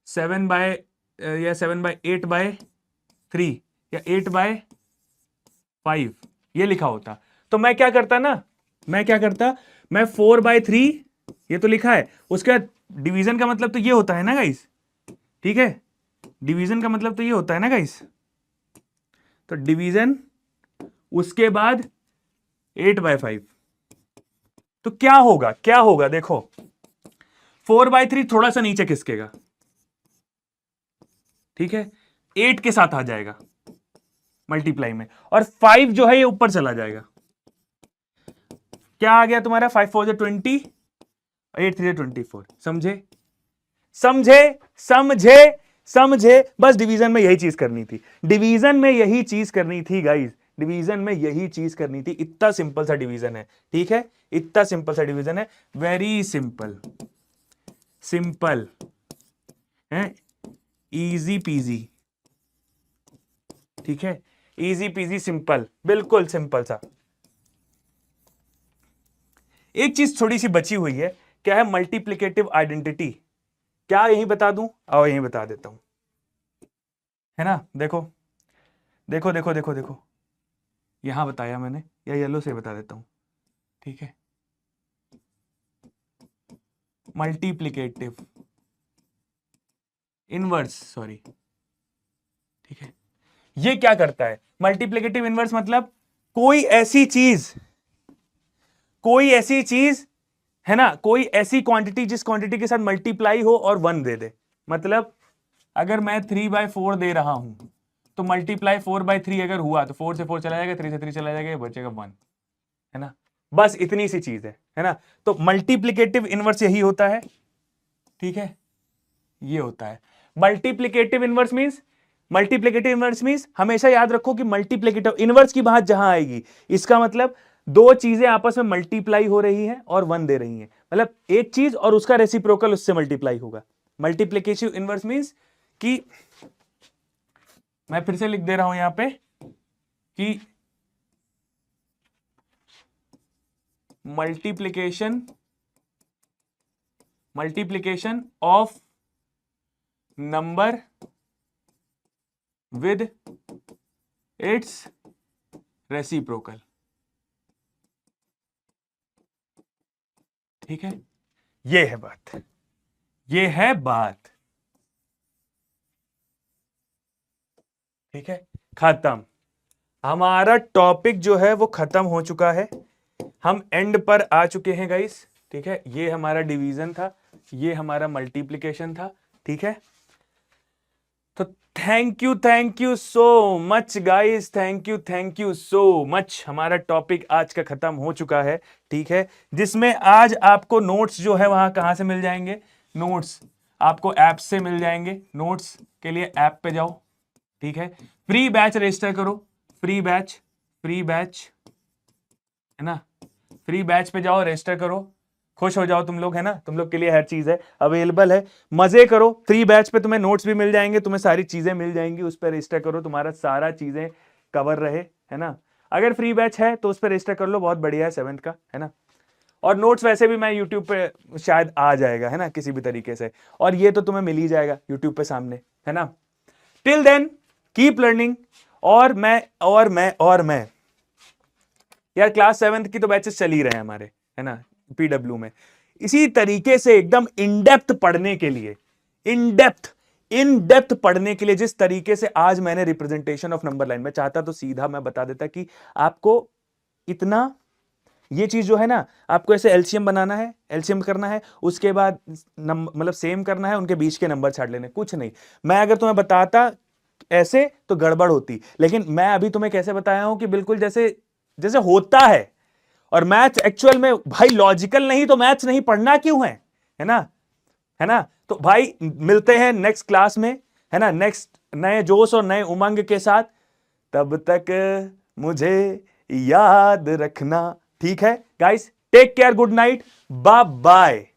7/8/3 या 8/5 ये लिखा होता, तो मैं क्या करता ना, मैं 4/3 ये तो लिखा है, उसके बाद डिवीजन का मतलब तो ये होता है ना गाइस, ठीक है, डिवीजन का मतलब तो ये होता है ना गाइस, तो डिवीजन उसके बाद 8/5, तो क्या होगा देखो, 4/3 थोड़ा सा नीचे खिसकेगा, ठीक है, 8 के साथ आ जाएगा मल्टीप्लाई में, और 5 जो है ये ऊपर चला जाएगा, क्या आ गया तुम्हारा, 5 4 20, 8 3 24, समझे समझे समझे समझे, बस डिवीजन में यही चीज करनी थी, डिवीजन में यही चीज करनी थी गाइस, डिवीजन में यही चीज करनी थी, इतना सिंपल सा डिवीजन है, ठीक है, इतना सिंपल सा डिवीजन है, वेरी सिंपल, सिंपल है, इजी पीजी, ठीक है, इजी पीजी सिंपल, बिल्कुल सिंपल सा। एक चीज थोड़ी सी बची हुई है, क्या है, मल्टीप्लिकेटिव आइडेंटिटी, क्या यही बता दूं, आओ यही बता देता हूं, है ना, देखो देखो देखो देखो देखो, यहां बताया मैंने, या येलो से बता देता हूं, ठीक है, मल्टीप्लिकेटिव इनवर्स, सॉरी, ठीक है, ये क्या करता है, मल्टीप्लिकेटिव इनवर्स मतलब कोई ऐसी चीज है ना, कोई ऐसी क्वांटिटी जिस क्वांटिटी के साथ मल्टीप्लाई हो और 1 दे दे, मतलब अगर मैं 3/4 दे रहा हूं तो मल्टीप्लाई 4/3 अगर हुआ तो 4 से 4 चला जाएगा, 3 से 3 चला जाएगा, बचेगा 1, है ना, बस इतनी सी चीज है ना, तो मल्टीप्लिकेटिव इनवर्स यही होता है, ठीक है, ये होता है मल्टीप्लिकेटिव इनवर्स मींस हमेशा याद रखो कि मल्टीप्लिकेटिव इनवर्स की बात जहां आएगी, इसका मतलब दो चीजें आपस में मल्टीप्लाई हो रही हैं और 1 दे रही हैं, मतलब एक चीज और उसका रेसिप्रोकल उससे मल्टीप्लाई होगा, मल्टीप्लिकेटिव इनवर्स मींस कि मैं फिर से लिख दे रहा हूं यहां पे कि multiplication of number with its reciprocal, ठीक है, ये है बात, ठीक है, खत्म, हमारा टॉपिक जो है वो खत्म हो चुका है, हम एंड पर आ चुके हैं गाइस, ठीक है, ये हमारा डिवीजन था, ये हमारा मल्टीप्लिकेशन था, ठीक है, तो thank you so much guys, thank you so much, हमारा टॉपिक आज का खत्म हो चुका है, ठीक है, जिसमें आज आपको नोट्स जो है वहां कहां से मिल जाएंगे, नोट्स आपको ऐप से मिल जाएंगे, नोट्स के लिए ऐप पे जाओ, ठीक है, फ्री बैच रजिस्टर करो, फ्री बैच है ना, फ्री बैच पे जाओ, रजिस्टर करो, खुश हो जाओ तुम लोग, है ना, तुम लोग के लिए हर चीज है अवेलेबल है, मजे करो, फ्री बैच पे तुम्हें नोट्स भी मिल जाएंगे, तुम्हें सारी चीजें मिल जाएंगी, उस पर रजिस्टर करो, तुम्हारा सारा चीजें कवर रहे, है ना, अगर फ्री बैच है तो उस पर रजिस्टर कर लो, बहुत बढ़िया है 7th का, है ना, और नोट्स वैसे भी मैं यूट्यूब पे शायद आ जाएगा, है ना, किसी भी तरीके से, और ये तो तुम्हें मिल ही जाएगा यूट्यूब पे सामने, है ना, टिल देन कीप लर्निंग, और मैं यार क्लास 7th की तो बैचेस चल ही रहे हैं हमारे, है ना, पीडब्ल्यू में, इसी तरीके से एकदम इन डेप्थ पढ़ने के लिए, इन डेप्थ पढ़ने के लिए, जिस तरीके से आज मैंने रिप्रेजेंटेशन ऑफ नंबर लाइन में चाहता तो सीधा मैं बता देता कि आपको इतना, ये चीज जो है ना, आपको ऐसे एलसीएम बनाना है, एलसीएम करना है, उसके बाद मतलब सेम करना है, उनके बीच के नंबर छाड़ लेने, कुछ नहीं, मैं अगर तुम्हें बताता ऐसे तो गड़बड़ होती, लेकिन मैं अभी तुम्हें कैसे बताया हूं कि बिल्कुल जैसे जैसे होता है, और मैथ्स एक्चुअल में भाई लॉजिकल नहीं तो मैथ्स नहीं पढ़ना क्यों है ना, तो भाई मिलते हैं नेक्स्ट क्लास में, है ना, नेक्स्ट नए जोश और नए उमंग के साथ, तब तक मुझे याद रखना, ठीक है guys, take care, good night, bye bye.